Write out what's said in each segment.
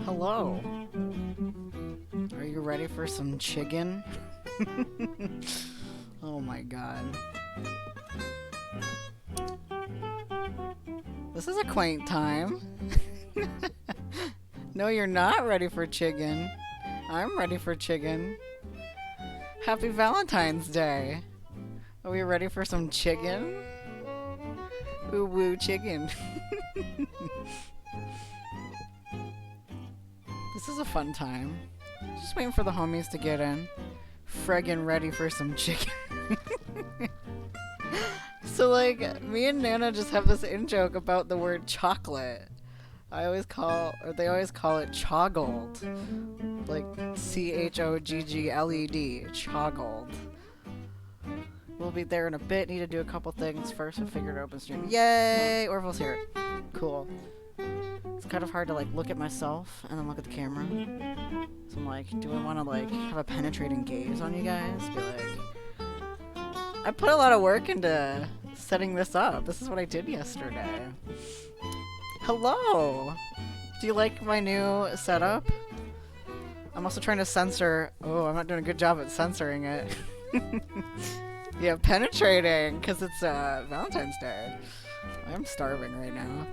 Hello. Are you ready for some chicken? Oh my god. This is a quaint time. No, you're not ready for chicken. I'm ready for chicken. Happy Valentine's Day. Are we ready for some chicken? Ooh woo chicken. This is a fun time. Just waiting for the homies to get in. Friggin' ready for some chicken. So like, me and Nana just have this in-joke about the word chocolate. They always call it choggled. Like, C-H-O-G-G-L-E-D. Choggled. We'll be there in a bit. Need to do a couple things first. We figured open stream. Yay! Orville's here. Cool. It's kind of hard to like look at myself and then look at the camera. So I'm like, do I want to like have a penetrating gaze on you guys? Be like, I put a lot of work into setting this up. This is what I did yesterday. Hello! Do you like my new setup? I'm also trying to censor. Oh, I'm not doing a good job at censoring it. Yeah, penetrating, because it's Valentine's Day. I'm starving right now.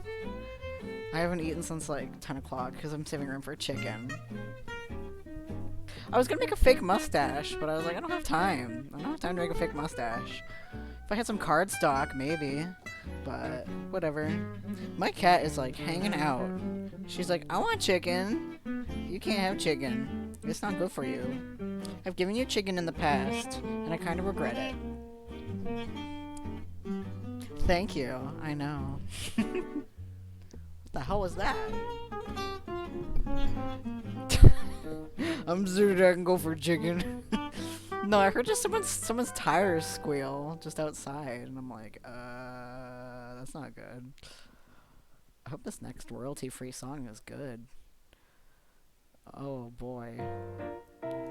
I haven't eaten since like 10 o'clock because I'm saving room for chicken. I was gonna make a fake mustache, but I was like, I don't have time. I don't have time to make a fake mustache. If I had some cardstock, maybe. But whatever. My cat is like hanging out. She's like, I want chicken. You can't have chicken. It's not good for you. I've given you chicken in the past, and I kind of regret it. Thank you. I know. What the hell was that? I'm zooted. I can go for chicken. No, I heard just someone's tires squeal just outside, and I'm like, that's not good. I hope this next royalty-free song is good. Oh boy.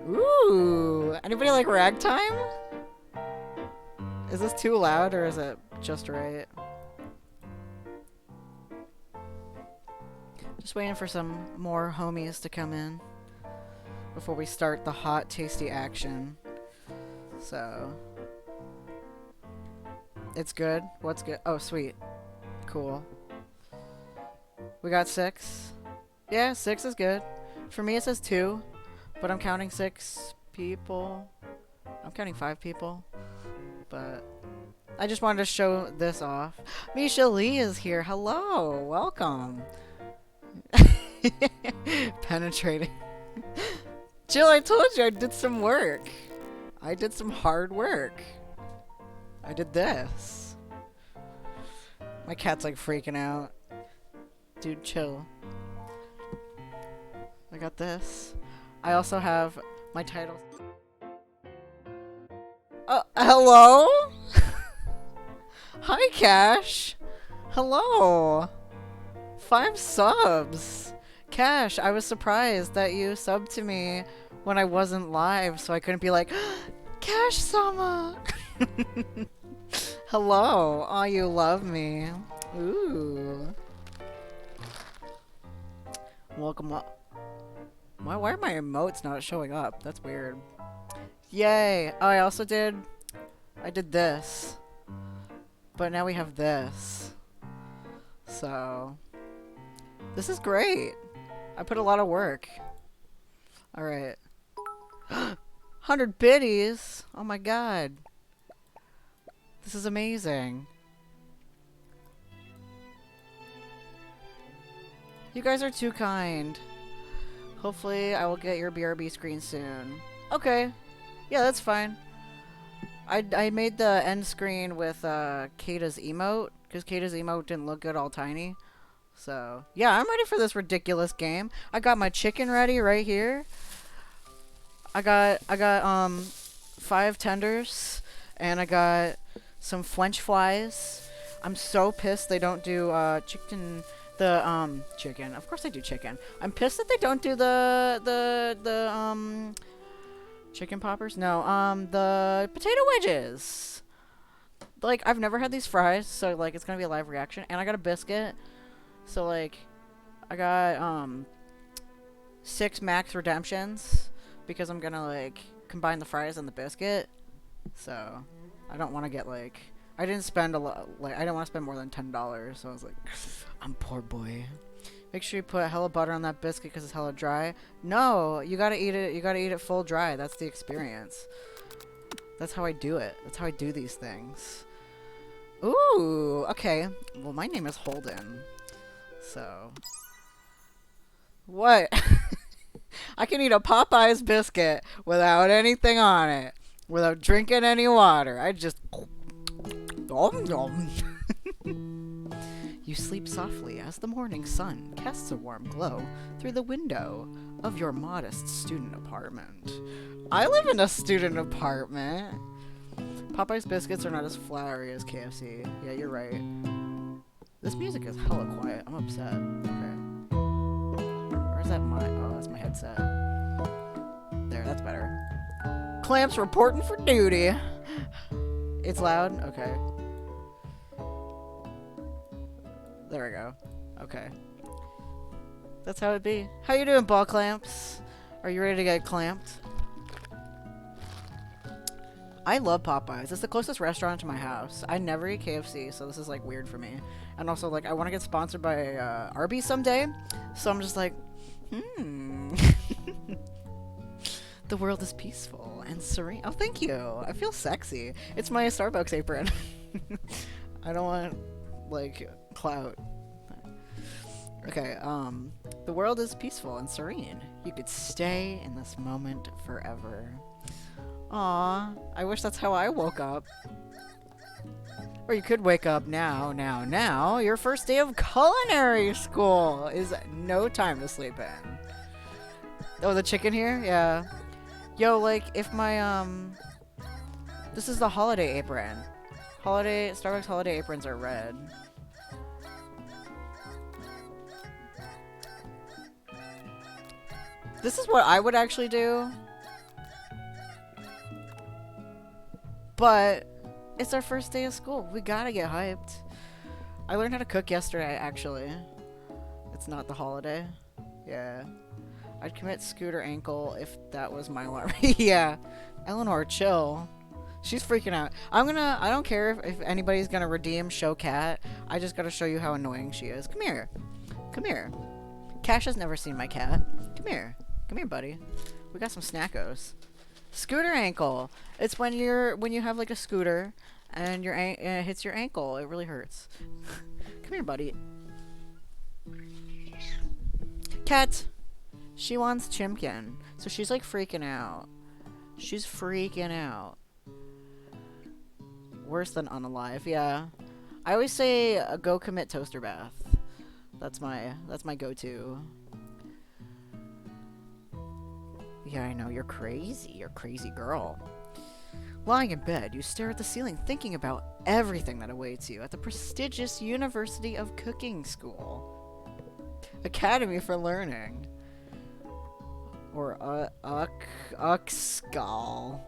Ooh! Anybody like ragtime? Is this too loud or is it just right? Just waiting for some more homies to come in before we start the hot, tasty action. So, it's good. What's good? Oh, sweet. Cool. We got 6. Yeah, 6 is good. For me, it says 2, but I'm counting 6 people. I'm counting 5 people, but I just wanted to show this off. Misha Lee is here. Hello, welcome. Penetrating. Jill, I told you I did some work. I did some hard work. I did this. My cat's like freaking out. Dude, chill. I got this. I also have my title. Oh, hello? Hi, Cash. Hello. 5 subs. Cash, I was surprised that you subbed to me when I wasn't live, so I couldn't be like, Cash Sama. Hello. Oh, you love me. Ooh. Welcome up. Why are my emotes not showing up? That's weird. Yay! Oh, I did this. But now we have this. So, this is great. I put a lot of work. Alright. 100 biddies! Oh my god. This is amazing. You guys are too kind. Hopefully I will get your BRB screen soon. Okay. Yeah, that's fine. I made the end screen with Kata's emote, because Kata's emote didn't look good all tiny. So, yeah, I'm ready for this ridiculous game. I got my chicken ready right here. I got 5 tenders, and I got some French fries. I'm so pissed they don't do chicken. Chicken. Of course they do chicken. I'm pissed that they don't do the chicken poppers. No, the potato wedges. Like, I've never had these fries, so like it's gonna be a live reaction. And I got a biscuit, so like I got 6 max redemptions because I'm gonna like combine the fries and the biscuit. So I don't want to get like, I didn't spend a lot, like I didn't want to spend more than $10, so I was like, I'm poor boy. Make sure you put hella butter on that biscuit because it's hella dry. No, you gotta eat it. You gotta eat it full dry. That's the experience. That's how I do it. That's how I do these things. Ooh, okay. Well, my name is Holden. So. What? I can eat a Popeye's biscuit without anything on it. Without drinking any water. I just... You sleep softly as the morning sun casts a warm glow through the window of your modest student apartment. I live in a student apartment. Popeye's biscuits are not as flowery as KFC. Yeah, you're right. This music is hella quiet. I'm upset. Okay. Or is that my... Oh, that's my headset. There, that's better. Clamps reporting for duty. It's loud? Okay. There we go. Okay. That's how it be. How you doing, ball clamps? Are you ready to get clamped? I love Popeyes. It's the closest restaurant to my house. I never eat KFC, so this is like weird for me. And also, like, I want to get sponsored by Arby's someday. So I'm just like, The world is peaceful and serene. Oh, thank you. I feel sexy. It's my Starbucks apron. I don't want, like, clout. Okay, the world is peaceful and serene. You could stay in this moment forever. Aw, I wish that's how I woke up. Or you could wake up now. Your first day of culinary school is no time to sleep in. Oh, the chicken here? Yeah. Yo, like, if my, this is the holiday apron. Starbucks holiday aprons are red. This is what I would actually do. But it's our first day of school. We gotta get hyped. I learned how to cook yesterday, actually. It's not the holiday. Yeah. I'd commit scooter ankle if that was my alarm. Yeah. Eleanor, chill. She's freaking out. I don't care if anybody's gonna redeem show cat. I just gotta show you how annoying she is. Come here. Come here. Cash has never seen my cat. Come here. Come here, buddy. We got some snackos. Scooter ankle. It's when you have like a scooter and it hits your ankle. It really hurts. Come here, buddy. Cat. She wants Chimkin. So she's like freaking out. She's freaking out. Worse than unalive. Yeah. I always say go commit toaster bath. That's my go-to. Yeah, I know, you're crazy. You're a crazy girl. Lying in bed, you stare at the ceiling thinking about everything that awaits you at the prestigious University of Cooking School. Academy for Learning. Or Uxal.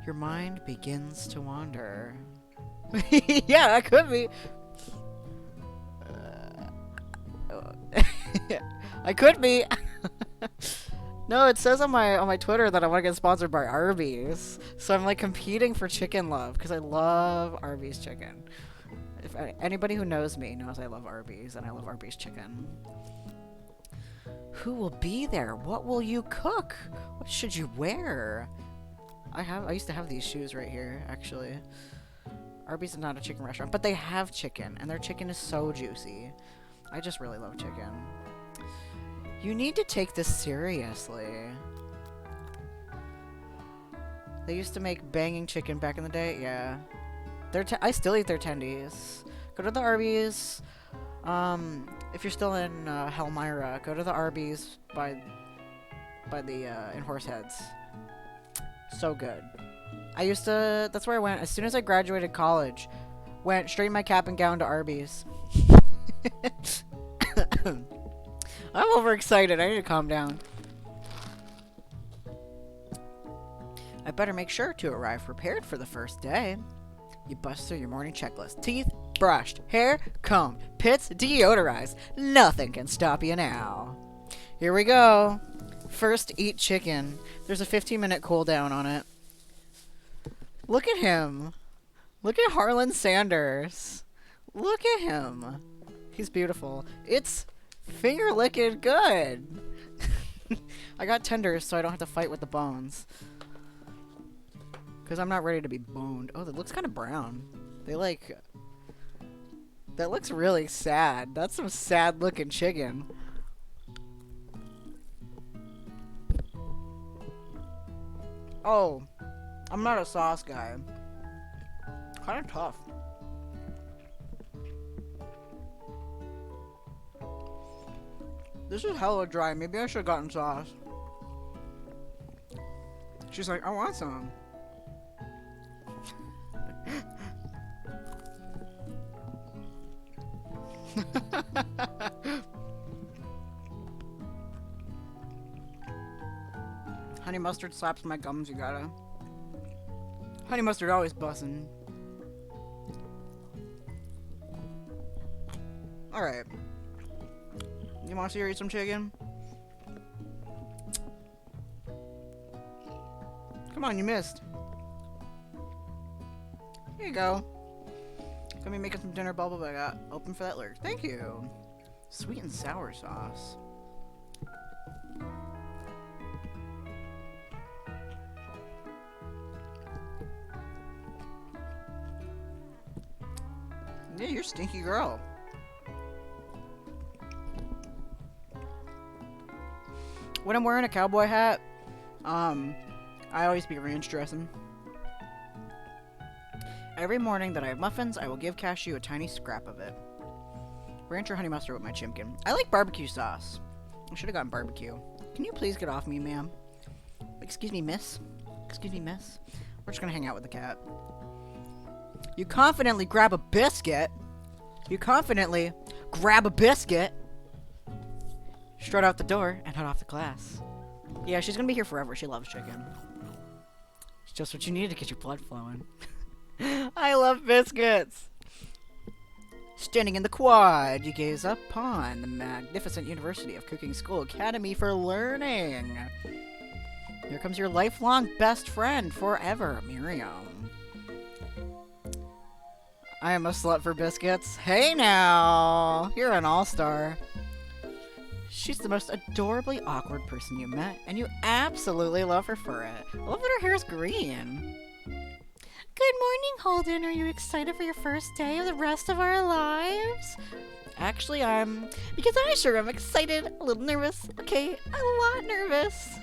Your mind begins to wander. Yeah, that could be. I could be. No, it says on my Twitter that I want to get sponsored by Arby's. So I'm like competing for chicken love because I love Arby's chicken. If anybody who knows me knows I love Arby's and I love Arby's chicken. Who will be there? What will you cook? What should you wear? I used to have these shoes right here, actually. Arby's is not a chicken restaurant, but they have chicken, and their chicken is so juicy. I just really love chicken. You need to take this seriously. They used to make banging chicken back in the day. Yeah. I still eat their tendies. Go to the Arby's. If you're still in Helmira, go to the Arby's by the in Horseheads. So good. That's where I went as soon as I graduated college. Went straight in my cap and gown to Arby's. I'm overexcited. I need to calm down. I better make sure to arrive prepared for the first day. You bust through your morning checklist. Teeth brushed, hair combed, pits deodorized. Nothing can stop you now. Here we go. First, eat chicken. There's a 15-minute cooldown on it. Look at him. Look at Harlan Sanders. Look at him. He's beautiful. It's finger licking good. I got tenders so I don't have to fight with the bones. Because I'm not ready to be boned. Oh, that looks kind of brown. They like... That looks really sad. That's some sad looking chicken. Oh, I'm not a sauce guy. Kind of tough. This is hella dry. Maybe I should have gotten sauce. She's like, I want some. Honey mustard slaps my gums, you gotta. Honey mustard always bussin'. Alright. You wanna see her eat some chicken? Come on, you missed. Here you go. Gonna be making some dinner bubble, but I got open for that lurk. Thank you. Sweet and sour sauce. Yeah, you're a stinky girl. When I'm wearing a cowboy hat, I always be ranch dressing. Every morning that I have muffins, I will give Cashew a tiny scrap of it. Ranch or honey mustard with my chimkin. I like barbecue sauce. I should have gotten barbecue. Can you please get off me, ma'am? Excuse me, miss? Excuse me, miss? We're just gonna hang out with the cat. You confidently grab a biscuit. You confidently grab a biscuit. Strut out the door and head off to class. Yeah, she's gonna be here forever. She loves chicken. It's just what you need to get your blood flowing. I love biscuits. Standing in the quad, you gaze upon the magnificent University of Cooking School Academy for Learning. Here comes your lifelong best friend forever, Miriam. I am a slut for biscuits. Hey now! You're an all-star. She's the most adorably awkward person you met, and you absolutely love her for it. I love that her hair is green. Good morning, Holden. Are you excited for your first day of the rest of our lives? Actually, because I sure am excited. A little nervous. Okay, a lot nervous.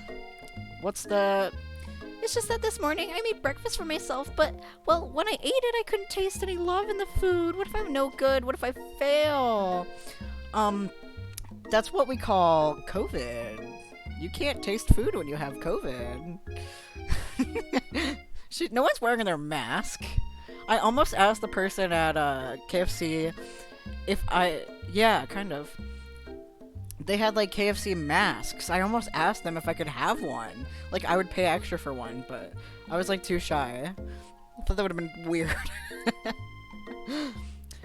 It's just that this morning I made breakfast for myself, but, well, when I ate it, I couldn't taste any love in the food. What if I'm no good? What if I fail? That's what we call COVID. You can't taste food when you have COVID. No one's wearing their mask. I almost asked the person at KFC yeah, kind of. They had like KFC masks. I almost asked them if I could have one. Like I would pay extra for one, but I was like too shy. I thought that would have been weird.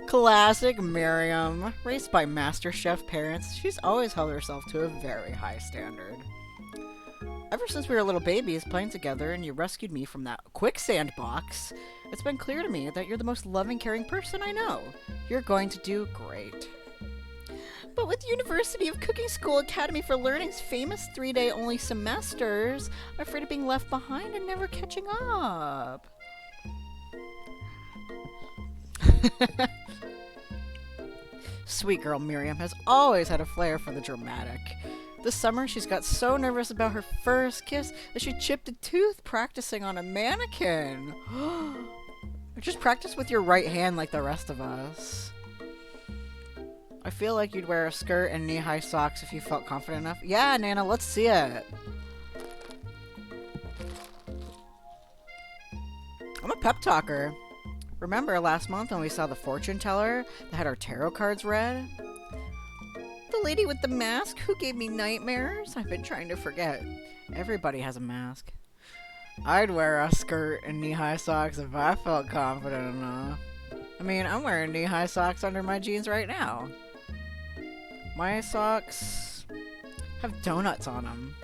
Classic Miriam. Raised by MasterChef parents, she's always held herself to a very high standard. Ever since we were little babies playing together and you rescued me from that quicksand box, it's been clear to me that you're the most loving, caring person I know. You're going to do great. But with University of Cooking School Academy for Learning's famous 3-day only semesters, I'm afraid of being left behind and never catching up. Sweet girl Miriam has always had a flair for the dramatic. This summer, she's got so nervous about her first kiss that she chipped a tooth practicing on a mannequin. Just practice with your right hand like the rest of us. I feel like you'd wear a skirt and knee-high socks if you felt confident enough. Yeah, Nana, let's see it. pep talker. Remember last month when we saw the fortune teller that had our tarot cards read? The lady with the mask who gave me nightmares? I've been trying to forget. Everybody has a mask. I'd wear a skirt and knee-high socks if I felt confident enough. I mean, I'm wearing knee-high socks under my jeans right now. My socks have donuts on them.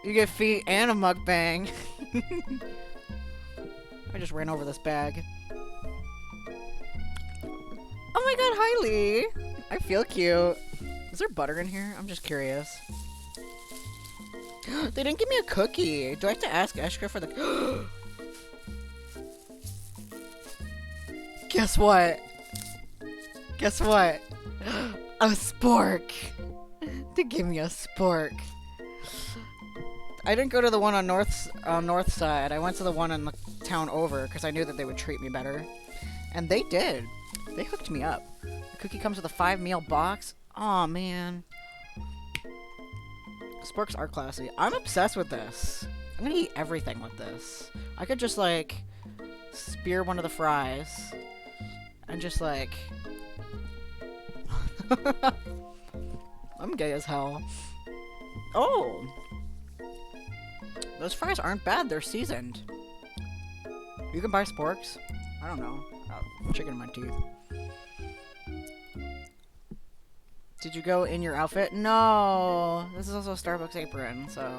You get feet and a mukbang. I just ran over this bag. Oh my god, hi Lee. I feel cute. Is there butter in here? I'm just curious. They didn't give me a cookie. Do I have to ask Eshka for the... Guess what? Guess what? A spork. They gave me a spork. I didn't go to the one on north side. I went to the one in the town over because I knew that they would treat me better. And they did. They hooked me up. The cookie comes with a 5-meal box. Aw, man. Sporks are classy. I'm obsessed with this. I'm gonna eat everything with this. I could just, like, spear one of the fries. And just, like... I'm gay as hell. Oh! Those fries aren't bad. They're seasoned. You can buy sporks. I don't know. Chicken in my teeth. Did you go in your outfit? No. This is also a Starbucks apron, so...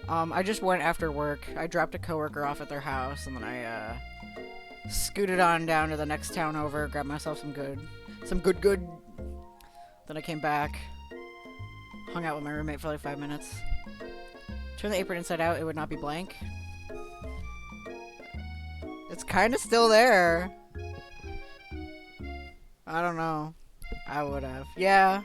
I just went after work. I dropped a coworker off at their house, and then I, scooted on down to the next town over, grabbed myself some good. Then I came back, hung out with my roommate for like 5 minutes. Turn the apron inside out, it would not be blank. It's kind of still there. I don't know. I would have. Yeah.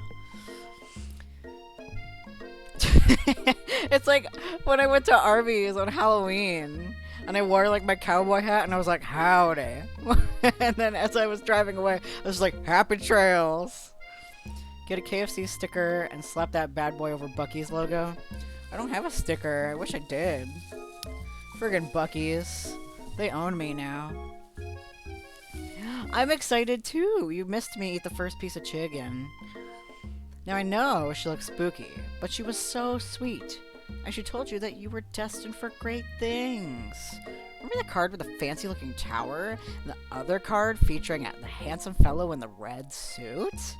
It's like when I went to Arby's on Halloween and I wore like my cowboy hat and I was like, howdy. And then as I was driving away, I was like, happy trails. Get a KFC sticker and slap that bad boy over Buc-ee's logo. I don't have a sticker. I wish I did. Friggin' Buc-ee's. They own me now. I'm excited too. You missed me eat the first piece of chicken. Now I know she looks spooky, but she was so sweet. And she told you that you were destined for great things. Remember the card with the fancy looking tower? And the other card featuring the handsome fellow in the red suit?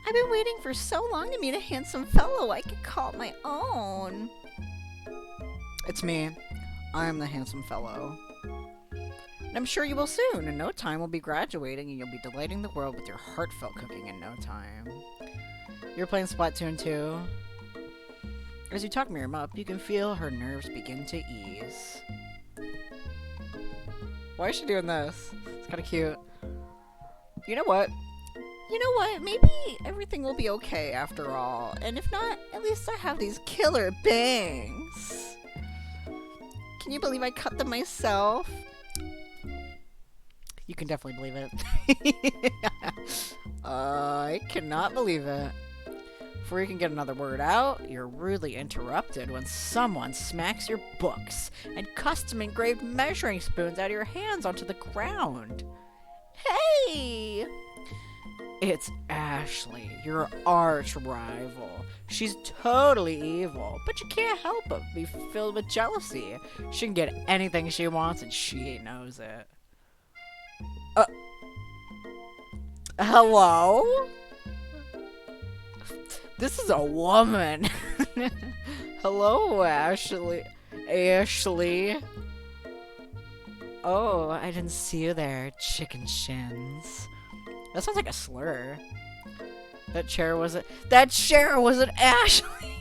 I've been waiting for so long to meet a handsome fellow I could call my own. It's me. I'm the handsome fellow. And I'm sure you will soon. In no time we'll be graduating and you'll be delighting the world with your heartfelt cooking in no time. You're playing Splatoon 2. As you talk Miriam up, you can feel her nerves begin to ease. Why is she doing this? It's kind of cute. You know what? Maybe everything will be okay after all. And if not, at least I have these killer bangs. Can you believe I cut them myself? You can definitely believe it. I cannot believe it. Before you can get another word out, you're rudely interrupted when someone smacks your books and custom-engraved measuring spoons out of your hands onto the ground. Hey! It's Ashley, your arch rival. She's totally evil, but you can't help but be filled with jealousy. She can get anything she wants and she knows it. Hello? This is a woman. Hello, Ashley. Ashley. Oh, I didn't see you there, chicken shins. That sounds like a slur. That chair wasn't Ashley.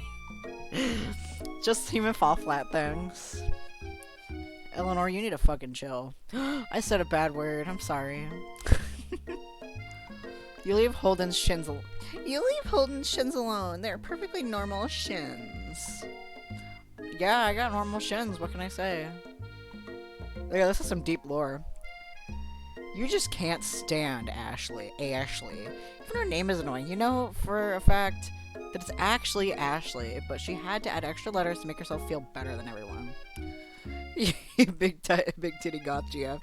Just human fall flat things. Eleanor, you need to fucking chill. I said a bad word. I'm sorry. You leave Holden's shins alone. They're perfectly normal shins. Yeah, I got normal shins. What can I say? Yeah, this is some deep lore. You just can't stand Ashley. Ashley. Even her name is annoying. You know for a fact that it's actually Ashley, but she had to add extra letters to make herself feel better than everyone. You big titty goth GF.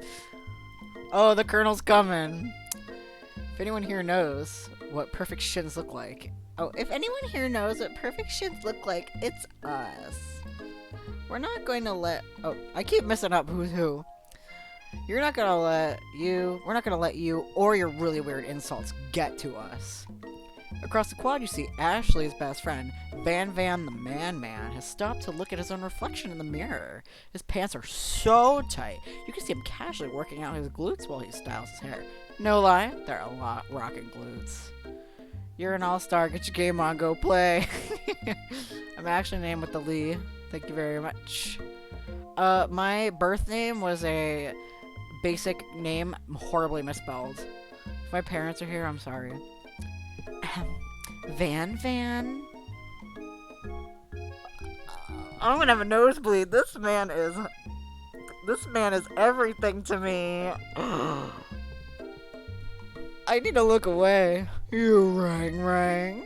Oh, the Colonel's coming. If anyone here knows what perfect shins look like. Oh, if anyone here knows what perfect shins look like, it's us. We're not going to let... Oh, I keep messing up who's who. We're not gonna let you or your really weird insults get to us. Across the quad, you see Ashley's best friend, Van the Man, has stopped to look at his own reflection in the mirror. His pants are so tight, you can see him casually working out his glutes while he styles his hair. No lie, they're a lot rocking glutes. You're an all-star, get your game on, go play. I'm actually named with the Lee. Thank you very much. My birth name was a basic name, horribly misspelled. If my parents are here, I'm sorry. Van. I'm gonna have a nosebleed. This man is everything to me. I need to look away. You rang.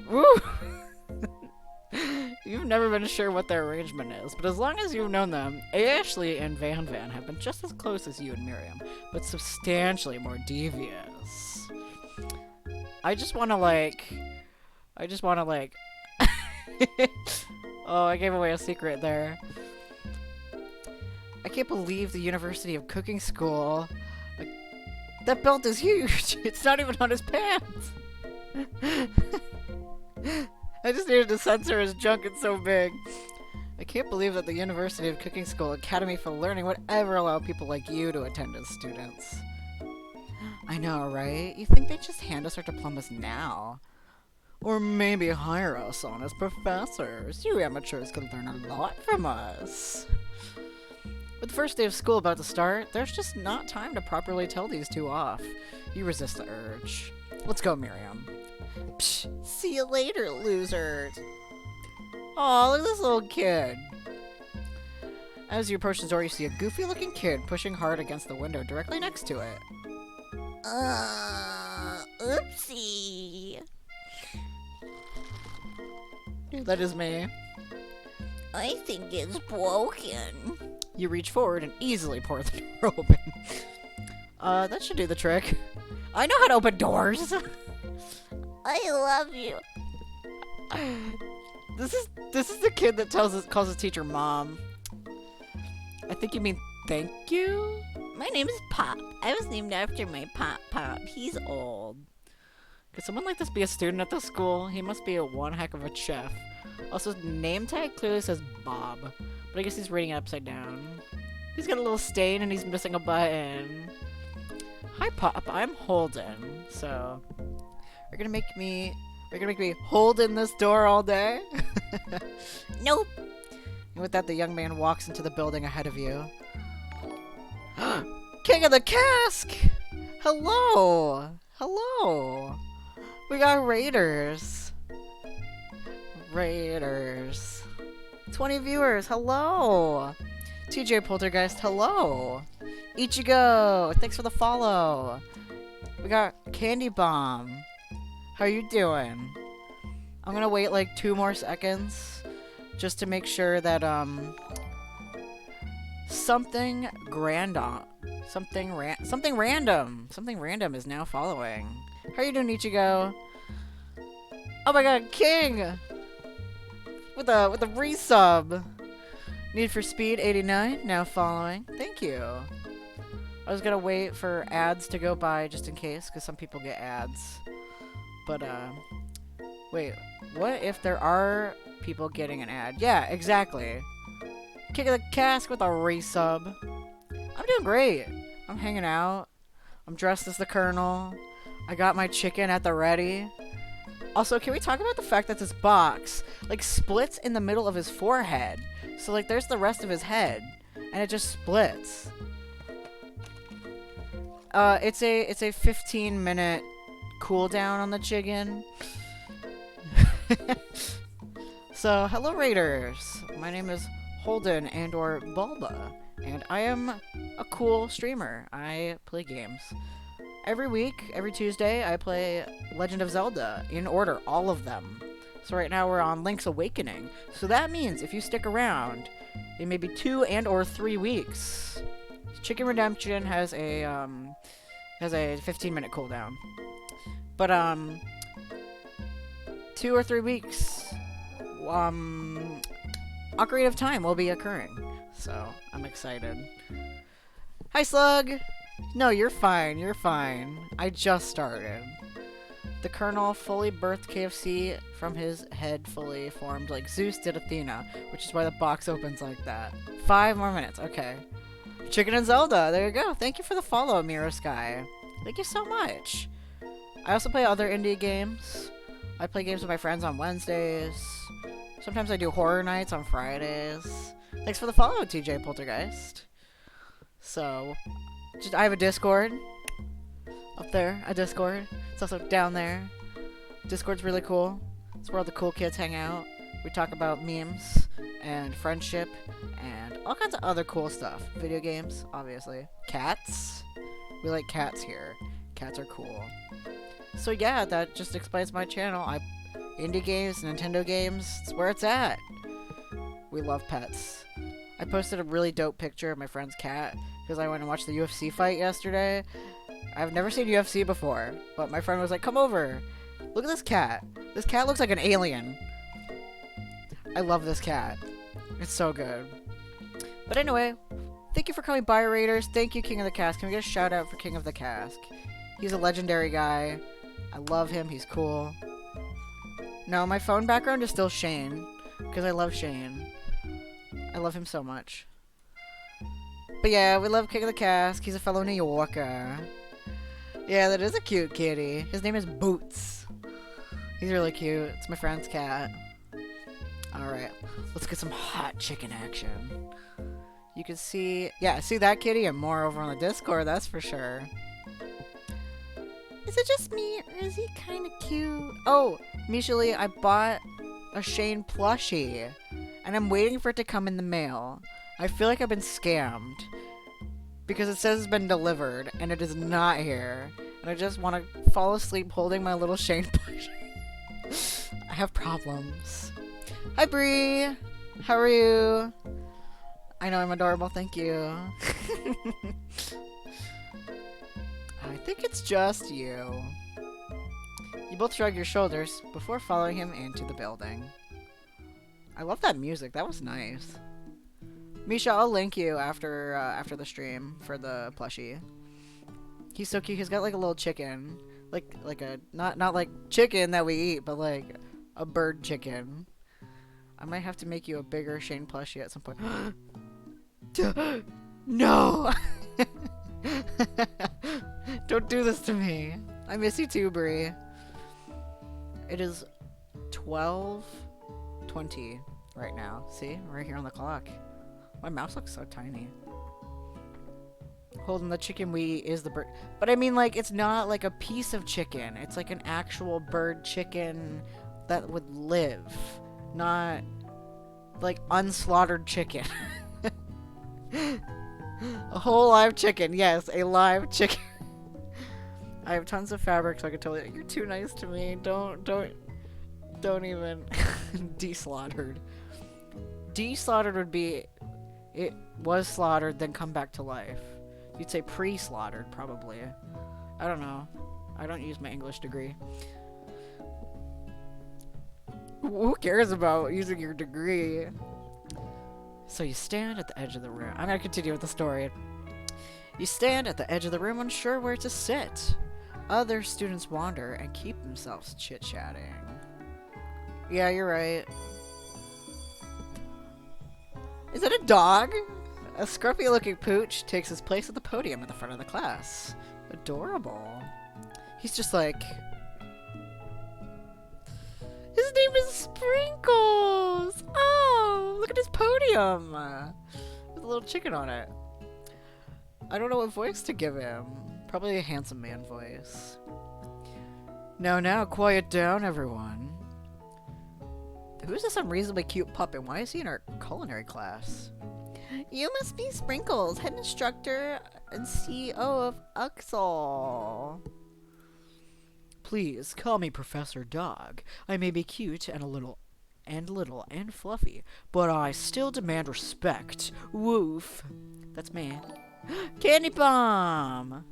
Woo! You've never been sure what their arrangement is, but as long as you've known them, Ashley and Van have been just as close as you and Miriam, but substantially more devious. I just wanna like... Oh, I gave away a secret there. I can't believe the University of Cooking School. That belt is huge! It's not even on his pants! I just needed to censor his junk, it's so big. I can't believe that the University of Cooking School Academy for Learning would ever allow people like you to attend as students. I know, right? You think they'd just hand us our diplomas now? Or maybe hire us on as professors. You amateurs could learn a lot from us. With the first day of school about to start, there's just not time to properly tell these two off. You resist the urge. Let's go, Miriam. Psh, see you later, losers. Aw, look at this little kid. As you approach the door, you see a goofy-looking kid pushing hard against the window directly next to it. Oopsie. That is me. I think it's broken. You reach forward and easily pour the door open. That should do the trick. I know how to open doors. I love you. This is the kid that calls his teacher mom. I think you mean thank you? My name is Pop. I was named after my Pop. He's old. Could someone like this be a student at this school? He must be one heck of a chef. Also, his name tag clearly says Bob, but I guess he's reading it upside down. He's got a little stain and he's missing a button. Hi, Pop. I'm Holden. So, you're gonna make me hold in this door all day? Nope. And with that, the young man walks into the building ahead of you. King of the Cask! Hello! Hello! We got raiders. 20 viewers, hello! TJ Poltergeist, hello! Ichigo, thanks for the follow. We got Candy Bomb. How you doing? I'm gonna wait like 2 more seconds just to make sure that something random is now following. How you doing, Ichigo? Oh my god, King! With a resub. Need for Speed 89 now following. Thank you. I was gonna wait for ads to go by just in case, because some people get ads. But wait, what if there are people getting an ad? Yeah, exactly. Kick of the Cask with a resub. I'm doing great. I'm hanging out. I'm dressed as the Colonel. I got my chicken at the ready. Also, can we talk about the fact that this box, like, splits in the middle of his forehead? So, like, there's the rest of his head, and it just splits. It's a 15-minute cooldown on the chicken. So, hello, Raiders. My name is Holden and/or Bulba, and I am a cool streamer. I play games. every week, every Tuesday, I play Legend of Zelda in order, all of them. So right now we're on Link's Awakening. So that means if you stick around in maybe 2 and or 3 weeks, Chicken Redemption has a 15-minute cooldown. But 2 or 3 weeks, Ocarina of Time will be occurring. So I'm excited. Hi, Slug! No, you're fine, you're fine. I just started. The Colonel fully birthed KFC from his head fully formed like Zeus did Athena, which is why the box opens like that. 5 more minutes, okay. Chicken and Zelda, there you go. Thank you for the follow, Miro Sky. Thank you so much. I also play other indie games. I play games with my friends on Wednesdays. Sometimes I do horror nights on Fridays. Thanks for the follow, TJ Poltergeist. So, I have a Discord. Up there, a Discord. It's also down there. Discord's really cool. It's where all the cool kids hang out. We talk about memes and friendship and all kinds of other cool stuff. Video games, obviously. Cats. We like cats here. Cats are cool. So yeah, that just explains my channel. Indie games, Nintendo games, it's where it's at. We love pets. I posted a really dope picture of my friend's cat because I went and watched the UFC fight yesterday. I've never seen UFC before, but my friend was like, come over. Look at this cat. This cat looks like an alien. I love this cat. It's so good. But anyway, thank you for coming by, Raiders. Thank you, King of the Cask. Can we get a shout out for King of the Cask? He's a legendary guy. I love him. He's cool. No, my phone background is still Shane, because I love Shane. I love him so much. But yeah, we love King of the Cask. He's a fellow New Yorker. Yeah, that is a cute kitty. His name is Boots. He's really cute. It's my friend's cat. Alright, let's get some hot chicken action. You can see... Yeah, see that kitty and more over on the Discord, that's for sure. Is it just me, or is he kind of cute? Oh, Misha Lee, I bought a Shane plushie, and I'm waiting for it to come in the mail. I feel like I've been scammed, because it says it's been delivered, and it is not here. And I just want to fall asleep holding my little Shane plushie. I have problems. Hi, Bree. How are you? I know I'm adorable, thank you. I think it's just you. You both shrug your shoulders before following him into the building. I love that music. That was nice. Misha, I'll link you after the stream for the plushie. He's so cute. He's got like a little chicken, like a not like chicken that we eat, but like a bird chicken. I might have to make you a bigger Shane plushie at some point. No. Don't do this to me. I miss you too, Bree. It is 12:20 right now. See? Right here on the clock. My mouse looks so tiny. Holding the chicken we eat is the bird. But I mean, like, it's not like a piece of chicken. It's like an actual bird chicken that would live. Not like unslaughtered chicken. A whole live chicken. Yes, a live chicken. I have tons of fabric, so I can totally... You're too nice to me. Don't even... De-slaughtered. De-slaughtered would be... It was slaughtered, then come back to life. You'd say pre-slaughtered, probably. I don't know. I don't use my English degree. Who cares about using your degree? So you stand at the edge of the room. I'm gonna continue with the story. You stand at the edge of the room unsure where to sit. Other students wander and keep themselves chit-chatting. Yeah, you're right. Is that a dog? A scruffy-looking pooch takes his place at the podium at the front of the class. Adorable. He's just like... His name is Sprinkles! Oh, look at his podium! With a little chicken on it. I don't know what voice to give him. Probably a handsome man voice. Now, quiet down, everyone. Who's this unreasonably cute pup and why is he in our culinary class? You must be Sprinkles, head instructor and CEO of Uxel. Please call me Professor Dog. I may be cute and little and fluffy, but I still demand respect. Woof. That's me. Candy Bomb!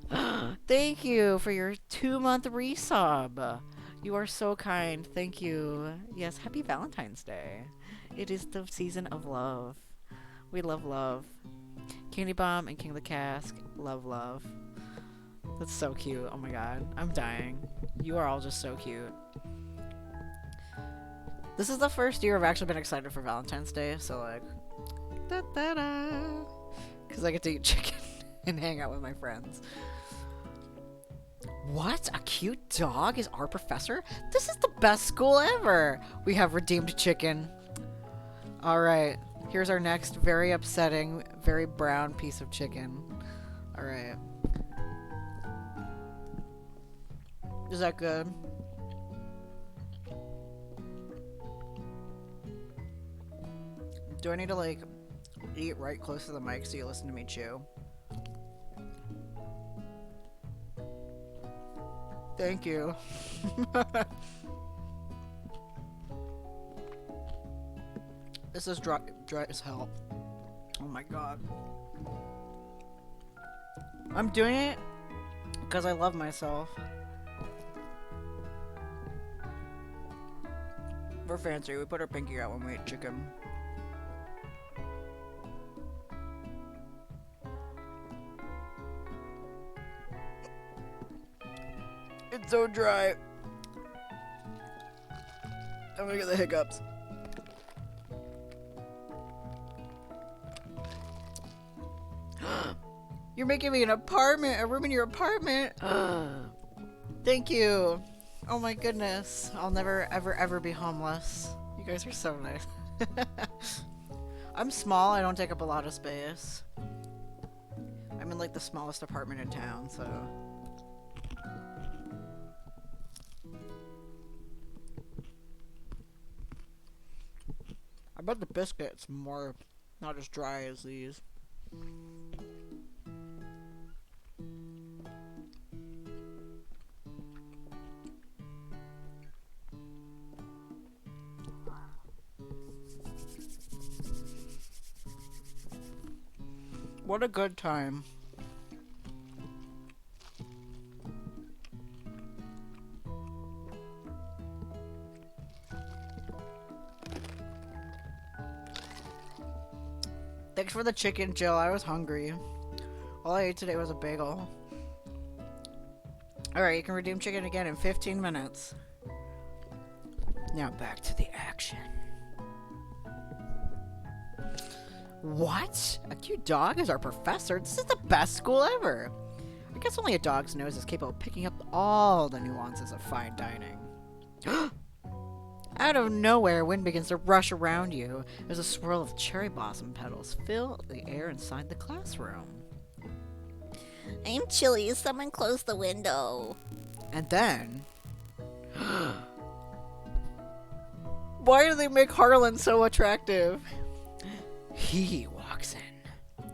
Thank you for your 2-month resub. You are so kind. Thank you. Yes, happy Valentine's Day. It is the season of love. We love love. Candy Bomb and King of the Cask. Love, love. That's so cute. Oh my god. I'm dying. You are all just so cute. This is the first year I've actually been excited for Valentine's Day, so like... Da-da-da! Because I get to eat chicken and hang out with my friends. What? A cute dog is our professor? This is the best school ever! We have redeemed chicken. Alright. Here's our next very upsetting, very brown piece of chicken. Alright. Is that good? Do I need to, like, eat right close to the mic so you listen to me chew? Thank you. This is dry as hell. Oh my god. I'm doing it because I love myself. We're fancy. We put our pinky out when we eat chicken. It's so dry. I'm gonna get the hiccups. You're making me an apartment, a room in your apartment. Thank you. Oh my goodness. I'll never, ever, ever be homeless. You guys are so nice. I'm small. I don't take up a lot of space. I'm in like the smallest apartment in town, so... I bet the biscuit's more, not as dry as these. What a good time. Thanks for the chicken, Jill. I was hungry. All I ate today was a bagel. Alright, you can redeem chicken again in 15 minutes. Now back to the action. What? A cute dog is our professor? This is the best school ever. I guess only a dog's nose is capable of picking up all the nuances of fine dining. Out of nowhere, wind begins to rush around you. There's a swirl of cherry blossom petals fill the air inside the classroom. I'm chilly. Someone close the window. And then... Why do they make Harlan so attractive? He walks in.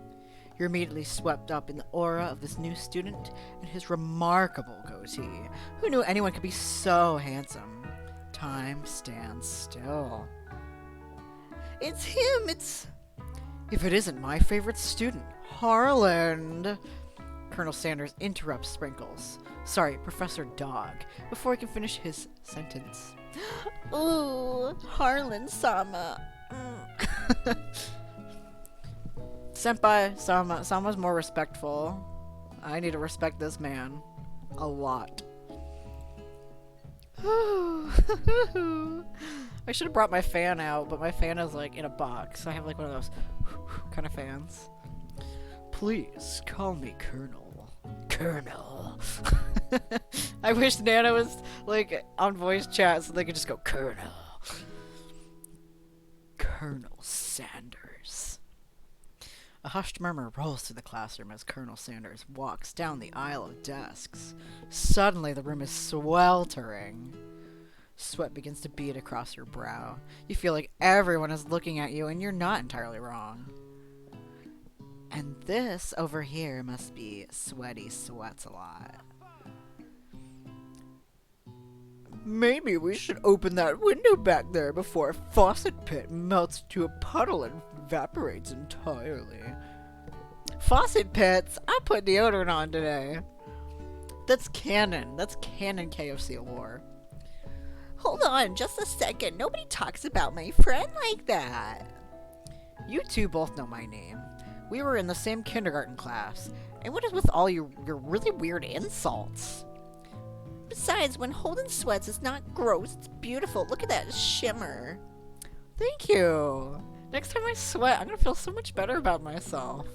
You're immediately swept up in the aura of this new student and his remarkable goatee. Who knew anyone could be so handsome? Time stands still. It's him! It's... If it isn't my favorite student, Harlan! Colonel Sanders interrupts Sprinkles. Sorry, Professor Dog, before he can finish his sentence. Ooh, Harlan-sama. Senpai, Sama's more respectful. I need to respect this man. A lot. I should have brought my fan out, but my fan is like in a box. I have like one of those kind of fans. Please call me Colonel. Colonel. I wish Nana was like on voice chat so they could just go Colonel. Colonel Sanders. A hushed murmur rolls through the classroom as Colonel Sanders walks down the aisle of desks. Suddenly, the room is sweltering. Sweat begins to bead across your brow. You feel like everyone is looking at you, and you're not entirely wrong. And this over here must be Sweaty Sweats a lot. Maybe we should open that window back there before a faucet pit melts to a puddle and evaporates entirely. Faucet pits? I put deodorant on today. That's canon. That's canon KFC lore. Hold on just a second. Nobody talks about my friend like that. You two both know my name. We were in the same kindergarten class. And what is with all your really weird insults? Besides, when Holden sweats, it's not gross, it's beautiful. Look at that shimmer. Thank you. Next time I sweat, I'm gonna feel so much better about myself.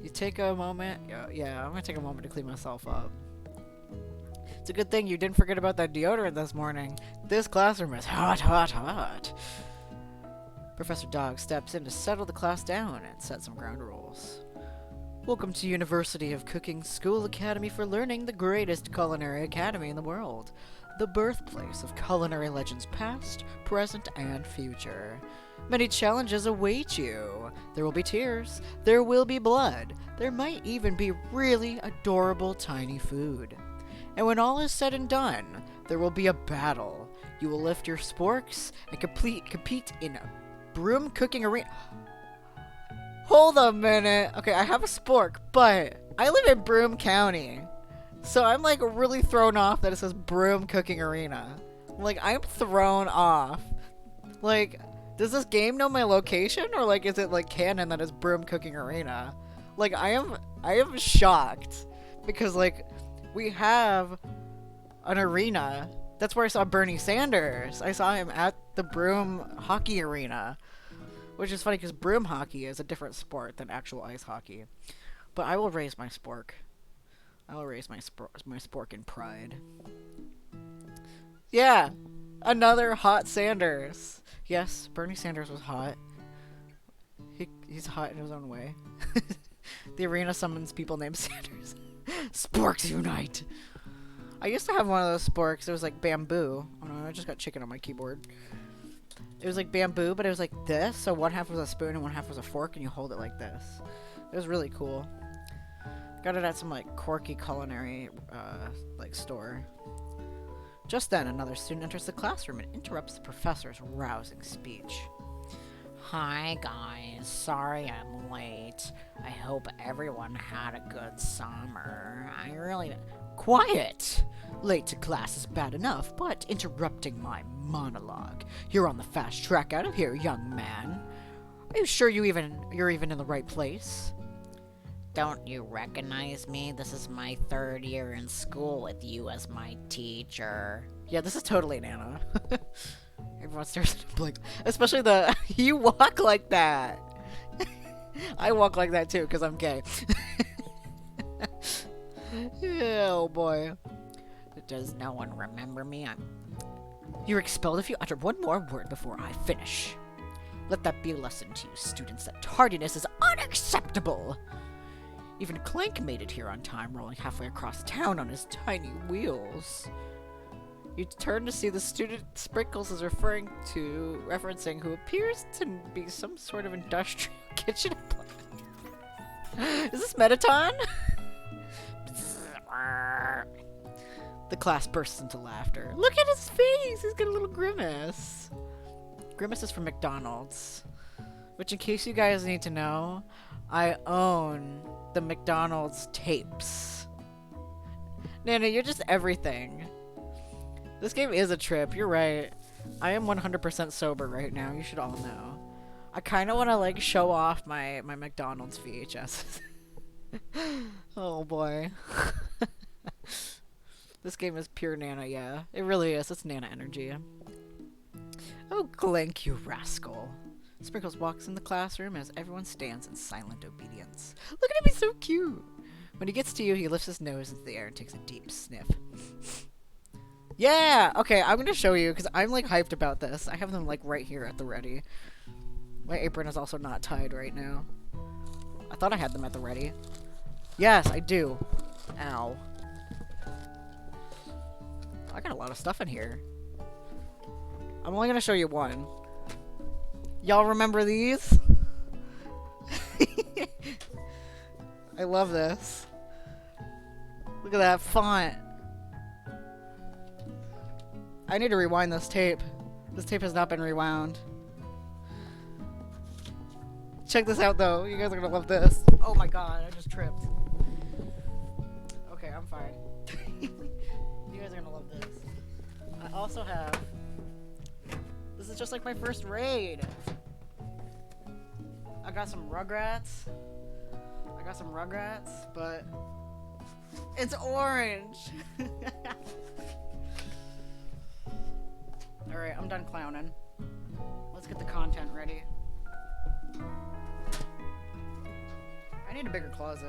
You take a moment. Yeah, I'm gonna take a moment to clean myself up. It's a good thing you didn't forget about that deodorant this morning. This classroom is hot, hot, hot. Professor Dog steps in to settle the class down and set some ground rules. Welcome to University of Cooking School Academy for Learning, the greatest culinary academy in the world. The birthplace of culinary legends past, present, and future. Many challenges await you. There will be tears. There will be blood. There might even be really adorable tiny food. And when all is said and done, there will be a battle. You will lift your sporks and compete in a broom cooking arena. Hold a minute. Okay, I have a spork, but I live in Broome County. So I'm like really thrown off that it says Broome Cooking Arena. Like, I'm thrown off. Like, does this game know my location, or like is it like canon that it's Broome Cooking Arena? Like, I am shocked because like we have an arena. That's where I saw Bernie Sanders. I saw him at the Broome Hockey Arena. Which is funny because broom hockey is a different sport than actual ice hockey. But I will raise my spork. I will raise my spork in pride. Yeah! Another hot Sanders. Yes, Bernie Sanders was hot. He's hot in his own way. The arena summons people named Sanders. Sporks unite! I used to have one of those sporks. It was like bamboo. Oh no, I just got chicken on my keyboard. It was like bamboo, but it was like this. So one half was a spoon and one half was a fork, and you hold it like this. It was really cool. Got it at some like quirky culinary like store. Just then, another student enters the classroom and interrupts the professor's rousing speech. Hi guys, sorry I'm late. I hope everyone had a good summer. I really... Quiet! Late to class is bad enough, but interrupting my monologue. You're on the fast track out of here, young man. Are you sure you're even in the right place? Don't you recognize me? This is my 3rd year in school with you as my teacher. Yeah, this is totally Nana. Everyone stares at him like, especially the, you walk like that. I walk like that too, because I'm gay. Oh boy. Does no one remember me? You're expelled if you utter one more word before I finish. Let that be a lesson to you students that tardiness is unacceptable. Even Clank made it here on time, rolling halfway across town on his tiny wheels. You turn to see the student Sprinkles is referencing who appears to be some sort of industrial kitchen appliance. Is this Metaton? The class bursts into laughter. Look at his face! He's got a little grimace. Grimace is from McDonald's. Which, in case you guys need to know, I own the McDonald's tapes. Nana, you're just everything. This game is a trip, you're right. I am 100% sober right now, you should all know. I kind of want to, like, show off my McDonald's VHS. Oh boy. This game is pure Nana, yeah. It really is. It's Nana energy. Oh, Clank, you rascal. Sprinkles walks in the classroom as everyone stands in silent obedience. Look at him, he's so cute. When he gets to you, he lifts his nose into the air and takes a deep sniff. Yeah! Okay, I'm gonna show you, because I'm, like, hyped about this. I have them, like, right here at the ready. My apron is also not tied right now. I thought I had them at the ready. Yes, I do. Ow. I got a lot of stuff in here. I'm only gonna show you one. Y'all remember these? I love this. Look at that font. I need to rewind this tape. This tape has not been rewound. Check this out though. You guys are gonna love this. Oh my god, I just tripped. Okay, I'm fine. You guys are gonna love this. I also have... This is just like my first raid. I got some Rugrats. But it's orange. Alright, I'm done clowning. Let's get the content ready. I need a bigger closet.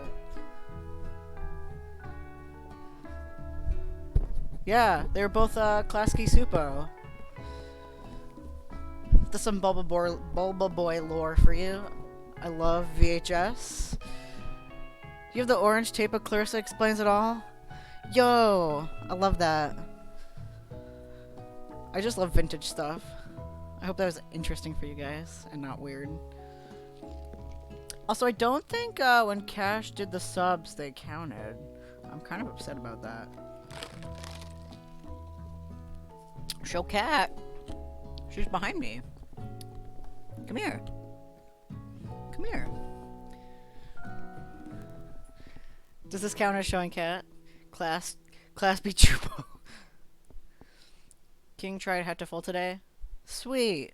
Yeah, they were both Klasky Supo. There's some Bulba Boy lore for you. I love VHS. You have the orange tape of Clarissa Explains It All? Yo! I love that. I just love vintage stuff. I hope that was interesting for you guys and not weird. Also, I don't think when Cash did the subs, they counted. I'm kind of upset about that. Show Cat. She's behind me. Come here. Come here. Does this count as showing Cat? Class B Chupo. King tried Hatoful today. Sweet.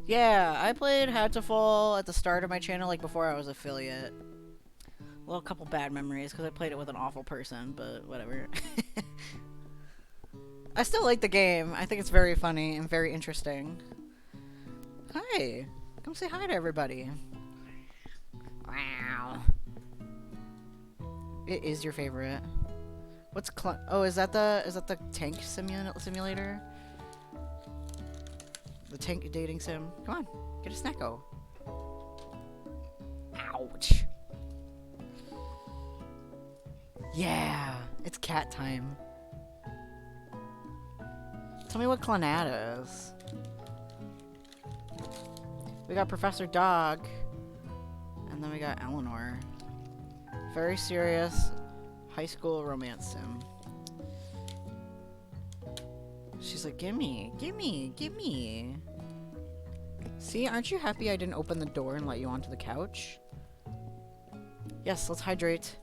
Yeah, I played Hatoful at the start of my channel, like before I was affiliate. Well, a couple bad memories because I played it with an awful person, but whatever. I still like the game. I think it's very funny and very interesting. Hi. Come say hi to everybody. Wow. It is your favorite. What's oh, is that the tank simulator? The tank dating sim? Come on, get a snacko. Ouch. Yeah, it's cat time. Tell me what Clonat is. We got Professor Dog. And then we got Eleanor. Very serious high school romance sim. She's like, gimme, gimme, gimme. See, aren't you happy I didn't open the door and let you onto the couch? Yes, let's hydrate.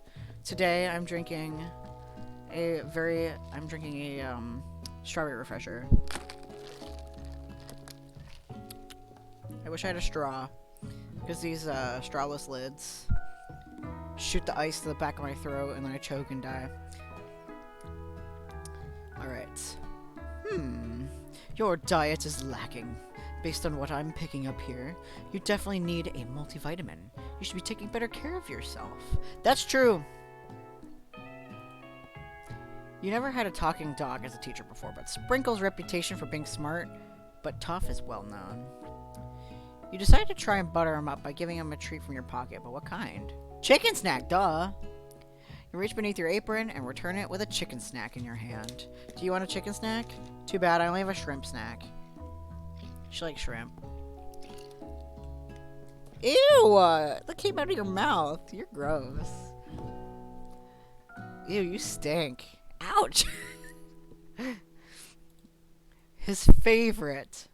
Today I'm drinking a strawberry refresher. I wish I had a straw, because these strawless lids shoot the ice to the back of my throat and then I choke and die. Alright. Your diet is lacking. Based on what I'm picking up here, you definitely need a multivitamin. You should be taking better care of yourself. That's true! You never had a talking dog as a teacher before, but Sprinkle's reputation for being smart but tough is well known. You decide to try and butter him up by giving him a treat from your pocket, but what kind? Chicken snack, duh! You reach beneath your apron and return it with a chicken snack in your hand. Do you want a chicken snack? Too bad, I only have a shrimp snack. She likes shrimp. Ew! That came out of your mouth. You're gross. Ew, you stink. Ouch! His favorite.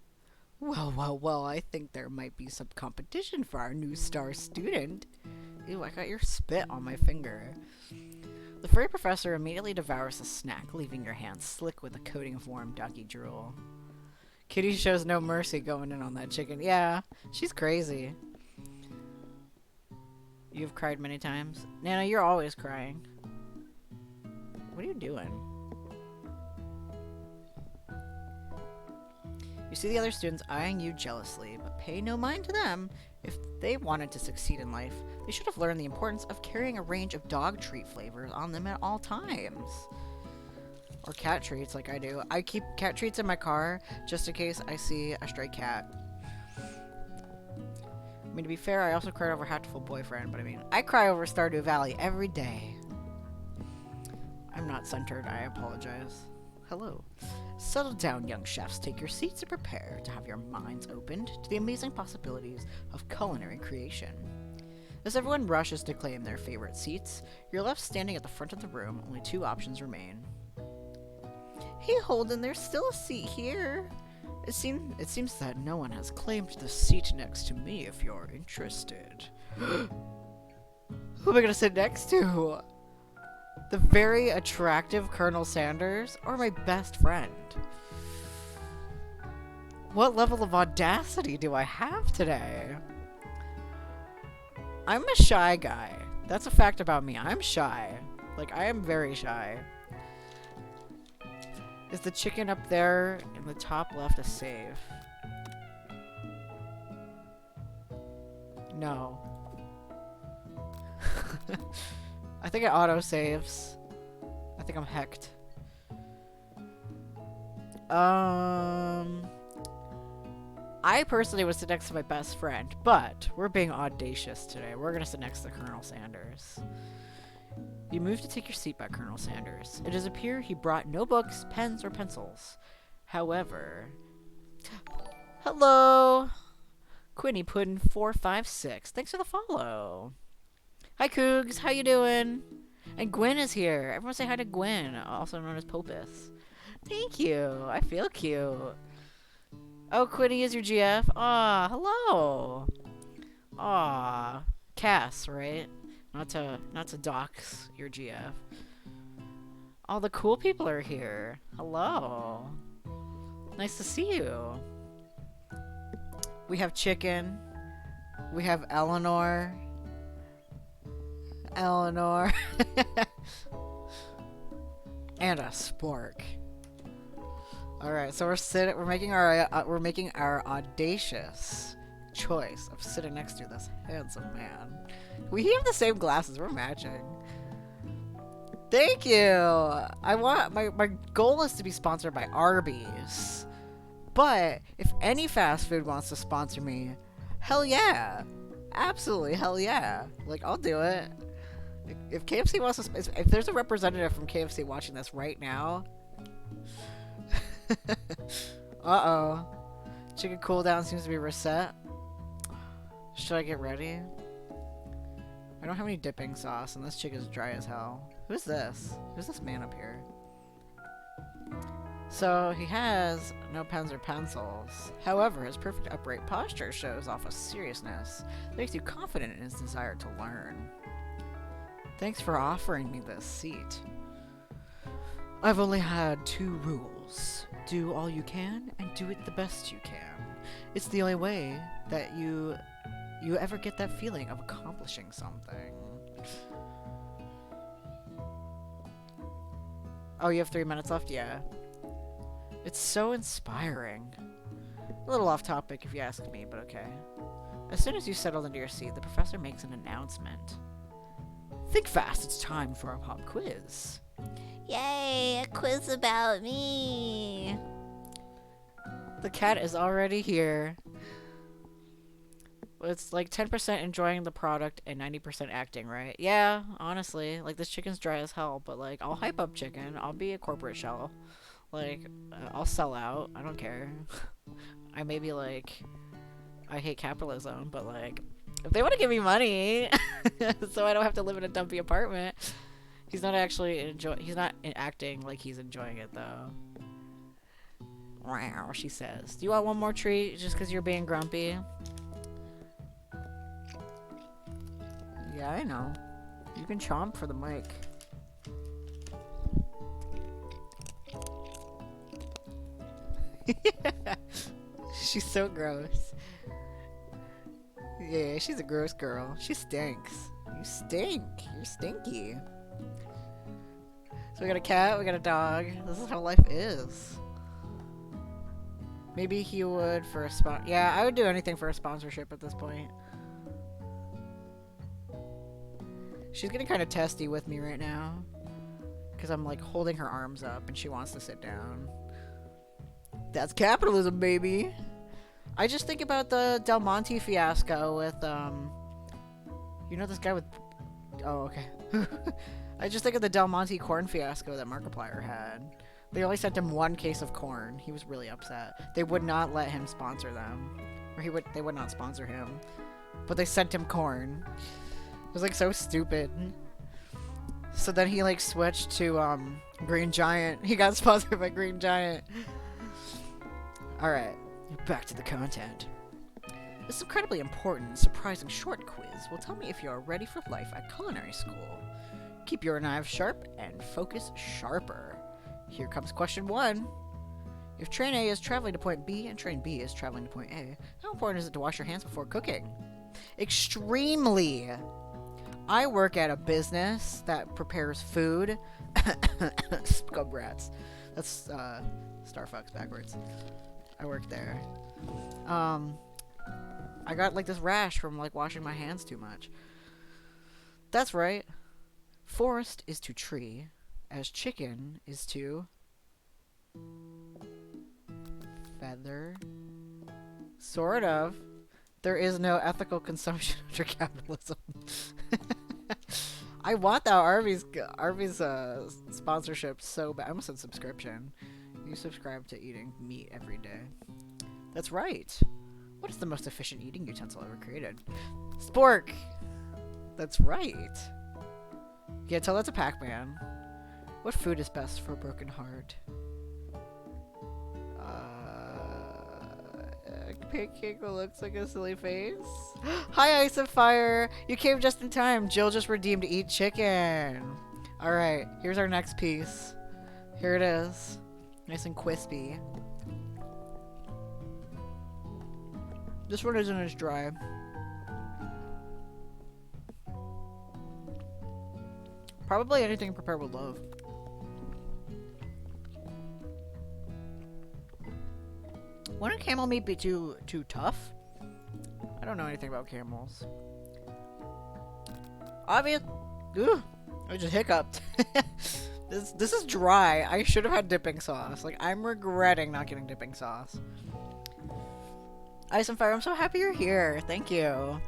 Well, well, well, I think there might be some competition for our new star student. Ew, I got your spit on my finger. The furry professor immediately devours the snack, leaving your hands slick with a coating of warm doggy drool. Kitty shows no mercy going in on that chicken. Yeah, she's crazy. You've cried many times? Nana, you're always crying. What are you doing? You see the other students eyeing you jealously, but pay no mind to them. If they wanted to succeed in life, they should have learned the importance of carrying a range of dog treat flavors on them at all times. Or cat treats like I do. I keep cat treats in my car just in case I see a stray cat. I mean, to be fair, I also cried over Hatful Boyfriend, but I mean, I cry over Stardew Valley every day. I'm not centered, I apologize. hello. Settle down, young chefs. Take your seats and prepare to have your minds opened to the amazing possibilities of culinary creation. As everyone rushes to claim their favorite seats, you're left standing at the front of the room. Only two options remain. Hey, Holden, there's still a seat here. It seems that no one has claimed the seat next to me if you're interested. Who am I gonna sit next to? The very attractive Colonel Sanders or my best friend? What level of audacity do I have today? I'm a shy guy. That's a fact about me. I'm shy. Like, I am very shy. Is the chicken up there in the top left a save? No. I think it auto-saves. I think I'm hecked. I personally would sit next to my best friend, but we're being audacious today. We're gonna sit next to Colonel Sanders. You move to take your seat by Colonel Sanders. It does appear he brought no books, pens, or pencils. However... Hello! Quinny Puddin 456. Thanks for the follow. Hi, Cougs. How you doing? And Gwen is here. Everyone say hi to Gwen, also known as Popus. Thank you. I feel cute. Oh, Quinny is your GF. Aw, hello. Aw. Cass, right? Not to dox your GF. All the cool people are here. Hello. Nice to see you. We have Chicken. We have Eleanor. And a Spork. All right, so we're making our audacious choice of sitting next to this handsome man. We have the same glasses. We're matching. Thank you. I want my goal is to be sponsored by Arby's. But if any fast food wants to sponsor me, hell yeah. Absolutely hell yeah. Like, I'll do it. If KFC wants to if there's a representative from KFC watching this right now. Uh-oh. Chicken cooldown seems to be reset. Should I get ready? I don't have any dipping sauce, and this chicken's dry as hell. Who's this? Who's this man up here? So, he has no pens or pencils. However, his perfect upright posture shows off a seriousness that makes you confident in his desire to learn. Thanks for offering me this seat. I've only had 2 rules. Do all you can, and do it the best you can. It's the only way that you ever get that feeling of accomplishing something. Oh, you have 3 minutes left? Yeah. It's so inspiring. A little off topic if you ask me, but okay. As soon as you settle into your seat, the professor makes an announcement. Think fast, it's time for a pop quiz. Yay, a quiz about me. The cat is already here. It's like 10% enjoying the product and 90% acting, right? Yeah, honestly. Like, this chicken's dry as hell, but, like, I'll hype up chicken. I'll be a corporate shell. Like, I'll sell out. I don't care. I may be, like, I hate capitalism, but, like, if they want to give me money so I don't have to live in a dumpy apartment. He's not actually he's not acting like he's enjoying it, though. Wow, she says. Do you want one more treat just because you're being grumpy? Yeah, I know. You can chomp for the mic. She's so gross. Yeah, she's a gross girl. She stinks. You stink. You're stinky. So we got a cat, we got a dog. This is how life is. Maybe he would for a spot. Yeah, I would do anything for a sponsorship at this point. She's getting kind of testy with me right now. Because I'm like holding her arms up and she wants to sit down. That's capitalism, baby. I just think about the Del Monte fiasco with, you know this guy with... Oh, okay. I just think of the Del Monte corn fiasco that Markiplier had. They only sent him 1 case of corn. He was really upset. They would not let him sponsor them. Or they would not sponsor him. But they sent him corn. It was like so stupid. So then he like switched to Green Giant. He got sponsored by Green Giant. Alright, back to the content. This incredibly important, surprising short quiz will tell me if you are ready for life at culinary school. Keep your knives sharp and focus sharper. Here comes question 1. If train A is traveling to point B and train B is traveling to point A, how important is it to wash your hands before cooking? Extremely! I work at a business that prepares food. Scum rats. That's Starfucks backwards. I work there. I got like this rash from like washing my hands too much. That's right. Forest is to tree, as chicken is to feather. Sort of. There is no ethical consumption under capitalism. I want that Arby's sponsorship so bad. I almost said subscription. You subscribe to eating meat every day. That's right. What is the most efficient eating utensil ever created? Spork! That's right. Yeah, tell that to Pac-Man. What food is best for a broken heart? Pancake looks like a silly face. Hi, Ice and Fire! You came just in time. Jill just redeemed Eat Chicken. Alright, here's our next piece. Here it is. Nice and crispy. This one isn't as dry. Probably anything prepared with love. Wouldn't camel meat be too tough? I don't know anything about camels. Obvious. Ugh, I just hiccuped. This is dry. I should have had dipping sauce. Like, I'm regretting not getting dipping sauce. Ice and Fire, I'm so happy you're here. Thank you.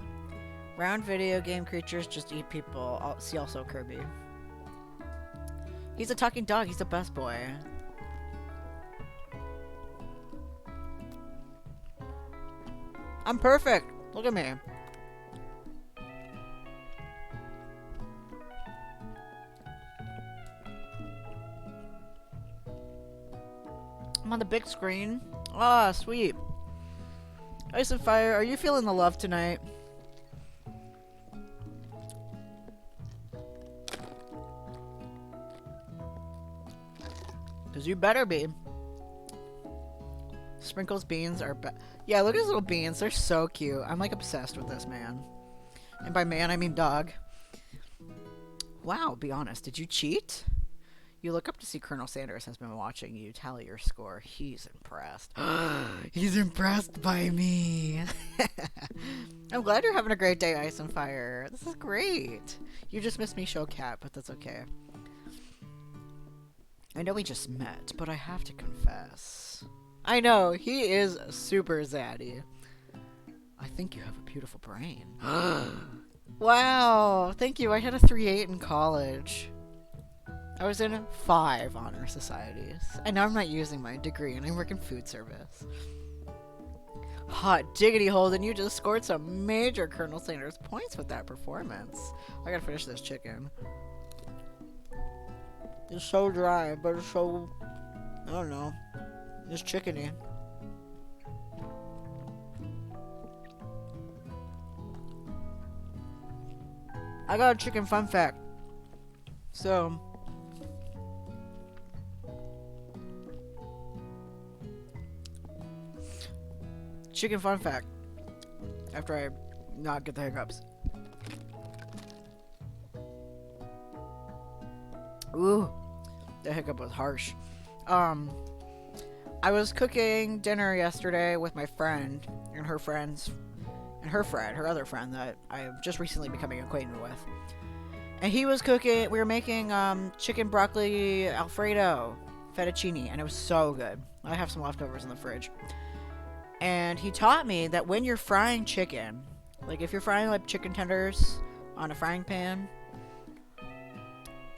Round video game creatures just eat people. See also Kirby. He's a talking dog. He's the best boy. I'm perfect. Look at me. I'm on the big screen. Ah, sweet. Ice and Fire, are you feeling the love tonight? Because you better be. Sprinkles beans are yeah, look at his little beans. They're so cute. I'm like obsessed with this man. And by man, I mean dog. Wow, be honest. Did you cheat? You look up to see Colonel Sanders has been watching you tally your score. He's impressed. He's impressed by me. I'm glad you're having a great day, Ice and Fire. This is great. You just missed me show cat, but that's okay. I know we just met, but I have to confess. I know, he is super zaddy. I think you have a beautiful brain. Wow, thank you. I had a 3.8 in college. I was in 5 honor societies. And now I'm not using my degree and I work in food service. Hot diggity, Holden, you just scored some major Colonel Sanders points with that performance. I gotta finish this chicken. It's so dry, but it's so, I don't know, it's chickeny. I got a chicken fun fact. So, chicken fun fact. After I not get the hiccups. Ooh, the hiccup was harsh. I was cooking dinner yesterday with my friend and her friends and her friend, her other friend that I'm just recently becoming acquainted with. And he was cooking, we were making chicken broccoli Alfredo fettuccine, and it was so good. I have some leftovers in the fridge. And he taught me that when you're frying chicken, like if you're frying like chicken tenders on a frying pan,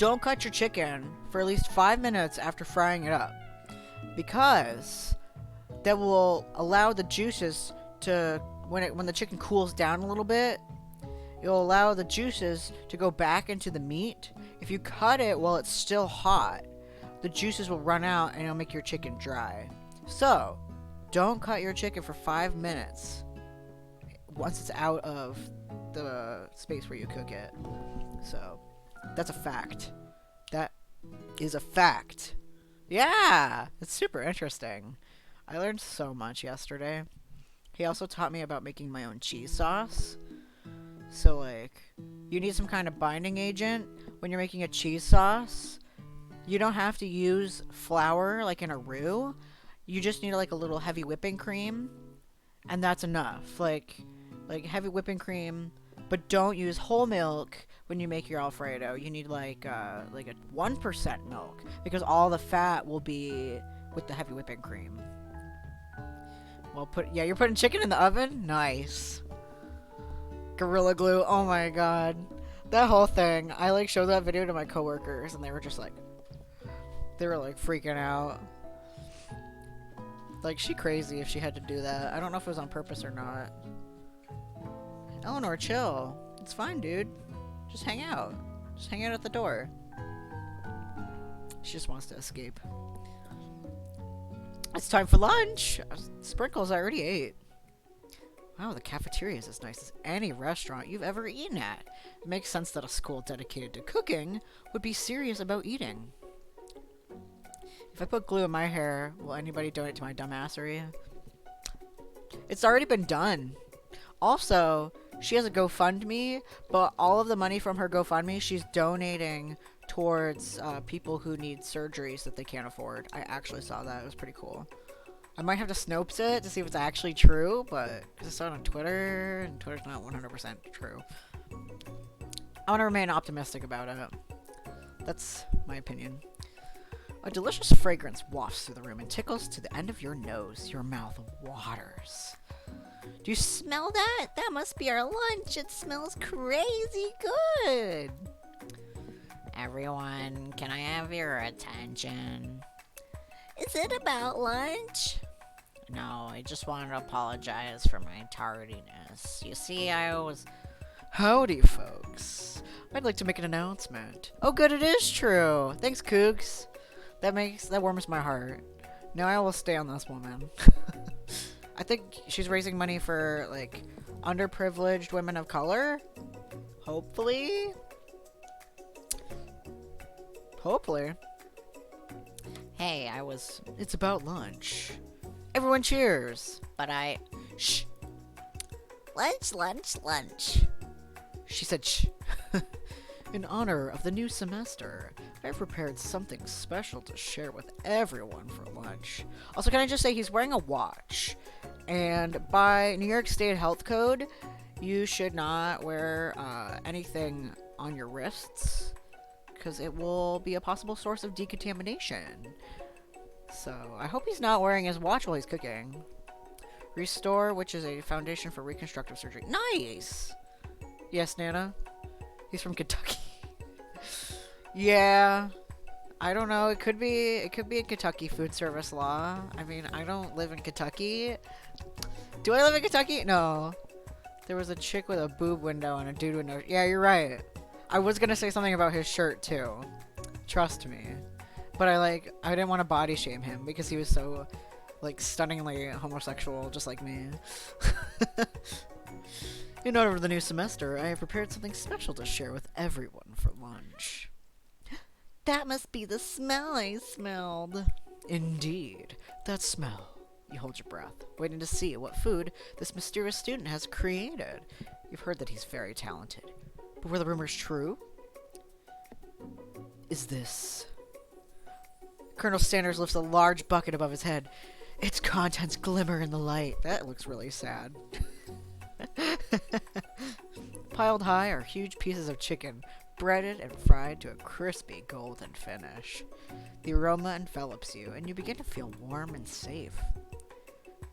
don't cut your chicken for at least 5 minutes after frying it up, because that will allow the juices to, when the chicken cools down a little bit, it'll allow the juices to go back into the meat. If you cut it while it's still hot, the juices will run out and it'll make your chicken dry. So, don't cut your chicken for 5 minutes once it's out of the space where you cook it. So, that's a fact. That is a fact. Yeah! It's super interesting. I learned so much yesterday. He also taught me about making my own cheese sauce. So, like, you need some kind of binding agent when you're making a cheese sauce. You don't have to use flour like in a roux. You just need like a little heavy whipping cream, and that's enough. Like heavy whipping cream, but don't use whole milk when you make your Alfredo. You need like a 1% milk, because all the fat will be with the heavy whipping cream. Well, you're putting chicken in the oven? Nice. Gorilla Glue, oh my god. That whole thing, I like showed that video to my coworkers and they were just like, freaking out. Like, she crazy if she had to do that. I don't know if it was on purpose or not. Eleanor, chill. It's fine, dude. Just hang out. Just hang out at the door. She just wants to escape. It's time for lunch! Sprinkles, I already ate. Wow, the cafeteria is as nice as any restaurant you've ever eaten at. It makes sense that a school dedicated to cooking would be serious about eating. If I put glue in my hair, will anybody donate to my dumbassery? It's already been done. Also, she has a GoFundMe, but all of the money from her GoFundMe, she's donating towards people who need surgeries that they can't afford. I actually saw that. It was pretty cool. I might have to Snopes it to see if it's actually true, but because I saw it on Twitter, and Twitter's not 100% true. I want to remain optimistic about it. That's my opinion. A delicious fragrance wafts through the room and tickles to the end of your nose. Your mouth waters. Do you smell that? That must be our lunch. It smells crazy good. Everyone, can I have your attention? Is it about lunch? No, I just wanted to apologize for my tardiness. You see, Howdy, folks. I'd like to make an announcement. Oh, good, it is true. Thanks, Cougs. That warms my heart. Now I will stay on this woman. I think she's raising money for, like, underprivileged women of color. Hopefully. Hey, it's about lunch. Everyone cheers. But shh. Lunch. She said shh. In honor of the new semester, I've prepared something special to share with everyone for lunch. Also, can I just say he's wearing a watch. And by New York State Health Code, you should not wear anything on your wrists, because it will be a possible source of decontamination. So, I hope he's not wearing his watch while he's cooking. Restore, which is a foundation for reconstructive surgery. Nice! Yes, Nana? He's from Kentucky. Yeah. I don't know. It could be a Kentucky food service law. I mean, I don't live in Kentucky. Do I live in Kentucky? No. There was a chick with a boob window and a dude with no... Yeah, you're right. I was gonna say something about his shirt, too. Trust me. But I didn't want to body shame him because he was so, like, stunningly homosexual, just like me. In honor of the new semester, I have prepared something special to share with everyone for lunch. That must be the smell I smelled. Indeed, that smell. You hold your breath, waiting to see what food this mysterious student has created. You've heard that he's very talented. But were the rumors true? Is this... Colonel Sanders lifts a large bucket above his head. Its contents glimmer in the light. That looks really sad. Piled high are huge pieces of chicken, breaded and fried to a crispy golden finish. The aroma envelops you, and you begin to feel warm and safe.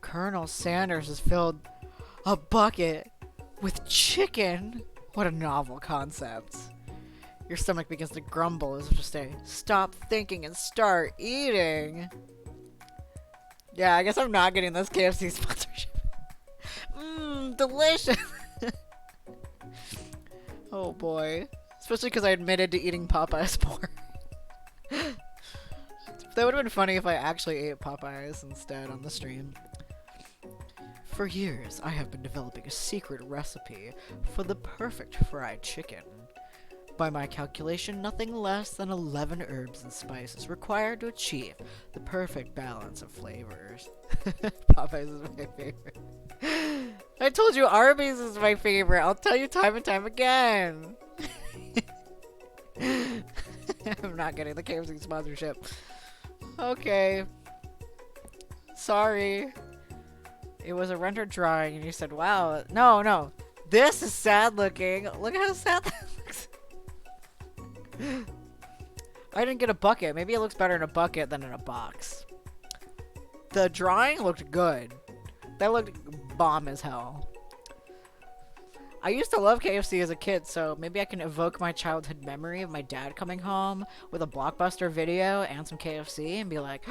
Colonel Sanders has filled a bucket with chicken. What a novel concept. Your stomach begins to grumble as if to say, stop thinking and start eating. Yeah, I guess I'm not getting this KFC sponsorship. Mmm, delicious. Oh boy. Especially because I admitted to eating Popeyes more. That would have been funny if I actually ate Popeyes instead on the stream. For years, I have been developing a secret recipe for the perfect fried chicken. By my calculation, nothing less than 11 herbs and spices required to achieve the perfect balance of flavors. Popeyes is my favorite. I told you Arby's is my favorite. I'll tell you time and time again. I'm not getting the KFC sponsorship. Okay. Sorry. It was a render drawing and you said, wow. No. This is sad looking. Look at how sad that looks. I didn't get a bucket. Maybe it looks better in a bucket than in a box. The drawing looked good. That looked bomb as hell. I used to love KFC as a kid, so maybe I can evoke my childhood memory of my dad coming home with a Blockbuster video and some KFC and be like,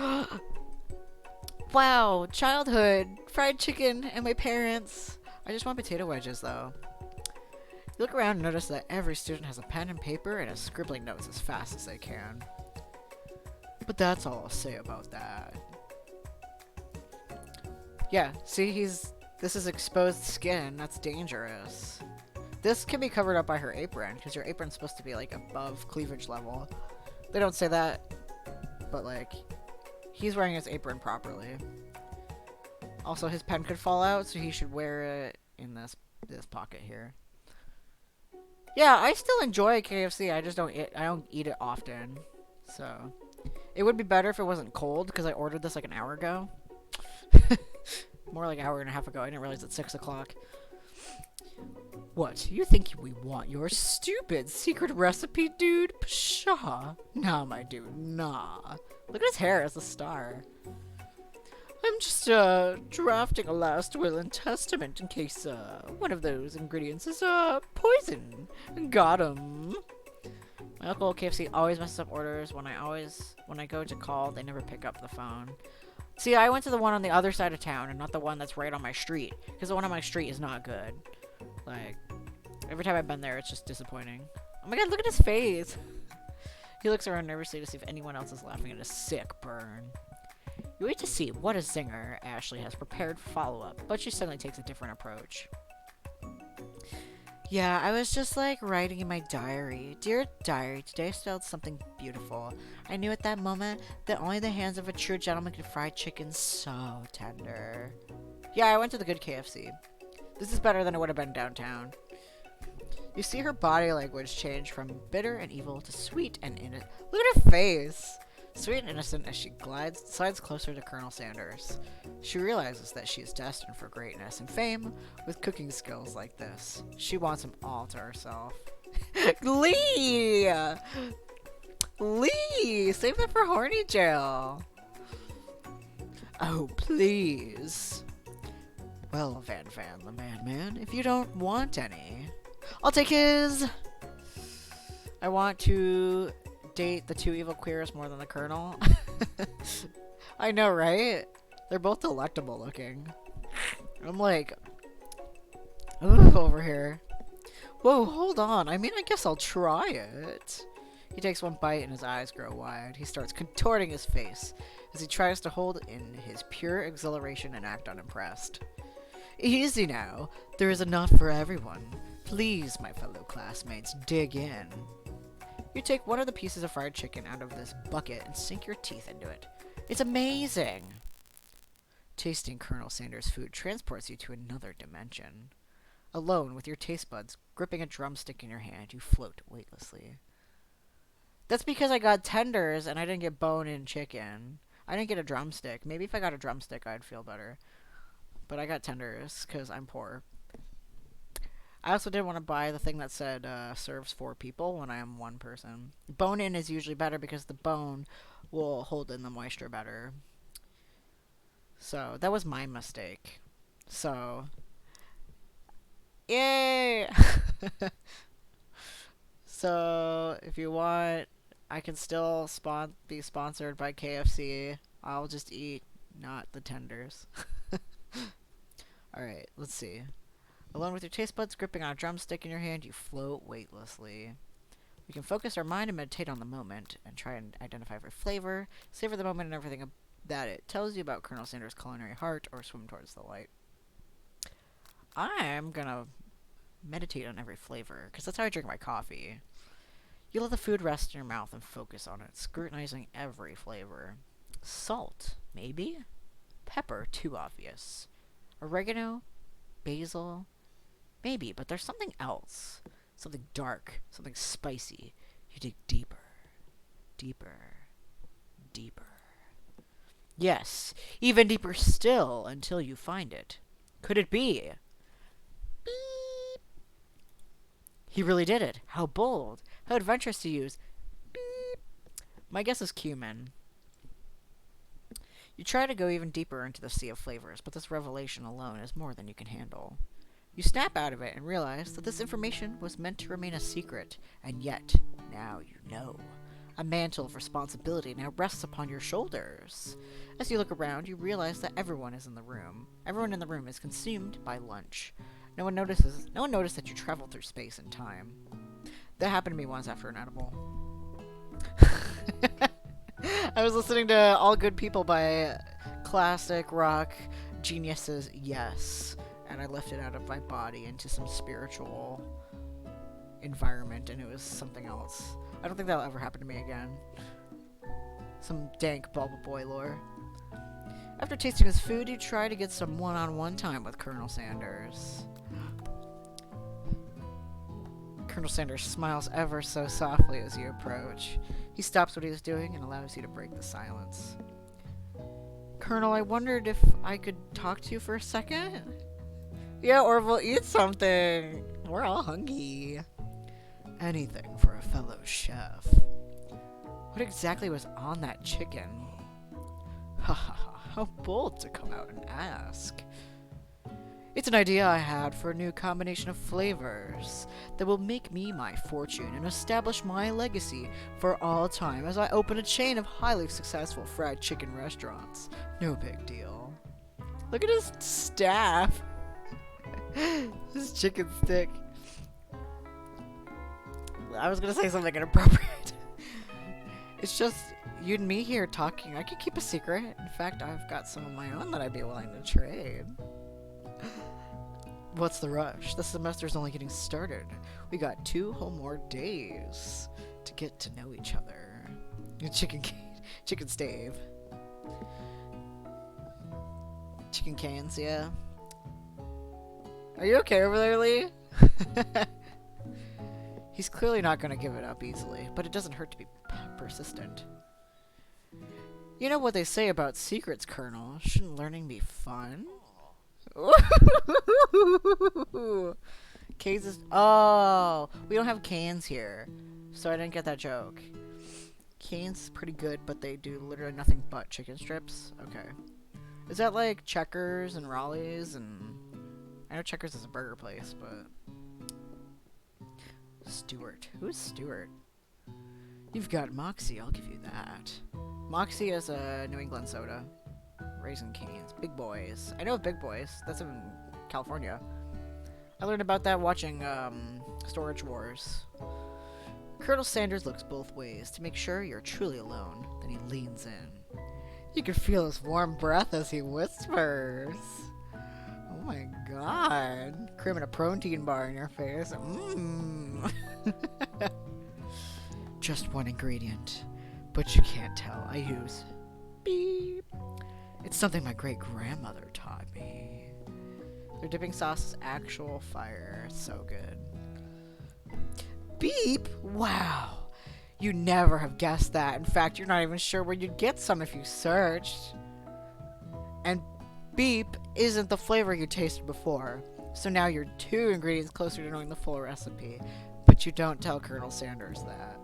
wow, childhood, fried chicken, and my parents. I just want potato wedges, though. You look around and notice that every student has a pen and paper and is scribbling notes as fast as they can. But that's all I'll say about that. Yeah, see, this is exposed skin. That's dangerous. This can be covered up by her apron, because your apron's supposed to be, like, above cleavage level. They don't say that, but, like, he's wearing his apron properly. Also, his pen could fall out, so he should wear it in this pocket here. Yeah, I still enjoy KFC. I just don't eat it often. So, it would be better if it wasn't cold, because I ordered this, like, an hour ago. More like an hour and a half ago. I didn't realize it's 6 o'clock. What? You think we want your stupid secret recipe, dude? Pshaw. Nah, my dude. Nah. Look at his hair as a star. I'm just, drafting a last will and testament in case, one of those ingredients is, poison. Got 'em. My local KFC always messes up orders. When I go to call, they never pick up the phone. See, I went to the one on the other side of town and not the one that's right on my street. Because the one on my street is not good. Like, every time I've been there, it's just disappointing. Oh my god, look at his face! He looks around nervously to see if anyone else is laughing at his sick burn. You wait to see what a zinger Ashley has prepared for follow-up, but she suddenly takes a different approach. Yeah, I was just, like, writing in my diary. Dear diary, today spelled something beautiful. I knew at that moment that only the hands of a true gentleman could fry chicken so tender. Yeah, I went to the good KFC. This is better than it would have been downtown. You see her body language change from bitter and evil to sweet and innocent. Look at her face! Sweet and innocent as she slides closer to Colonel Sanders. She realizes that she is destined for greatness and fame with cooking skills like this. She wants them all to herself. Lee! Lee! Save that for horny jail! Oh, please. Well, Van the madman, if you don't want any, I'll take his. I want to date the two evil queers more than the Colonel. I know, right? They're both delectable looking. I'm like, ooh, over here. Whoa, hold on. I mean, I guess I'll try it. He takes one bite and his eyes grow wide. He starts contorting his face as he tries to hold in his pure exhilaration and act unimpressed. Easy now. There is enough for everyone. Please, my fellow classmates, dig in. You take one of the pieces of fried chicken out of this bucket and sink your teeth into it. It's amazing! Tasting Colonel Sanders' food transports you to another dimension. Alone, with your taste buds gripping a drumstick in your hand, you float weightlessly. That's because I got tenders and I didn't get bone-in chicken. I didn't get a drumstick. Maybe if I got a drumstick, I'd feel better. But I got tenders because I'm poor. I also didn't want to buy the thing that said serves 4 people when I am 1 person. Bone-in is usually better because the bone will hold in the moisture better. So, that was my mistake. So, yay! So if you want, I can still be sponsored by KFC. I'll just eat, not the tenders. Alright, let's see. Alone with your taste buds gripping on a drumstick in your hand, you float weightlessly. We can focus our mind and meditate on the moment, and try and identify every flavor, savor the moment and everything that it tells you about Colonel Sanders' culinary heart, or swim towards the light. I'm gonna meditate on every flavor, because that's how I drink my coffee. You let the food rest in your mouth and focus on it, scrutinizing every flavor. Salt, maybe? Pepper, too obvious. Oregano? Basil? Maybe, but there's something else. Something dark, something spicy. You dig deeper, deeper, deeper. Yes, even deeper still until you find it. Could it be? Beep. He really did it. How bold. How adventurous to use. Beep. My guess is cumin. You try to go even deeper into the sea of flavors, but this revelation alone is more than you can handle. You snap out of it and realize that this information was meant to remain a secret, and yet, now you know. A mantle of responsibility now rests upon your shoulders. As you look around, you realize that everyone is in the room. Everyone in the room is consumed by lunch. No one noticed that you traveled through space and time. That happened to me once after an edible. I was listening to All Good People by classic rock geniuses, yes. And I left it out of my body into some spiritual environment, and it was something else. I don't think that'll ever happen to me again. Some dank Bubble Boy lore. After tasting his food, you try to get some one-on-one time with Colonel Sanders. Colonel Sanders smiles ever so softly as you approach. He stops what he's doing and allows you to break the silence. Colonel, I wondered if I could talk to you for a second? Yeah, or we'll eat something. We're all hungry. Anything for a fellow chef. What exactly was on that chicken? Ha ha ha, how bold to come out and ask. It's an idea I had for a new combination of flavors that will make me my fortune and establish my legacy for all time as I open a chain of highly successful fried chicken restaurants. No big deal. Look at his staff. His chicken stick. I was gonna say something inappropriate. It's just you and me here talking. I could keep a secret. In fact, I've got some of my own that I'd be willing to trade. What's the rush? The semester's only getting started. We got 2 whole more days to get to know each other. Chicken stave. Chicken cans, yeah. Are you okay over there, Lee? He's clearly not going to give it up easily, but it doesn't hurt to be persistent. You know what they say about secrets, Colonel. Shouldn't learning be fun? Cans is... Oh! We don't have cans here, so I didn't get that joke. Cans is pretty good, but they do literally nothing but chicken strips? Okay. Is that like Checkers and Raleigh's and... I know Checkers is a burger place, but... Stewart. Who is Stewart? You've got Moxie, I'll give you that. Moxie is a New England soda. Raisin Cane's. Big Boys. I know of Big Boys. That's in California. I learned about that watching, Storage Wars. Colonel Sanders looks both ways to make sure you're truly alone. Then he leans in. You can feel his warm breath as he whispers. Oh my god. Cream and a protein bar in your face. Mmm. Just one ingredient. But you can't tell. I use beep. It's something my great-grandmother taught me. Their dipping sauce is actual fire. It's so good. Beep? Wow. You never have guessed that. In fact, you're not even sure where you'd get some if you searched. And beep isn't the flavor you tasted before. So now you're 2 ingredients closer to knowing the full recipe. But you don't tell Colonel Sanders that.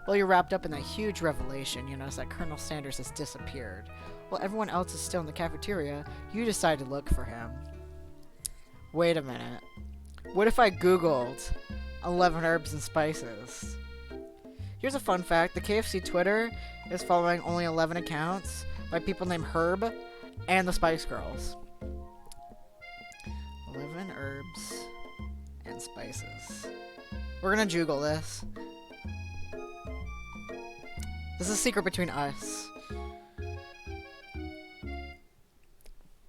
While you're wrapped up in that huge revelation, you notice that Colonel Sanders has disappeared. While everyone else is still in the cafeteria, you decide to look for him. Wait a minute. What if I googled 11 herbs and spices. Here's a fun fact. The KFC Twitter is following only 11 accounts by people named Herb and the Spice Girls. 11 herbs and spices. We're gonna juggle this. This is a secret between us.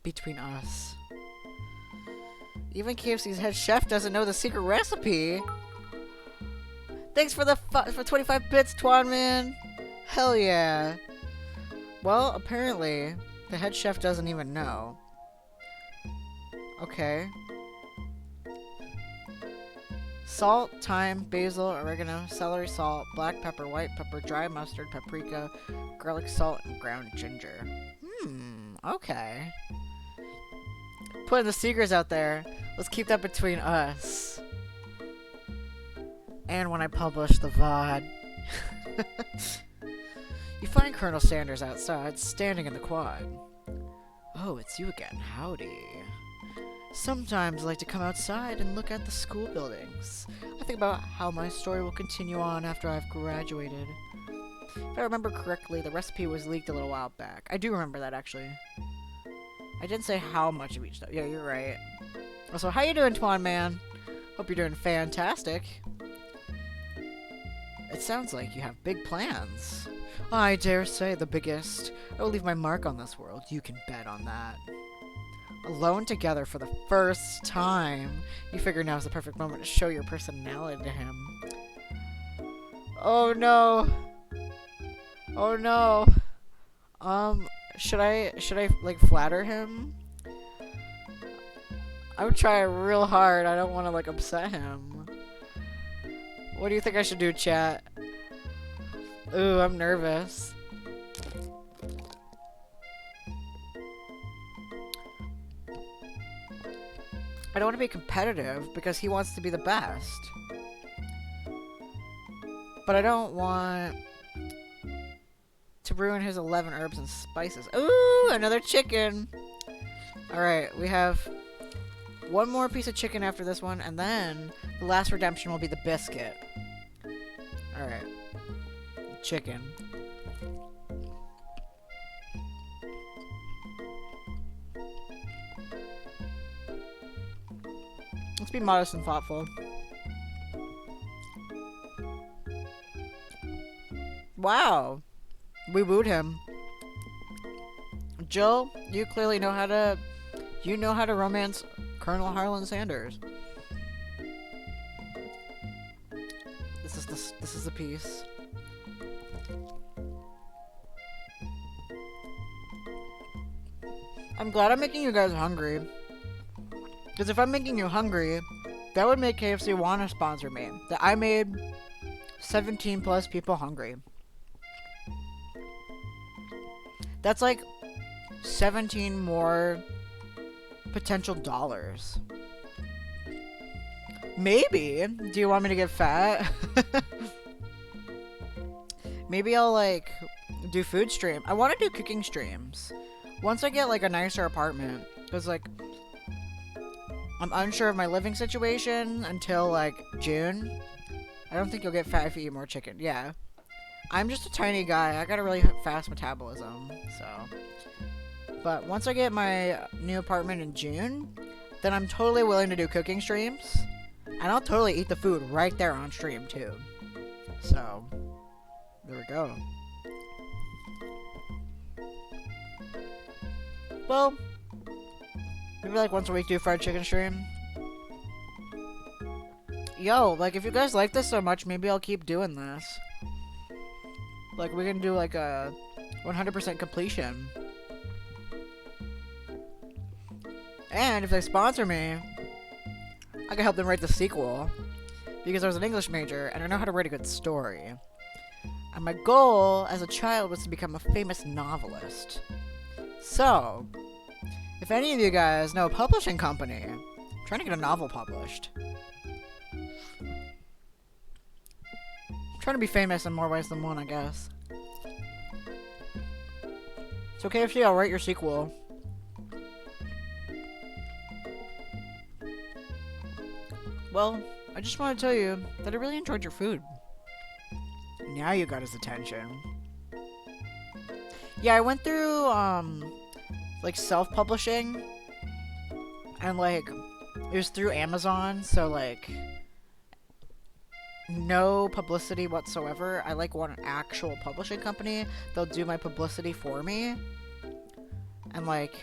Between us. Even KFC's head chef doesn't know the secret recipe. Thanks for the for 25 bits, Twan Man. Hell yeah. Well, apparently the head chef doesn't even know. Okay. Salt, thyme, basil, oregano, celery salt, black pepper, white pepper, dry mustard, paprika, garlic salt, and ground ginger. Okay. Putting the secrets out there. Let's keep that between us. And when I publish the VOD. You find Colonel Sanders outside, standing in the quad. Oh, it's you again. Howdy. Sometimes I like to come outside and look at the school buildings. I think about how my story will continue on after I've graduated. If I remember correctly, the recipe was leaked a little while back. I do remember that, actually. I didn't say how much of each stuff. Yeah, you're right. Also, how you doing, Twan Man? Hope you're doing fantastic. It sounds like you have big plans. I dare say the biggest. I will leave my mark on this world. You can bet on that. Alone together for the first time. You figure now's the perfect moment to show your personality to him. Oh no. Oh no. Should I like flatter him? I would try real hard. I don't want to like upset him. What do you think I should do, chat? Ooh, I'm nervous. I don't want to be competitive because he wants to be the best. But I don't want to ruin his 11 herbs and spices. Ooh, another chicken. Alright, we have one more piece of chicken after this one, and then the last redemption will be the biscuit. Alright. Chicken. Let's be modest and thoughtful. Wow. We wooed him. Jill, you clearly know how to... You know how to romance Colonel Harlan Sanders. This is the piece. I'm glad I'm making you guys hungry. Because if I'm making you hungry, that would make KFC want to sponsor me. That I made 17 plus people hungry. That's like 17 more potential dollars. Maybe. Do you want me to get fat? Maybe I'll like do food stream. I want to do cooking streams. Once I get like a nicer apartment. Because like I'm unsure of my living situation until like June. I don't think you'll get fat if you eat more chicken. Yeah. I'm just a tiny guy. I got a really fast metabolism. So. But once I get my new apartment in June, then I'm totally willing to do cooking streams. And I'll totally eat the food right there on stream too. So. There we go. Well. Maybe like once a week do fried chicken stream. Yo, like if you guys like this so much, maybe I'll keep doing this. Like we can do like a 100% completion. And if they sponsor me, I can help them write the sequel. Because I was an English major and I know how to write a good story. And my goal as a child was to become a famous novelist. So, if any of you guys know a publishing company, I'm trying to get a novel published. I'm trying to be famous in more ways than one, I guess. It's okay if I'll write your sequel. Well, I just want to tell you that I really enjoyed your food. Now you got his attention. Yeah, I went through, like, self-publishing. And, like, it was through Amazon, so, like, no publicity whatsoever. I, like, want an actual publishing company. They'll do my publicity for me. And, like,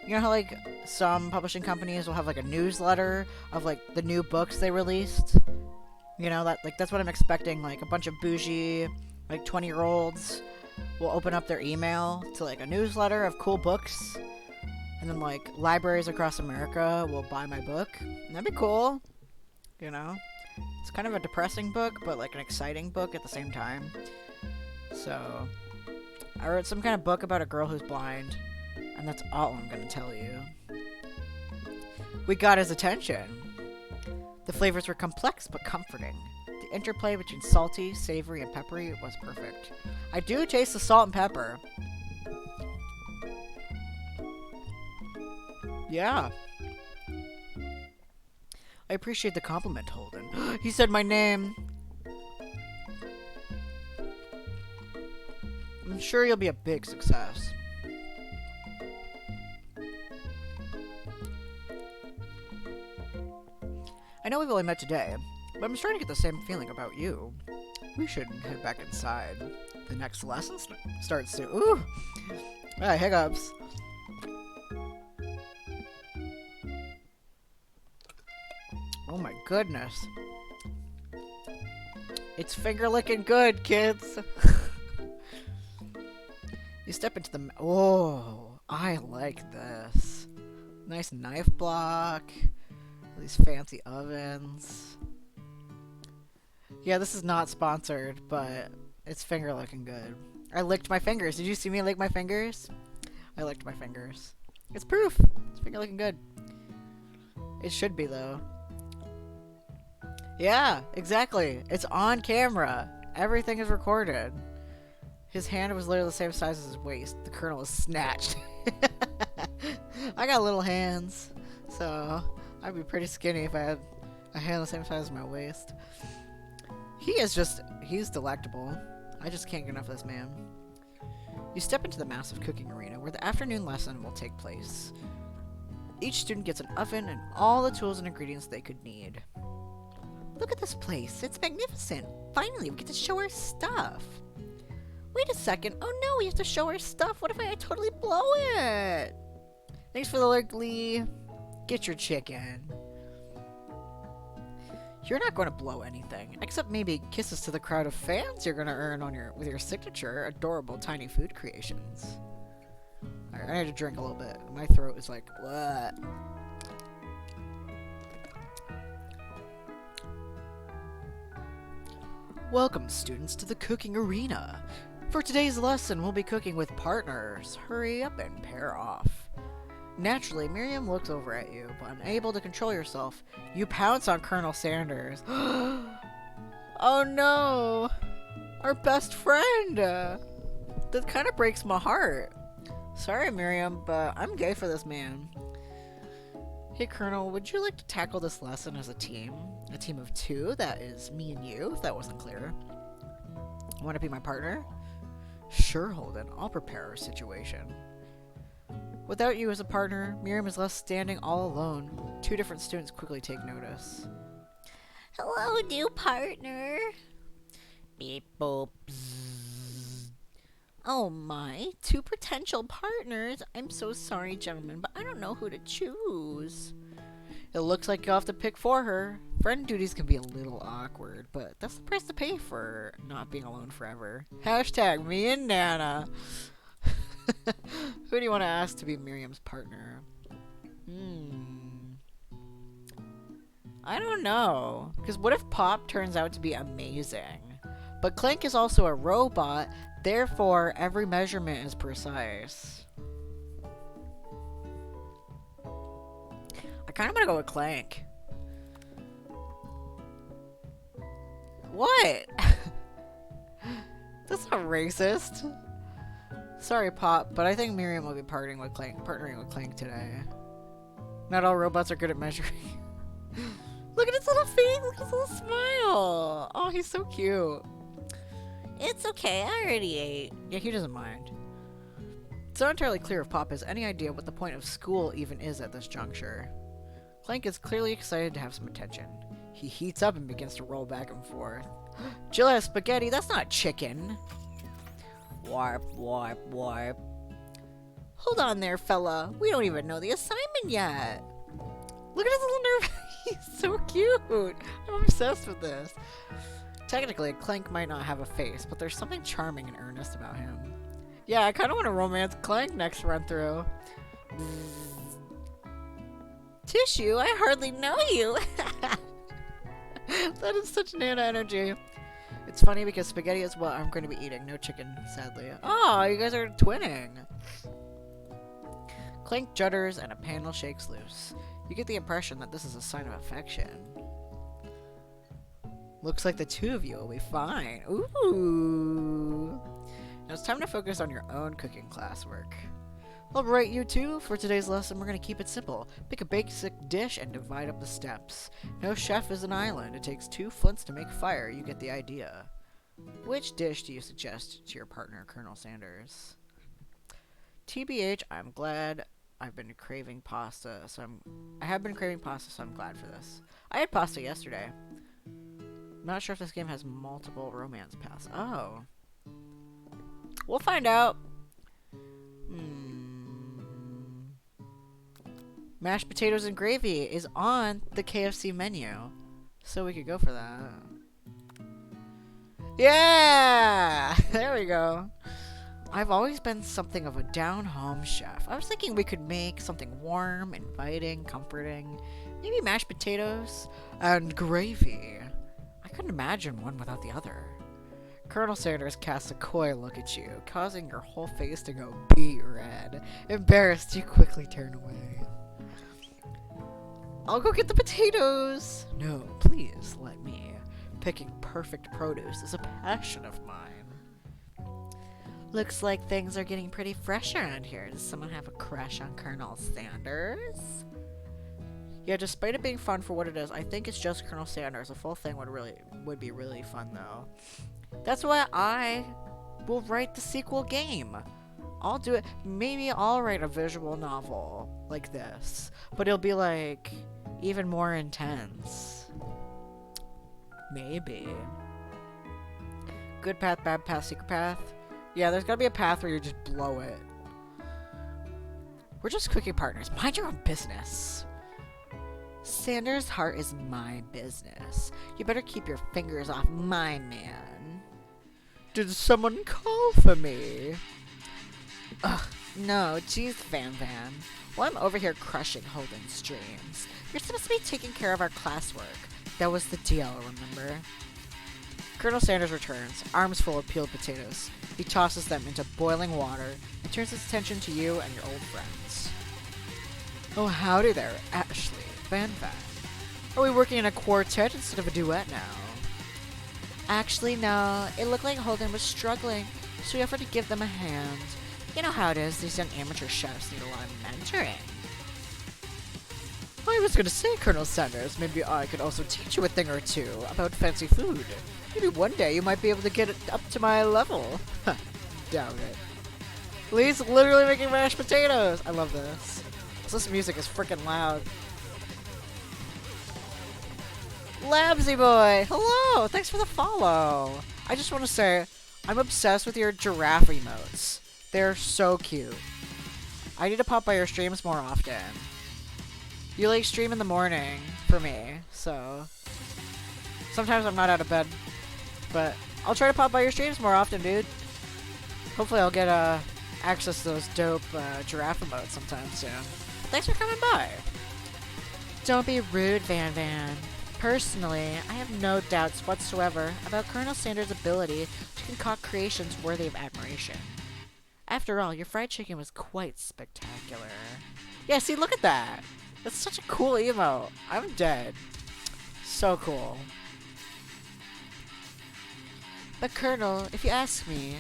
you know how, like, some publishing companies will have, like, a newsletter of, like, the new books they released? You know, that's what I'm expecting. Like, a bunch of bougie, like, 20-year-olds will open up their email to, like, a newsletter of cool books. And then, like, libraries across America will buy my book. And that'd be cool. You know? It's kind of a depressing book, but, like, an exciting book at the same time. So, I wrote some kind of book about a girl who's blind. And that's all I'm gonna tell you. We got his attention. The flavors were complex but comforting. The interplay between salty, savory, and peppery was perfect. I do taste the salt and pepper. Yeah. I appreciate the compliment, Holden. He said my name. I'm sure you'll be a big success. I know we've only met today, but I'm starting to get the same feeling about you. We should head back inside. The next lesson starts soon. Ooh! Ah, hiccups. Oh my goodness. It's finger licking good, kids! You step into the... Oh, I like this. Nice knife block. These fancy ovens. Yeah, this is not sponsored, but it's finger looking good. I licked my fingers. Did you see me lick my fingers? I licked my fingers. It's proof. It's finger looking good. It should be, though. Yeah, exactly. It's on camera. Everything is recorded. His hand was literally the same size as his waist. The colonel was snatched. I got little hands, so I'd be pretty skinny if I had a hand the same size as my waist. He's delectable. I just can't get enough of this man. You step into the massive cooking arena where the afternoon lesson will take place. Each student gets an oven and all the tools and ingredients they could need. Look at this place. It's magnificent. Finally, we get to show our stuff. Wait a second. Oh no, we have to show our stuff. What if I totally blow it? Thanks for the lurk, Lee. Get your chicken. You're not going to blow anything, except maybe kisses to the crowd of fans you're going to earn on with your signature adorable tiny food creations. Alright, I need to drink a little bit. My throat is like, what? Welcome, students, to the cooking arena. For today's lesson, we'll be cooking with partners. Hurry up and pair off. Naturally, Miriam looks over at you, but unable to control yourself, you pounce on Colonel Sanders. Oh no! Our best friend! That kind of breaks my heart. Sorry, Miriam, but I'm gay for this man. Hey, Colonel, would you like to tackle this lesson as a team? A team of two? That is me and you, if that wasn't clear. Want to be my partner? Sure, Holden. I'll prepare our situation. Without you as a partner, Miriam is left standing all alone. Two different students quickly take notice. Hello, new partner. Beep boop. Bzz. Oh my, two potential partners. I'm so sorry, gentlemen, but I don't know who to choose. It looks like you'll have to pick for her. Friend duties can be a little awkward, but that's the price to pay for not being alone forever. Hashtag me and Nana. Who do you want to ask to be Miriam's partner? I don't know. Because what if Pop turns out to be amazing? But Clank is also a robot, therefore every measurement is precise. I kind of want to go with Clank. What? That's not racist. Sorry, Pop, but I think Miriam will be partnering with Clank today. Not all robots are good at measuring. Look at his little face. Look at his little smile. Oh, he's so cute. It's okay. I already ate. Yeah, he doesn't mind. It's not entirely clear if Pop has any idea what the point of school even is at this juncture. Clank is clearly excited to have some attention. He heats up and begins to roll back and forth. Jill has spaghetti. That's not chicken. Warp, warp, warp. Hold on there, fella. We don't even know the assignment yet. Look at his little nerve. He's so cute. I'm obsessed with this. Technically, Clank might not have a face, but there's something charming and earnest about him. Yeah, I kind of want to romance Clank next run through. Tissue, I hardly know you. That is such Nana energy. It's funny because spaghetti is what I'm going to be eating. No chicken, sadly. Oh, you guys are twinning. Clank judders and a panel shakes loose. You get the impression that this is a sign of affection. Looks like the two of you will be fine. Ooh. Now it's time to focus on your own cooking classwork. Alright, you two, for today's lesson we're going to keep it simple. Pick a basic dish and divide up the steps. No chef is an island. It takes 2 flints to make fire. You get the idea. Which dish do you suggest to your partner, Colonel Sanders? TBH, I'm glad I've been craving pasta, I have been craving pasta, so I'm glad for this. I had pasta yesterday. I'm not sure if this game has multiple romance paths. Oh. We'll find out. Mashed potatoes and gravy is on the KFC menu, so we could go for that. Yeah! There we go. I've always been something of a down-home chef. I was thinking we could make something warm, inviting, comforting. Maybe mashed potatoes and gravy. I couldn't imagine one without the other. Colonel Sanders casts a coy look at you, causing your whole face to go beet red. Embarrassed, you quickly turn away. I'll go get the potatoes. No, please, let me. Picking perfect produce is a passion of mine. Looks like things are getting pretty fresh around here. Does someone have a crush on Colonel Sanders? Yeah, despite it being fun for what it is, I think it's just Colonel Sanders. A full thing would be really fun, though. That's why I will write the sequel game. I'll do it. Maybe I'll write a visual novel like this, but it'll be like even more intense. Maybe. Good path, bad path, secret path. Yeah, there's gotta be a path where you just blow it. We're just cooking partners. Mind your own business. Sanders' heart is my business. You better keep your fingers off my man. Did someone call for me? Ugh, no, geez, Van Van. While I'm over here crushing Holden's dreams, you're supposed to be taking care of our classwork. That was the deal, remember? Colonel Sanders returns, arms full of peeled potatoes. He tosses them into boiling water and turns his attention to you and your old friends. Oh, howdy there, Ashley, Van Van. Are we working in a quartet instead of a duet now? Actually, no. It looked like Holden was struggling, so we offered to give them a hand. You know how it is, these young amateur chefs need a lot of mentoring. I was gonna say, Colonel Sanders, maybe I could also teach you a thing or two about fancy food. Maybe one day you might be able to get it up to my level. Doubt it. Lee's literally making mashed potatoes! I love this. This music is freaking loud. Labsy boy! Hello! Thanks for the follow! I just want to say, I'm obsessed with your giraffe emotes. They're so cute. I need to pop by your streams more often. You like stream in the morning for me, so sometimes I'm not out of bed, but I'll try to pop by your streams more often, dude. Hopefully I'll get access to those dope giraffe emotes sometime soon. Thanks for coming by. Don't be rude, Van Van. Personally, I have no doubts whatsoever about Colonel Sanders' ability to concoct creations worthy of admiration. After all, your fried chicken was quite spectacular. Yeah, see, look at that. That's such a cool emote. I'm dead. So cool. But Colonel, if you ask me,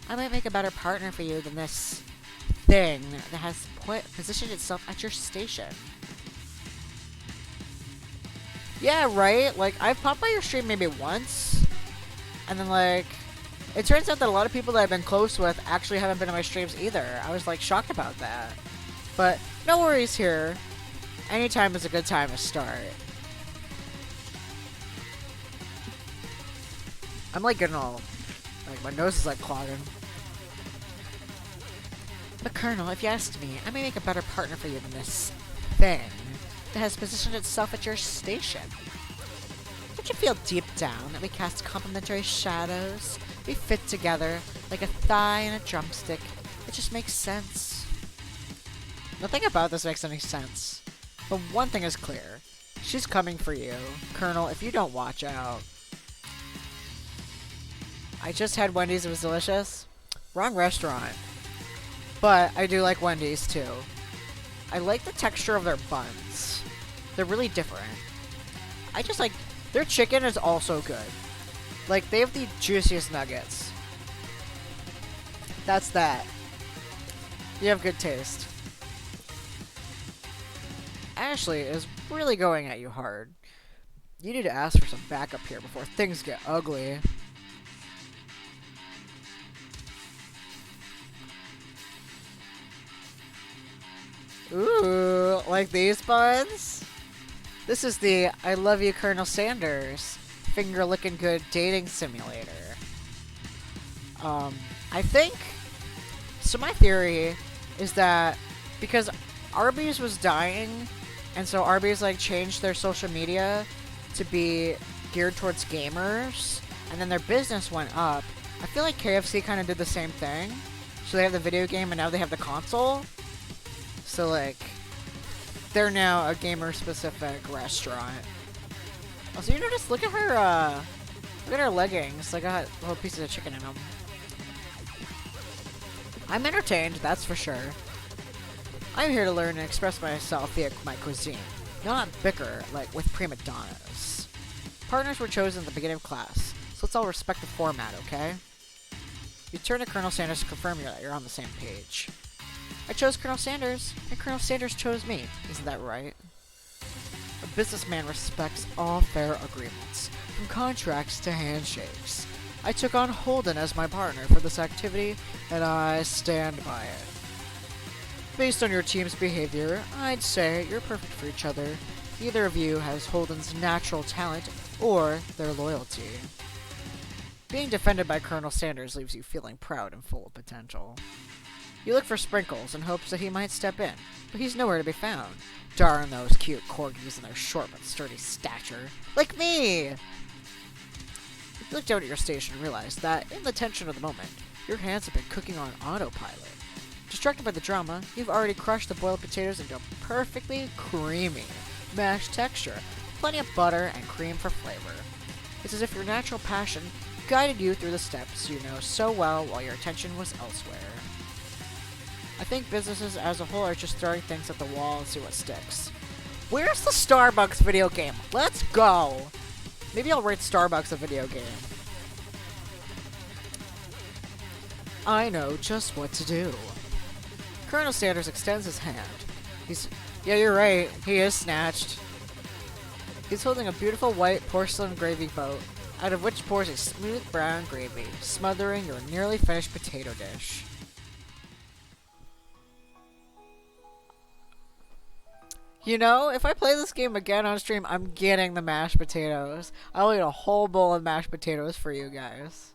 I might make a better partner for you than this thing that has positioned itself at your station. Yeah, right? Like, I've popped by your stream maybe once, and then, like, it turns out that a lot of people that I've been close with actually haven't been to my streams either. I was, like, shocked about that. But, no worries here. Anytime is a good time to start. I'm, like, getting all, like, my nose is, like, clogging. But, Colonel, if you asked me, I may make a better partner for you than this thing that has positioned itself at your station. Don't you feel deep down that we cast complementary shadows? We fit together like a thigh and a drumstick. It just makes sense. Nothing about this makes any sense. But one thing is clear. She's coming for you, Colonel, if you don't watch out. I just had Wendy's, it was delicious. Wrong restaurant. But I do like Wendy's too. I like the texture of their buns. They're really different. I just like, their chicken is also good. Like, they have the juiciest nuggets. That's that. You have good taste. Ashley is really going at you hard. You need to ask for some backup here before things get ugly. Ooh, like these buns? This is the I Love You, Colonel Sanders finger licking good dating simulator. I think, so my theory is that because Arby's was dying, and so Arby's like changed their social media to be geared towards gamers, and then their business went up. I feel like KFC kind of did the same thing. So they have the video game and now they have the console. So like, they're now a gamer-specific restaurant. Also, you notice, look at her leggings. They got little pieces of chicken in them. I'm entertained, that's for sure. I'm here to learn and express myself via my cuisine, not bicker like with prima donnas. Partners were chosen at the beginning of class, so let's all respect the format, okay? You turn to Colonel Sanders to confirm that you're on the same page. I chose Colonel Sanders, and Colonel Sanders chose me. Isn't that right? A businessman respects all fair agreements, from contracts to handshakes. I took on Holden as my partner for this activity, and I stand by it. Based on your team's behavior, I'd say you're perfect for each other. Either of you has Holden's natural talent or their loyalty. Being defended by Colonel Sanders leaves you feeling proud and full of potential. You look for Sprinkles in hopes that he might step in, but he's nowhere to be found. Darn those cute corgis and their short but sturdy stature. Like me! You look down at your station and realize that, in the tension of the moment, your hands have been cooking on autopilot. Distracted by the drama, you've already crushed the boiled potatoes into a perfectly creamy mashed texture, plenty of butter and cream for flavor. It's as if your natural passion guided you through the steps you know so well while your attention was elsewhere. I think businesses as a whole are just throwing things at the wall and see what sticks. Where's the Starbucks video game? Let's go! Maybe I'll rate Starbucks a video game. I know just what to do. Colonel Sanders extends his hand. Yeah, you're right. He is snatched. He's holding a beautiful white porcelain gravy boat, out of which pours a smooth brown gravy, smothering your nearly finished potato dish. You know, if I play this game again on stream, I'm getting the mashed potatoes. I'll eat a whole bowl of mashed potatoes for you guys.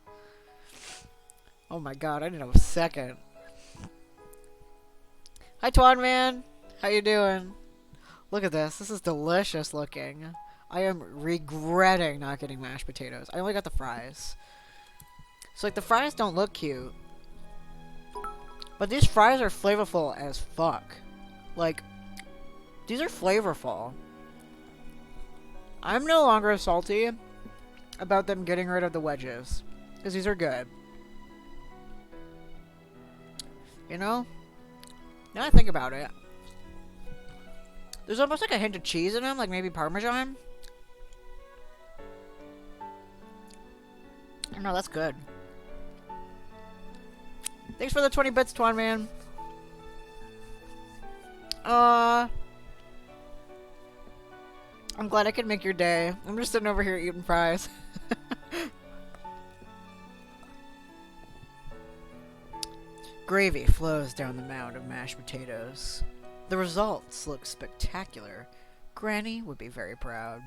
Oh my god, I need a second. Hi, Twan Man. How you doing? Look at this. This is delicious looking. I am regretting not getting mashed potatoes. I only got the fries. So, like, the fries don't look cute. But these fries are flavorful as fuck. Like, these are flavorful. I'm no longer salty about them getting rid of the wedges, because these are good. You know? Now I think about it. There's almost like a hint of cheese in them, like maybe Parmesan. I don't know, that's good. Thanks for the 20 bits, Twan Man. I'm glad I could make your day. I'm just sitting over here eating fries. Gravy flows down the mound of mashed potatoes. The results look spectacular. Granny would be very proud.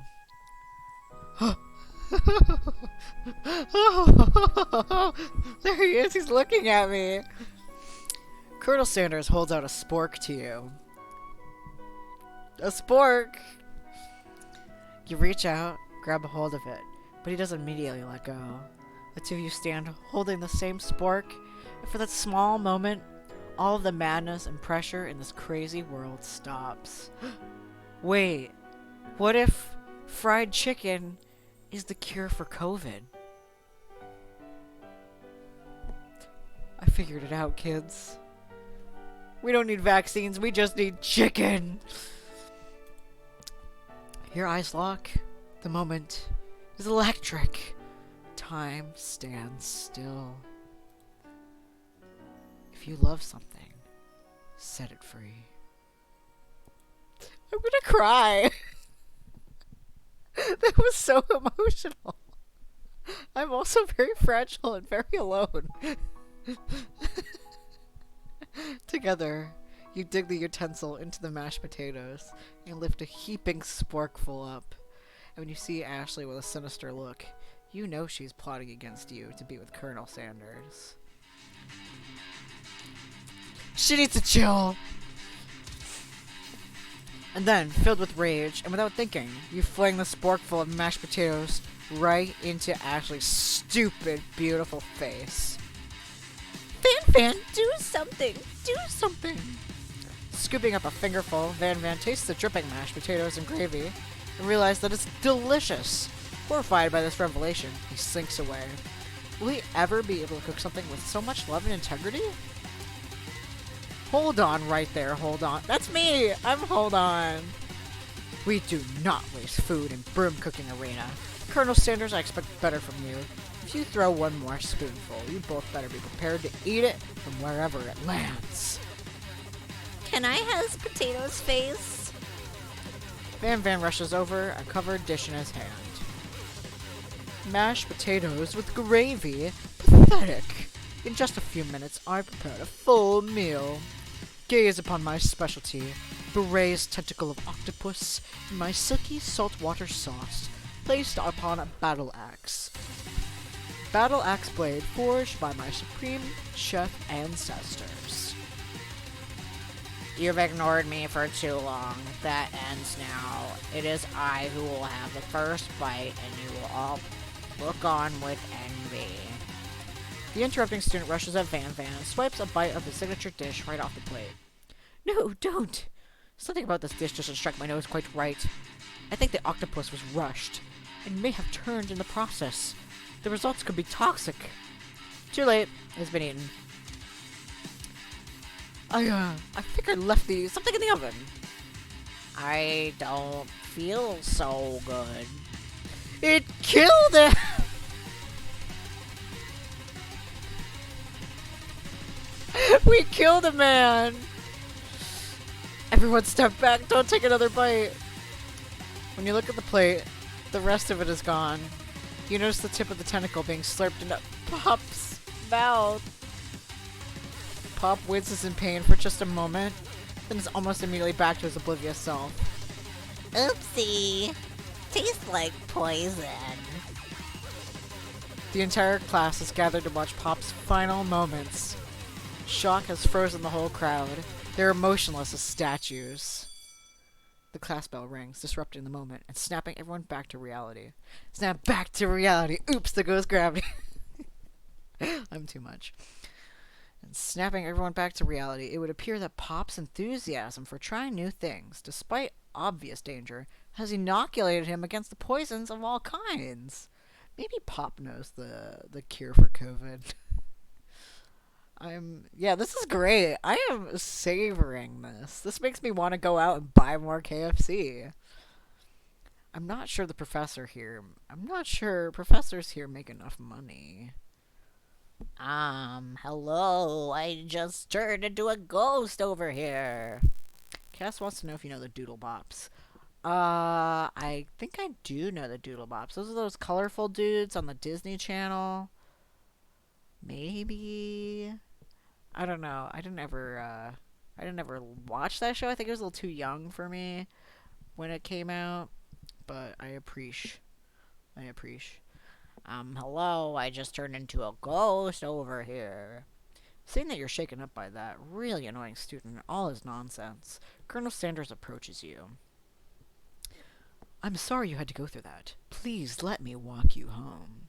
There he is, he's looking at me. Colonel Sanders holds out a spork to you. A spork! You reach out, grab a hold of it, but he doesn't immediately let go. The two of you stand holding the same spork, and for that small moment, all of the madness and pressure in this crazy world stops. Wait, what if fried chicken is the cure for COVID? I figured it out, kids. We don't need vaccines, we just need chicken! Your eyes lock. The moment is electric. Time stands still. If you love something, set it free. I'm gonna cry. That was so emotional. I'm also very fragile and very alone. Together, you dig the utensil into the mashed potatoes and lift a heaping sporkful up. And when you see Ashley with a sinister look, you know she's plotting against you to be with Colonel Sanders. She needs to chill! And then, filled with rage, and without thinking, you fling the sporkful of mashed potatoes right into Ashley's stupid, beautiful face. Van, do something! Do something! Scooping up a fingerful, Van tastes the dripping mashed potatoes and gravy and realizes that it's delicious. Horrified by this revelation, he slinks away. Will he ever be able to cook something with so much love and integrity? Hold on right there, hold on. That's me! I'm hold on. We do not waste food in broom cooking arena. Colonel Sanders, I expect better from you. If you throw one more spoonful, you both better be prepared to eat it from wherever it lands. Can I has potatoes face? Van rushes over, a covered dish in his hand. Mashed potatoes with gravy? Pathetic. In just a few minutes, I prepared a full meal. Gaze upon my specialty, braised tentacle of octopus in my silky saltwater sauce, placed upon a battle axe. Battle axe blade forged by my supreme chef ancestors. You've ignored me for too long. That ends now. It is I who will have the first bite, and you will all look on with envy. The interrupting student rushes at Van and swipes a bite of his signature dish right off the plate. No, don't! Something about this dish doesn't strike my nose quite right. I think the octopus was rushed, and may have turned in the process. The results could be toxic. Too late. It's been eaten. I think I left something in the oven. I don't feel so good. It killed it! We killed a man! Everyone step back, don't take another bite. When you look at the plate, the rest of it is gone. You notice the tip of the tentacle being slurped into Pop's mouth. Pop winces in pain for just a moment, then is almost immediately back to his oblivious self. Oopsie. Tastes like poison. The entire class is gathered to watch Pop's final moments. Shock has frozen the whole crowd. They're motionless as statues. The class bell rings, disrupting the moment and snapping everyone back to reality. Snap back to reality. Oops, there goes gravity. I'm too much. And snapping everyone back to reality, it would appear that Pop's enthusiasm for trying new things, despite obvious danger, has inoculated him against the poisons of all kinds. Maybe Pop knows the cure for COVID. Yeah, this is great. I am savoring this. This makes me want to go out and buy more KFC. I'm not sure professors here make enough money. Hello, I just turned into a ghost over here. Cass wants to know if you know the Doodle Bops. I think I do know the Doodle Bops. Those are those colorful dudes on the Disney Channel. Maybe. I don't know. I didn't ever watch that show. I think it was a little too young for me when it came out. But I appreciate. Hello, I just turned into a ghost over here. Seeing that you're shaken up by that really annoying student and all his nonsense, Colonel Sanders approaches you. I'm sorry you had to go through that. Please let me walk you home.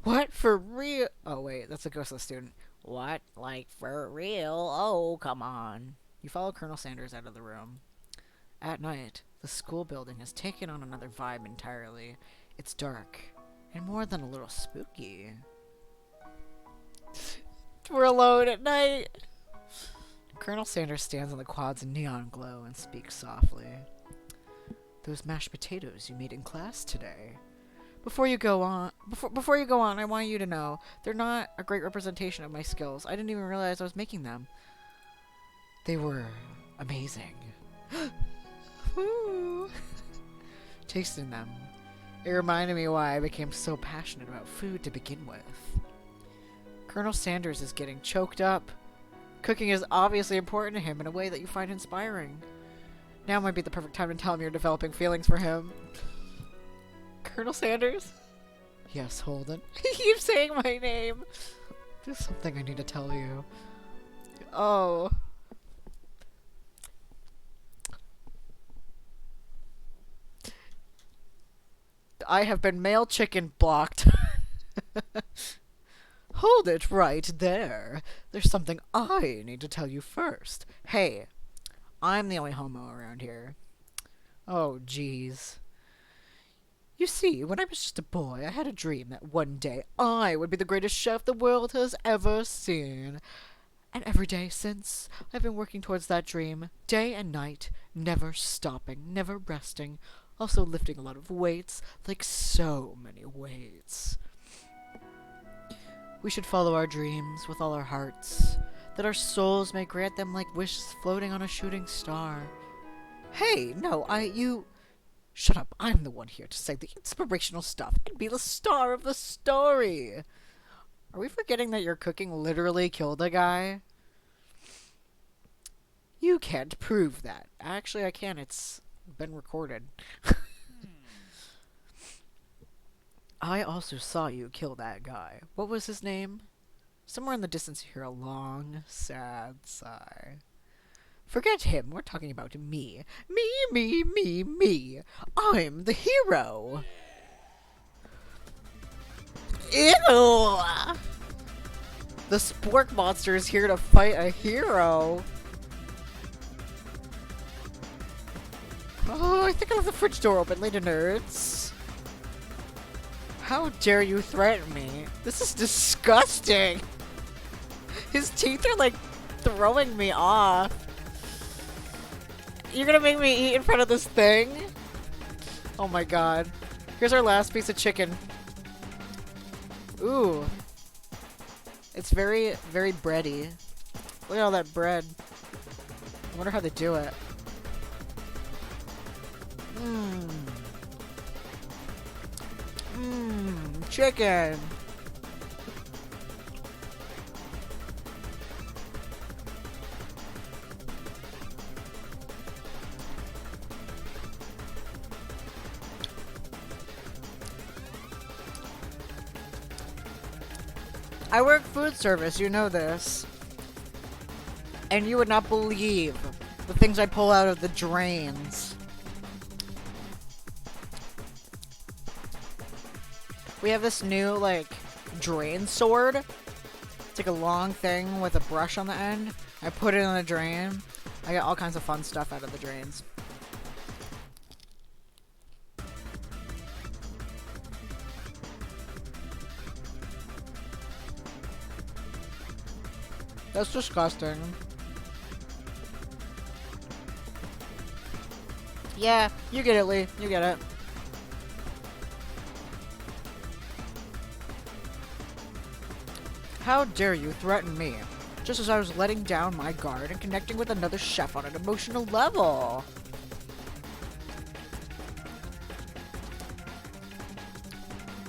What? For real? Oh, wait, that's a ghostless student. What? Like, for real? Oh, come on. You follow Colonel Sanders out of the room. At night, the school building has taken on another vibe entirely. It's dark, and more than a little spooky. We're alone at night. Colonel Sanders stands on the quad's neon glow and speaks softly. Those mashed potatoes you made in class today. Before you go on, I want you to know they're not a great representation of my skills. I didn't even realize I was making them. They were amazing. Woo. Tasting them, it reminded me why I became so passionate about food to begin with. Colonel Sanders is getting choked up. Cooking is obviously important to him in a way that you find inspiring. Now might be the perfect time to tell him you're developing feelings for him. Colonel Sanders? Yes, Holden. He keeps saying my name. There's something I need to tell you. Oh. I have been male chicken blocked. Hold it right there. There's something I need to tell you first. Hey, I'm the only homo around here. Oh, jeez. You see, when I was just a boy, I had a dream that one day I would be the greatest chef the world has ever seen. And every day since, I've been working towards that dream, day and night, never stopping, never resting, also lifting a lot of weights, like so many weights. We should follow our dreams with all our hearts, that our souls may grant them like wishes floating on a shooting star. Hey, no, you... Shut up, I'm the one here to say the inspirational stuff and be the star of the story. Are we forgetting that your cooking literally killed a guy? You can't prove that. Actually, I can. It's been recorded. I also saw you kill that guy. What was his name? Somewhere in the distance you hear a long, sad sigh. Forget him. We're talking about me. Me. I'm the hero. Ew! The spork monster is here to fight a hero. Oh, I think I left the fridge door open, lady nerds. How dare you threaten me? This is disgusting. His teeth are like throwing me off. You're gonna make me eat in front of this thing? Oh my god. Here's our last piece of chicken. Ooh. It's very, very bready. Look at all that bread. I wonder how they do it. Chicken. I work food service, you know this. And you would not believe the things I pull out of the drains. We have this new, like, drain sword. It's like a long thing with a brush on the end. I put it in the drain. I get all kinds of fun stuff out of the drains. That's disgusting. Yeah, you get it, Lee. You get it. How dare you threaten me? Just as I was letting down my guard and connecting with another chef on an emotional level.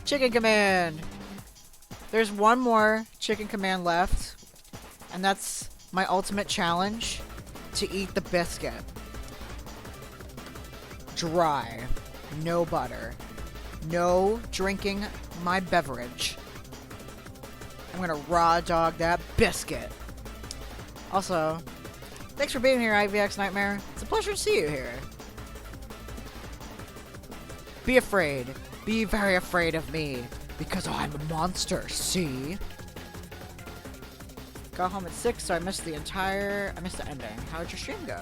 Chicken command! There's one more chicken command left, and that's my ultimate challenge, to eat the biscuit. Dry. No butter. No drinking my beverage. I'm gonna raw dog that biscuit. Also, thanks for being here, IVX Nightmare. It's a pleasure to see you here. Be afraid. Be very afraid of me. Because I'm a monster, see? Got home at 6, so I missed the ending. How'd your stream go?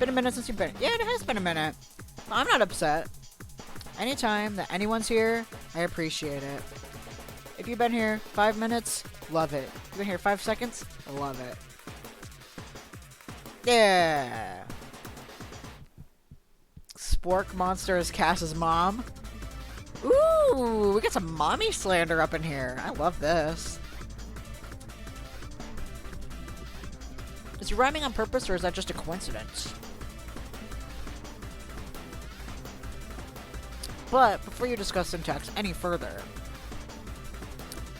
Been a minute since you've been. Yeah, it has been a minute. I'm not upset. Anytime that anyone's here, I appreciate it. If you've been here 5 minutes, love it. If you've been here 5 seconds, I love it. Yeah. Spork Monster is Cass's mom. Ooh, we got some mommy slander up in here. I love this. Is he rhyming on purpose, or is that just a coincidence? But before you discuss syntax any further,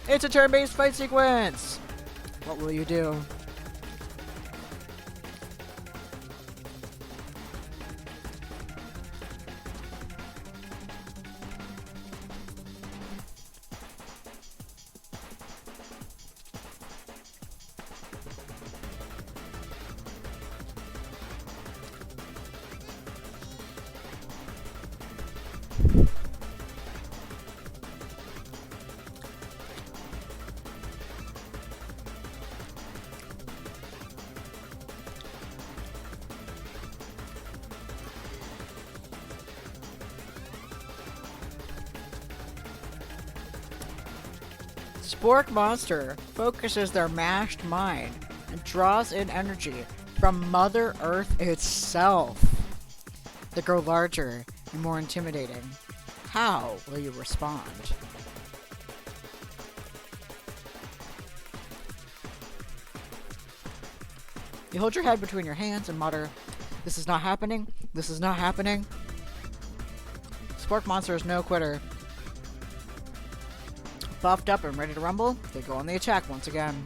it's a turn-based fight sequence. What will you do? Spork Monster focuses their mashed mind and draws in energy from Mother Earth itself. They grow larger and more intimidating. How will you respond? You hold your head between your hands and mutter, "This is not happening. This is not happening." Spork Monster is no quitter. Buffed up and ready to rumble, they go on the attack once again.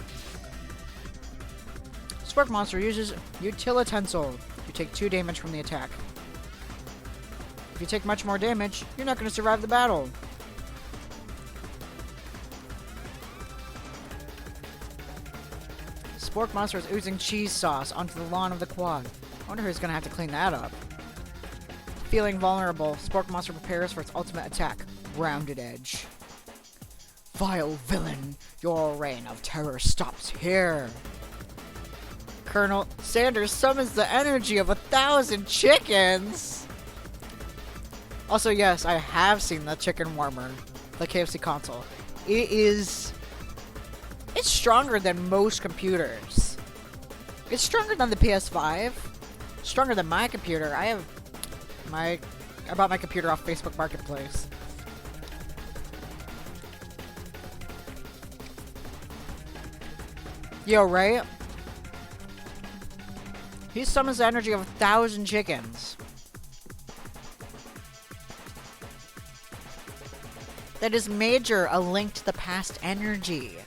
Spork Monster uses Utilitensel. You take 2 damage from the attack. If you take much more damage, you're not going to survive the battle. Spork Monster is oozing cheese sauce onto the lawn of the quad. I wonder who's going to have to clean that up. Feeling vulnerable, Spork Monster prepares for its ultimate attack, Rounded Edge. Vile villain, your reign of terror stops here. Colonel Sanders summons the energy of 1,000 chickens. Also, yes, I have seen the chicken warmer, the KFC console. It's stronger than most computers. It's stronger than the PS5. Stronger than my computer. I bought my computer off Facebook Marketplace. Yo, right? He summons the energy of 1,000 chickens. That is major, a link to the past energy.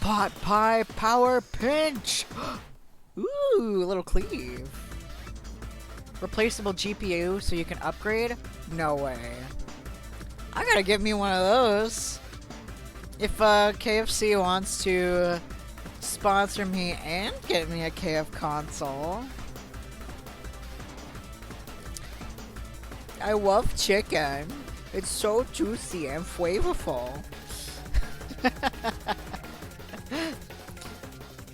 Pot pie power pinch! Ooh, a little cleave. Replaceable GPU so you can upgrade? No way. I gotta get me one of those. If KFC wants to sponsor me and get me a KF console. I love chicken. It's so juicy and flavorful.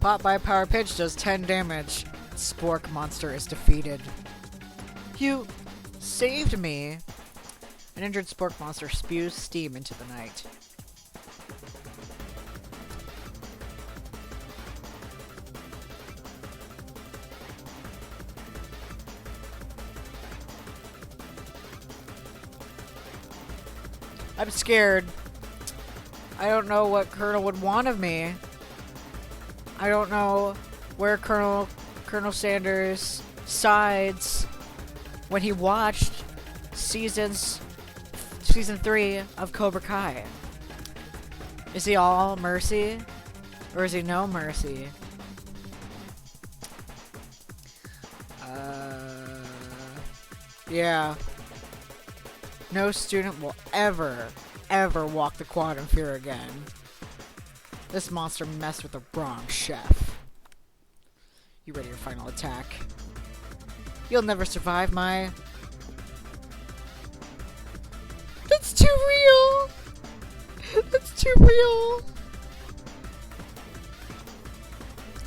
Pot by Power Pitch does 10 damage. Spork Monster is defeated. You saved me. An injured Spork Monster spews steam into the night. I'm scared. I don't know what Colonel would want of me. I don't know where Colonel Sanders sides when he watched seasons season 3 of Cobra Kai. Is he all mercy? Or is he no mercy? Yeah. No student will ever walk the quad in fear again. This monster messed with the wrong chef. You ready for your final attack? You'll never survive my... That's too real! That's too real!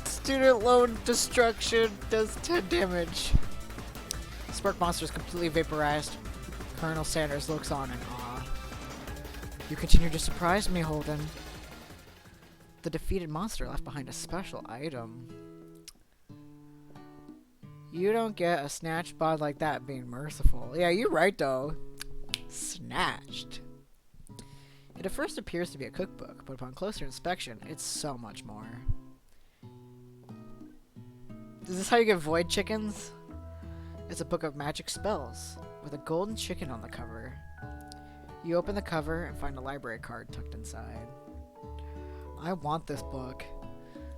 Student loan destruction does 10 damage. Spark monster is completely vaporized. Colonel Sanders looks on in awe. You continue to surprise me, Holden. The defeated monster left behind a special item. You don't get a snatched bod like that being merciful. Yeah, you're right though. Snatched. It at first appears to be a cookbook, but upon closer inspection, it's so much more. Is this how you get void chickens? It's a book of magic spells, with a golden chicken on the cover. You open the cover and find a library card tucked inside. I want this book.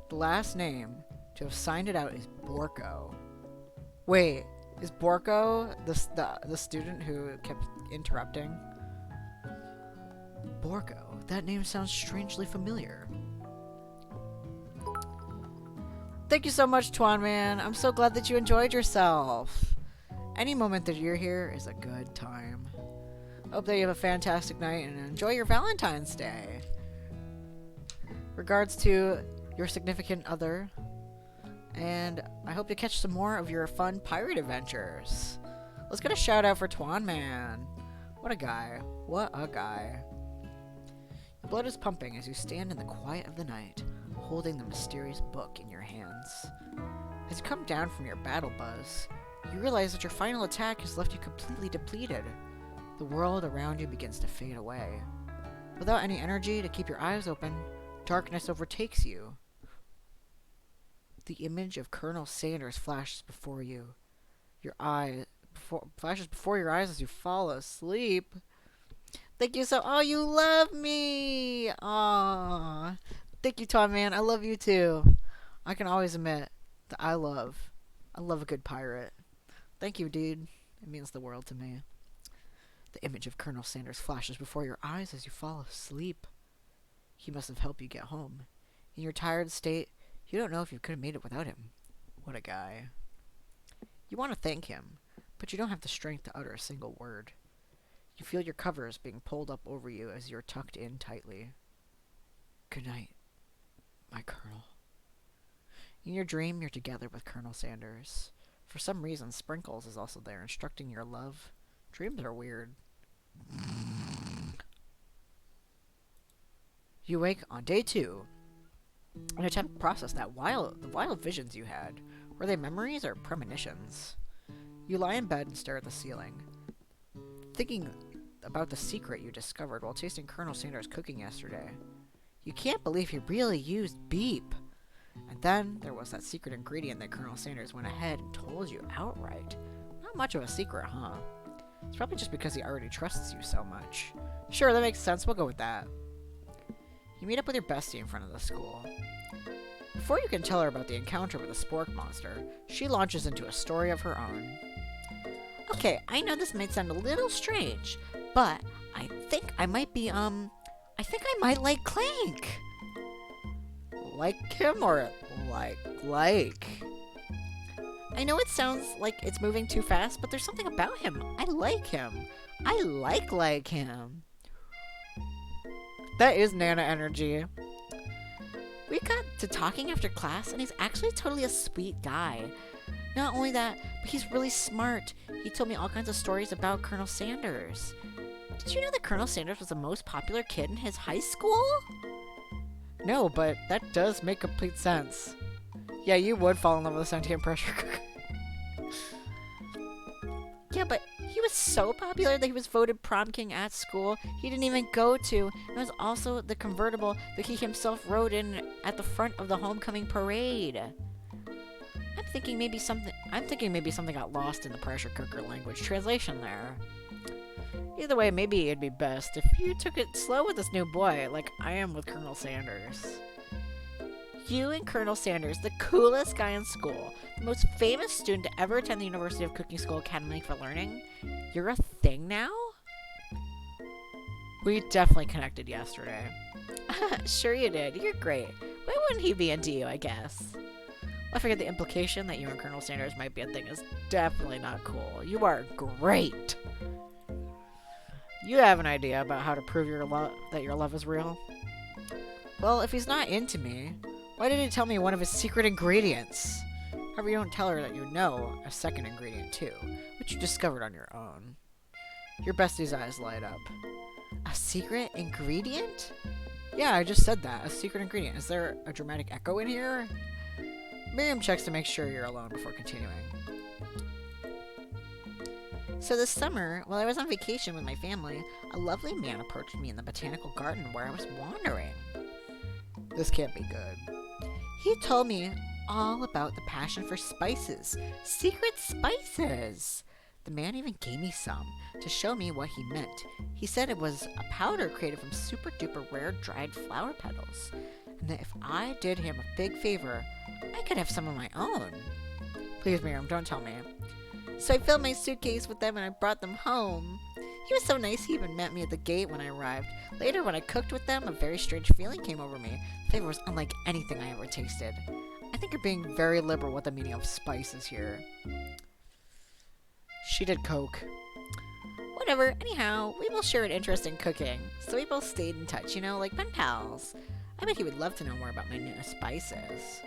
The last name to have signed it out is Borko. Wait, is Borko the student who kept interrupting? Borko, that name sounds strangely familiar. Thank you so much, Twan Man. I'm so glad that you enjoyed yourself. Any moment that you're here is a good time. Hope that you have a fantastic night and enjoy your Valentine's Day. Regards to your significant other. And I hope to catch some more of your fun pirate adventures. Let's get a shout out for Twan Man. What a guy. What a guy. Your blood is pumping as you stand in the quiet of the night, holding the mysterious book in your hands. As you come down from your battle buzz, you realize that your final attack has left you completely depleted. The world around you begins to fade away. Without any energy to keep your eyes open, darkness overtakes you. The image of Colonel Sanders flashes before you. Flashes before your eyes as you fall asleep. Thank you so... Oh, you love me! Aww. Thank you, Tom Man. I love you too. I can always admit that I love a good pirate. Thank you, dude. It means the world to me. The image of Colonel Sanders flashes before your eyes as you fall asleep. He must have helped you get home. In your tired state, you don't know if you could have made it without him. What a guy. You want to thank him, but you don't have the strength to utter a single word. You feel your covers being pulled up over you as you're tucked in tightly. Good night, my Colonel. In your dream, you're together with Colonel Sanders. For some reason, Sprinkles is also there, instructing your love. Dreams are weird. You wake on day 2 and attempt to process the wild visions you had. Were they memories or premonitions? You lie in bed and stare at the ceiling, thinking about the secret you discovered while tasting Colonel Sanders' cooking yesterday. You can't believe he really used beep. And then there was that secret ingredient that Colonel Sanders went ahead and told you outright. Not much of a secret, huh? It's probably just because he already trusts you so much. Sure, that makes sense. We'll go with that. You meet up with your bestie in front of the school. Before you can tell her about the encounter with the spork monster, she launches into a story of her own. Okay, I know this might sound a little strange, but I think I might be, I think I might like Clank. Like him or like? I know it sounds like it's moving too fast, but there's something about him. I like him. I like him. That is Nana energy. We got to talking after class, and he's actually totally a sweet guy. Not only that, but he's really smart. He told me all kinds of stories about Colonel Sanders. Did you know that Colonel Sanders was the most popular kid in his high school? No, but that does make complete sense. Yeah, you would fall in love with a sentient pressure cooker. Yeah, but he was so popular that he was voted prom king at school he didn't even go to. It was also the convertible that he himself rode in at the front of the homecoming parade. I'm thinking maybe something got lost in the pressure cooker language translation there. Either way, maybe it'd be best if you took it slow with this new boy, like I am with Colonel Sanders. You and Colonel Sanders, the coolest guy in school, the most famous student to ever attend the University of Cooking School Academy for Learning, you're a thing now? We definitely connected yesterday. Sure you did. You're great. Why wouldn't he be into you, I guess? I figured the implication that you and Colonel Sanders might be a thing is definitely not cool. You are great. You have an idea about how to prove that your love is real? Well, if he's not into me, why did he tell me one of his secret ingredients? However, you don't tell her that you know a second ingredient too, which you discovered on your own. Your bestie's eyes light up. A secret ingredient? Yeah, I just said that. A secret ingredient. Is there a dramatic echo in here? Miriam checks to make sure you're alone before continuing. So this summer, while I was on vacation with my family, a lovely man approached me in the botanical garden where I was wandering. This can't be good. He told me all about the passion for spices. Secret spices! The man even gave me some to show me what he meant. He said it was a powder created from super duper rare dried flower petals, and that if I did him a big favor, I could have some of my own. Please, Miriam, don't tell me. So I filled my suitcase with them and I brought them home. He was so nice he even met me at the gate when I arrived. Later, when I cooked with them, a very strange feeling came over me. The flavor was unlike anything I ever tasted. I think you're being very liberal with the meaning of spices here. She did coke. Whatever, anyhow, we both share an interest in cooking, so we both stayed in touch, like pen pals. I bet he would love to know more about my new spices.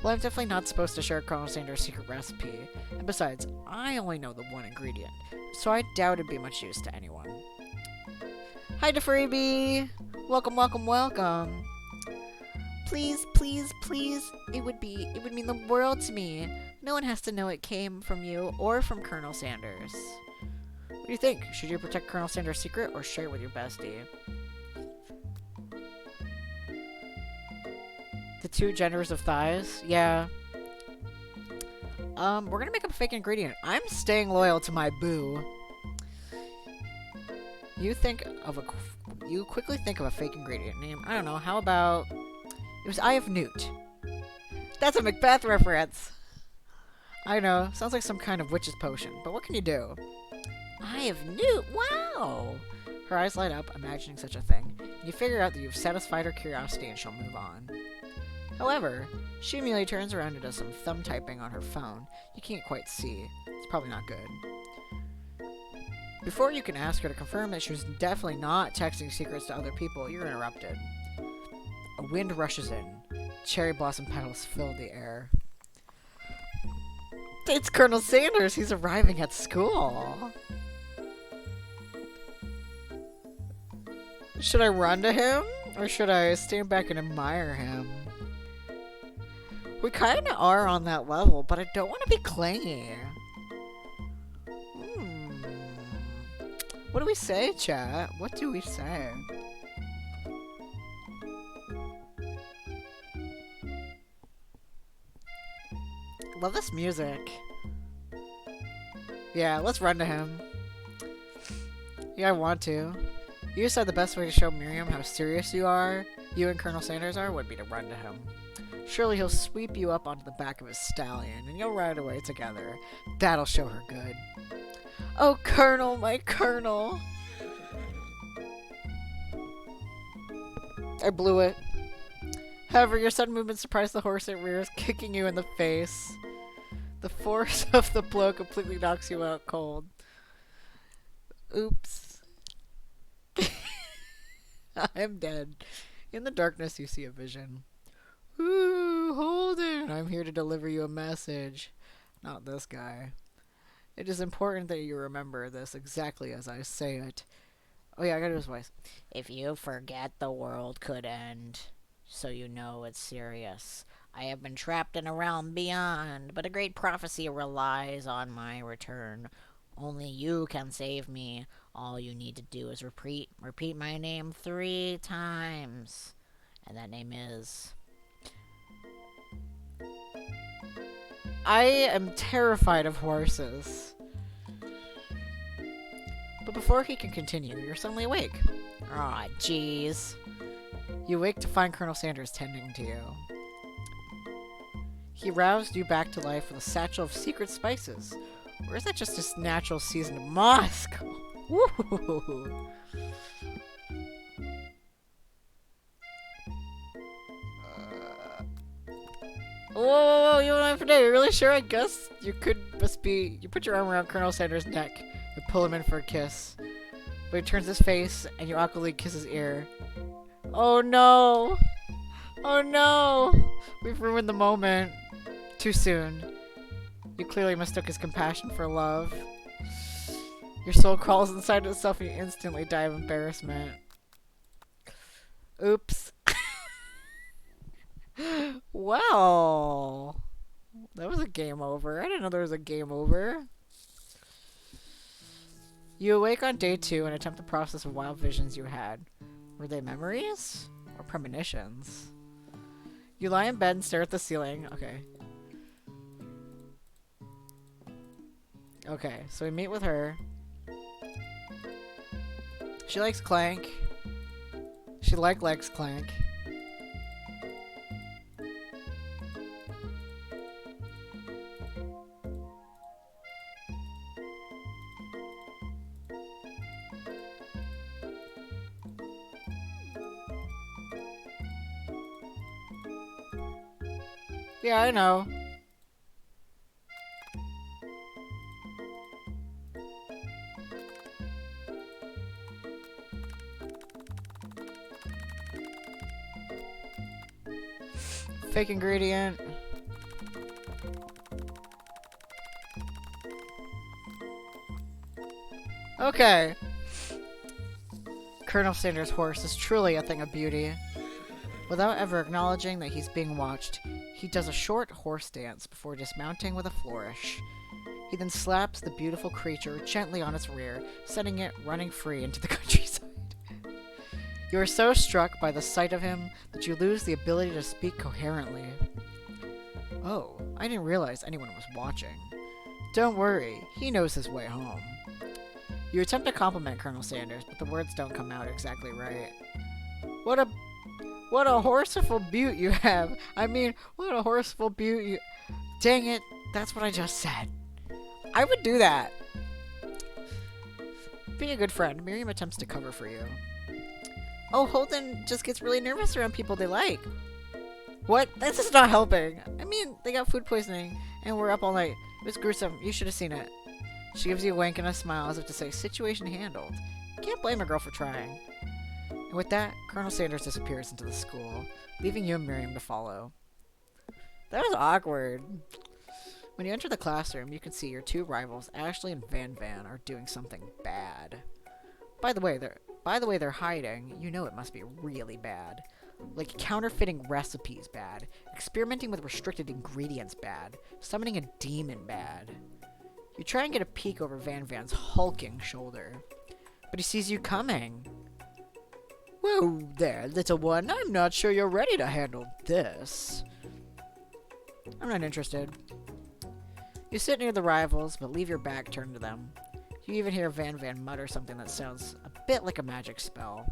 Well, I'm definitely not supposed to share Colonel Sanders' secret recipe, and besides, I only know the one ingredient, so I doubt it'd be much use to anyone. Hi, DeFreebie! Welcome, welcome, welcome! Please, please, please, it would mean the world to me. No one has to know it came from you or from Colonel Sanders. What do you think? Should you protect Colonel Sanders' secret or share it with your bestie? The two genders of thighs? Yeah. We're gonna make up a fake ingredient. I'm staying loyal to my boo. You quickly think of a fake ingredient name. I don't know, how about... It was Eye of Newt. That's a Macbeth reference. I know, sounds like some kind of witch's potion, but what can you do? Eye of Newt, wow! Her eyes light up, imagining such a thing, and you figure out that you've satisfied her curiosity and she'll move on. However, she immediately turns around and does some thumb typing on her phone. You can't quite see. It's probably not good. Before you can ask her to confirm that she was definitely not texting secrets to other people, you're interrupted. A wind rushes in. Cherry blossom petals fill the air. It's Colonel Sanders! He's arriving at school! Should I run to him? Or should I stand back and admire him? We kinda are on that level, but I don't want to be clingy. What do we say, chat? What do we say? Love this music. Yeah, let's run to him. Yeah, I want to. You said the best way to show Miriam how serious you and Colonel Sanders are, would be to run to him. Surely he'll sweep you up onto the back of his stallion, and you'll ride away together. That'll show her good. Oh, Colonel, my Colonel! I blew it. However, your sudden movement surprised the horse it rears, kicking you in the face. The force of the blow completely knocks you out cold. Oops. I'm dead. In the darkness, you see a vision. Ooh, Holden! I'm here to deliver you a message. Not this guy. It is important that you remember this exactly as I say it. Oh yeah, I gotta do his voice. If you forget, the world could end. So you know it's serious. I have been trapped in a realm beyond, but a great prophecy relies on my return. Only you can save me. All you need to do is repeat my name 3 times. And that name is... I am terrified of horses. But before he can continue, you're suddenly awake. Aw, jeez. You wake to find Colonel Sanders tending to you. He roused you back to life with a satchel of secret spices. Or is that just his natural seasoned musk? Woo! Whoa, you don't have to do. You're really sure? I guess you could just be. You put your arm around Colonel Sanders' neck and pull him in for a kiss. But he turns his face and you awkwardly kiss his ear. Oh no! Oh no! We've ruined the moment. Too soon. You clearly mistook his compassion for love. Your soul crawls inside itself and you instantly die of embarrassment. Oops. Well, that was a game over. I didn't know there was a game over. You awake on day 2 and attempt to process the wild visions you had. Were they memories? Or premonitions? You lie in bed and stare at the ceiling. Okay. Okay, so we meet with her. She likes Clank. She likes Clank. Yeah, I know. Fake ingredient. Okay. Colonel Sanders' horse is truly a thing of beauty. Without ever acknowledging that he's being watched, he does a short horse dance before dismounting with a flourish. He then slaps the beautiful creature gently on its rear, sending it running free into the countryside. You are so struck by the sight of him that you lose the ability to speak coherently. Oh, I didn't realize anyone was watching. Don't worry, he knows his way home. You attempt to compliment Colonel Sanders, but the words don't come out exactly right. What a horseful beaut you have. I mean, what a horseful beaut you... Dang it, that's what I just said. I would do that. Being a good friend, Miriam attempts to cover for you. Oh, Holden just gets really nervous around people they like. What? That's just not helping. I mean, they got food poisoning, and we're up all night. It was gruesome. You should have seen it. She gives you a wink and a smile as if to say, situation handled. Can't blame a girl for trying. And with that, Colonel Sanders disappears into the school, leaving you and Miriam to follow. That was awkward. When you enter the classroom, you can see your 2 rivals, Ashley and Van Van, are doing something bad. By the way, they're hiding, you know it must be really bad. Like counterfeiting recipes bad, experimenting with restricted ingredients bad, summoning a demon bad. You try and get a peek over Van Van's hulking shoulder, but he sees you coming. Whoa there, little one, I'm not sure you're ready to handle this. I'm not interested. You sit near the rivals, but leave your back turned to them. You even hear Van Van mutter something that sounds a bit like a magic spell.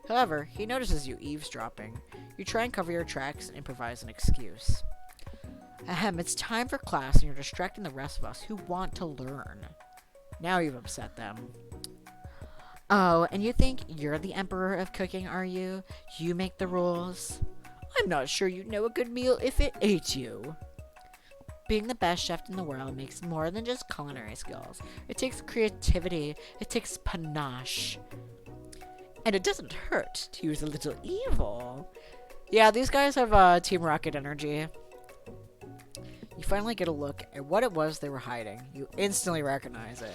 However, he notices you eavesdropping. You try and cover your tracks and improvise an excuse. Ahem, it's time for class and you're distracting the rest of us who want to learn. Now you've upset them. Oh, and you think you're the emperor of cooking, are you? You make the rules? I'm not sure you'd know a good meal if it ate you. Being the best chef in the world makes more than just culinary skills. It takes creativity. It takes panache. And it doesn't hurt to use a little evil. Yeah, these guys have Team Rocket energy. You finally get a look at what it was they were hiding. You instantly recognize it.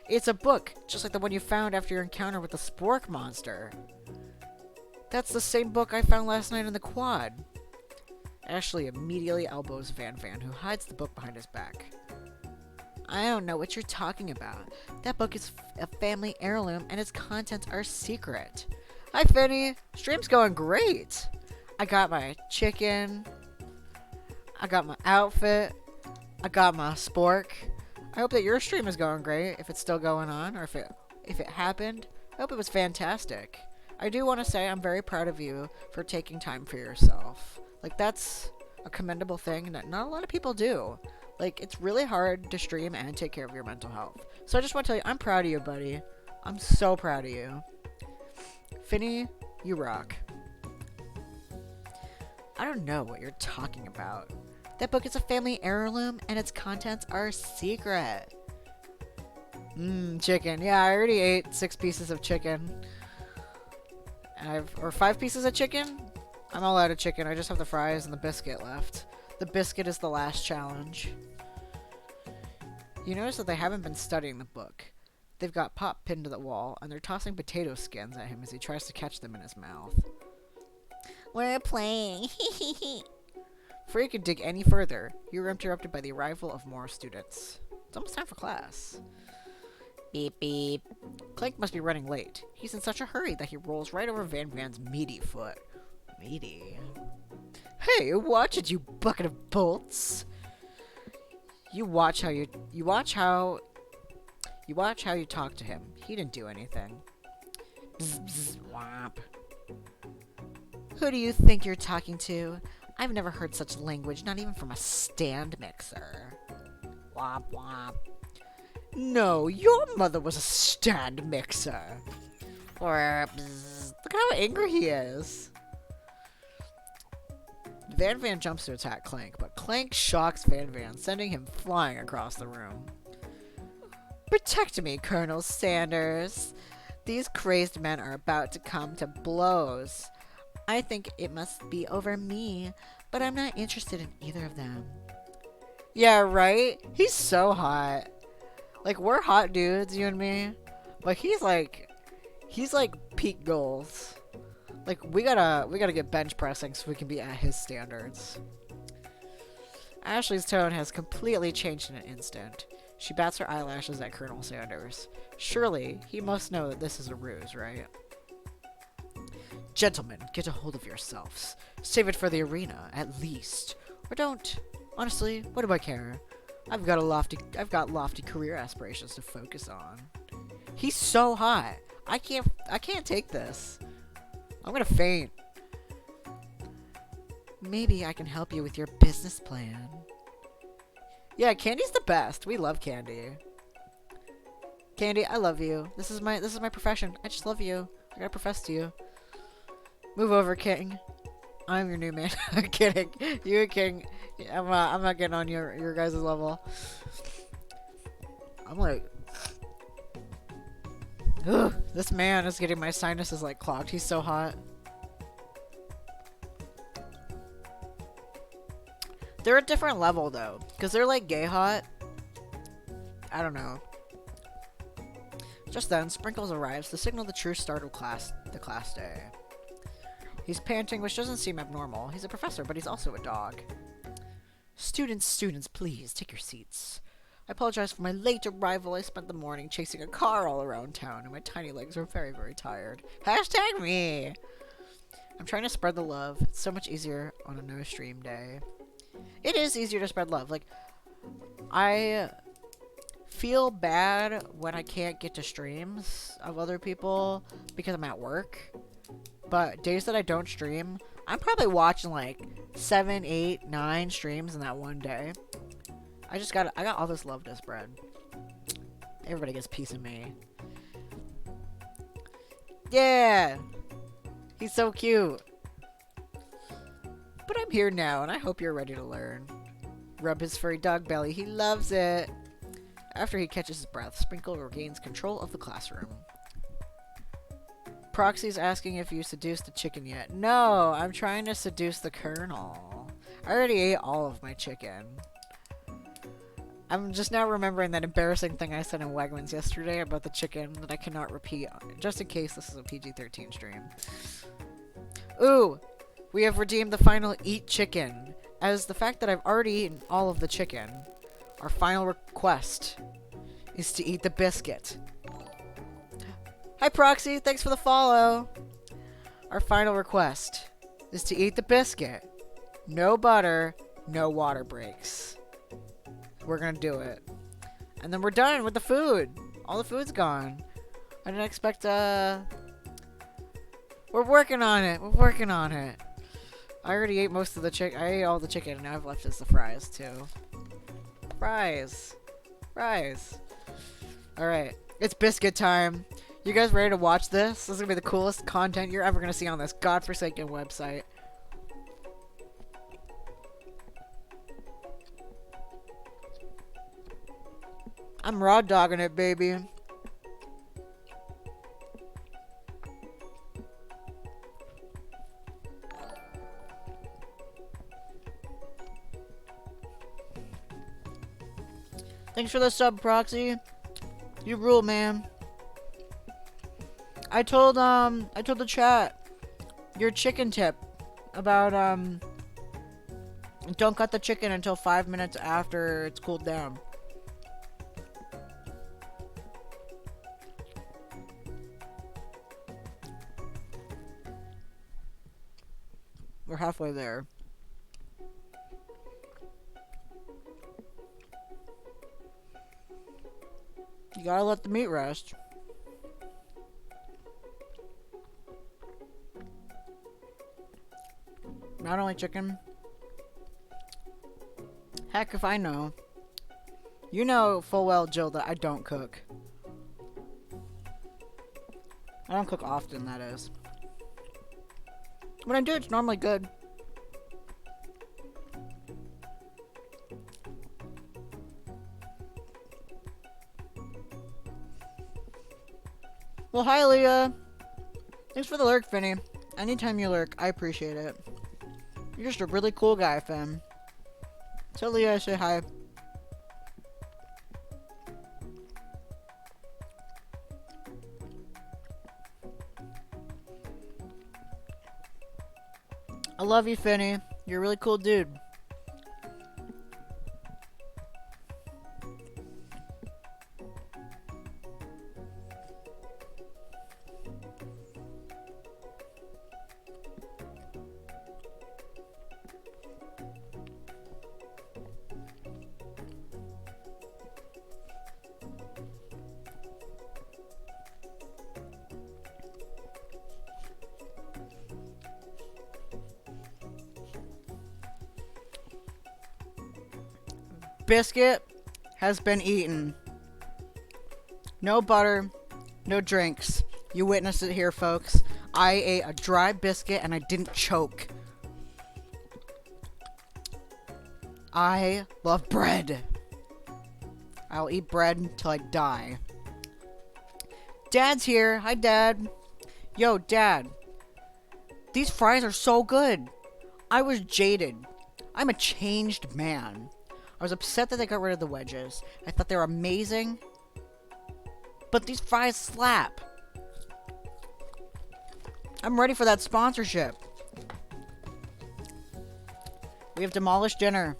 It's a book, just like the one you found after your encounter with the Spork monster. That's the same book I found last night in the quad. Ashley immediately elbows Van Van, who hides the book behind his back. I don't know what you're talking about. That book is a family heirloom, and its contents are secret. Hi, Finny. Stream's going great. I got my chicken. I got my outfit. I got my spork. I hope that your stream is going great, if it's still going on, or if it if it happened, I hope it was fantastic. I do want to say I'm very proud of you for taking time for yourself. Like, that's a commendable thing that not a lot of people do. Like, it's really hard to stream and take care of your mental health. So I just want to tell you, I'm proud of you, buddy. I'm so proud of you. Finny, you rock. I don't know what you're talking about. That book is a family heirloom, and its contents are secret. Chicken. Yeah, I already ate 6 pieces of chicken. Or 5 pieces of chicken? I'm all out of chicken. I just have the fries and the biscuit left. The biscuit is the last challenge. You notice that they haven't been studying the book. They've got Pop pinned to the wall, and they're tossing potato skins at him as he tries to catch them in his mouth. We're playing. Before you could dig any further, you were interrupted by the arrival of more students. It's almost time for class. Beep beep. Clank must be running late. He's in such a hurry that he rolls right over Van Van's meaty foot. Meaty? Hey, watch it, you bucket of bolts! You watch how you talk to him. He didn't do anything. Bzz, bzz, womp. Who do you think you're talking to? I've never heard such language, not even from a stand mixer. Womp womp. No, your mother was a stand mixer. Or look how angry he is. Van Van jumps to attack Clank, but Clank shocks Van Van, sending him flying across the room. Protect me, Colonel Sanders. These crazed men are about to come to blows. I think it must be over me, but I'm not interested in either of them. Yeah, right? He's so hot. Like, we're hot dudes, you and me. But he's like peak goals. Like, we gotta get bench pressing so we can be at his standards. Ashley's tone has completely changed in an instant. She bats her eyelashes at Colonel Sanders. Surely, he must know that this is a ruse, right? Gentlemen, get a hold of yourselves. Save it for the arena, at least. Or don't. Honestly, what do I care? I've got lofty career aspirations to focus on. He's so hot. I can't take this. I'm gonna faint. Maybe I can help you with your business plan. Yeah, Candy's the best. We love Candy. Candy, I love you. This is my profession. I just love you. I gotta profess to you. Move over, King. I'm your new man. I'm kidding. You and King. I'm not getting on your guys' level. I'm like, ugh, this man is getting my sinuses like clogged. He's so hot. They're a different level though, because they're like gay hot. I don't know. Just then, Sprinkles arrives to signal the true start of the class day. He's panting, which doesn't seem abnormal. He's a professor, but he's also a dog. Students, please, take your seats. I apologize for my late arrival. I spent the morning chasing a car all around town, and my tiny legs are very, very tired. Hashtag me! I'm trying to spread the love. It's so much easier on a no-stream day. It is easier to spread love. Like, I feel bad when I can't get to streams of other people because I'm at work. But days that I don't stream, I'm probably watching like 7, 8, 9 streams in that one day. I got all this love to spread. Everybody gets a piece of me. Yeah! He's so cute. But I'm here now, and I hope you're ready to learn. Rub his furry dog belly. He loves it. After he catches his breath, Sprinkle regains control of the classroom. Proxy's asking if you seduced the chicken yet. No, I'm trying to seduce the Colonel. I already ate all of my chicken. I'm just now remembering that embarrassing thing I said in Wegmans yesterday about the chicken that I cannot repeat, just in case this is a PG-13 stream. Ooh! We have redeemed the final Eat Chicken. As the fact that I've already eaten all of the chicken, our final request is to eat the biscuit. Hi Proxy, thanks for the follow. Our final request is to eat the biscuit. No butter, no water breaks. We're gonna do it. And then we're done with the food. All the food's gone. I didn't expect, we're working on it. We're working on it. I already ate most of the chicken. I ate all the chicken, and now I've left just the fries, too. Fries. Fries. Alright. It's biscuit time. You guys ready to watch this? This is gonna be the coolest content you're ever gonna see on this godforsaken website. I'm raw dogging it, baby. Thanks for the sub, Proxy. You rule, man. I told the chat your chicken tip about, don't cut the chicken until 5 minutes after it's cooled down. We're halfway there. You gotta let the meat rest. Not only chicken. Heck if I know. You know full well, Jill, that I don't cook. I don't cook often, that is. When I do, it's normally good. Well, hi, Leah. Thanks for the lurk, Finny. Anytime you lurk, I appreciate it. You're just a really cool guy, fam. Tell Leah I say hi. I love you, Finny. You're a really cool dude. Biscuit has been eaten. No butter, no drinks. You witnessed it here, folks. I ate a dry biscuit and I didn't choke. I love bread. I'll eat bread until I die. Dad's here. Hi, Dad. Yo, Dad. These fries are so good. I was jaded. I'm a changed man. I was upset that they got rid of the wedges. I thought they were amazing. But these fries slap. I'm ready for that sponsorship. We have demolished dinner.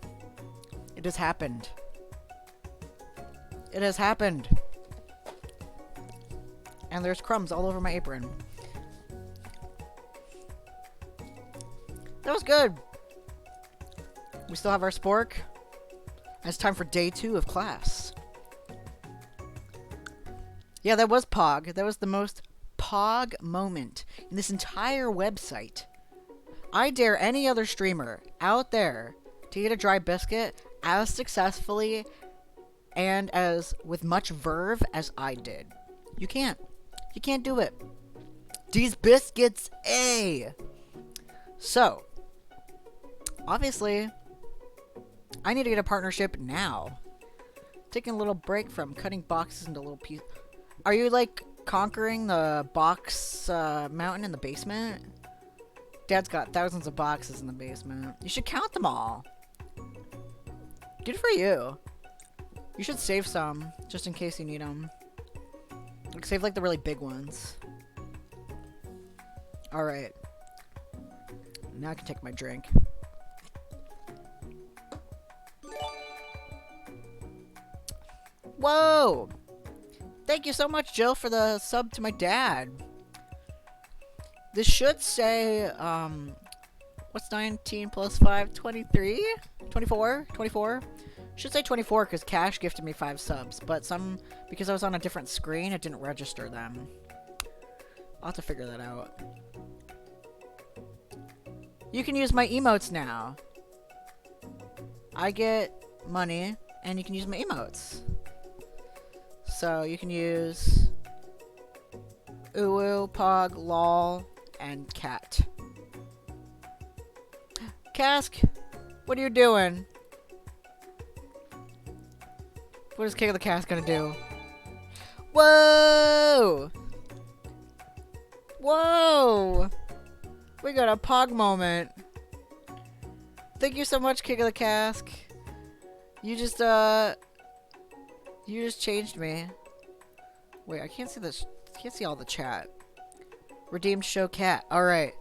It has happened. It has happened. And there's crumbs all over my apron. That was good. We still have our spork. It's time for day 2 of class. Yeah, that was Pog. That was the most Pog moment in this entire website. I dare any other streamer out there to eat a dry biscuit as successfully and as with much verve as I did. You can't. You can't do it. These biscuits, A. So, obviously, I need to get a partnership now. Taking a little break from cutting boxes into little pieces. Are you, like, conquering the box mountain in the basement? Dad's got thousands of boxes in the basement. You should count them all. Good for you. You should save some, just in case you need them. Like, save, like, the really big ones. Alright. Now I can take my drink. Whoa! Thank you so much, Jill, for the sub to my dad. This should say, what's 19 plus 5? 23? 24? 24? Should say 24 because Cash gifted me 5 subs, but because I was on a different screen, it didn't register them. I'll have to figure that out. You can use my emotes now. I get money, and you can use my emotes. So you can use Uwu, Pog, Lol, and Cat. Cask, what are you doing? What is Kick of the Cask gonna do? Whoa! Whoa! We got a Pog moment. Thank you so much, Kick of the Cask. You just changed me. Wait, I can't see this. Can't see all the chat. Redeemed show cat. All right,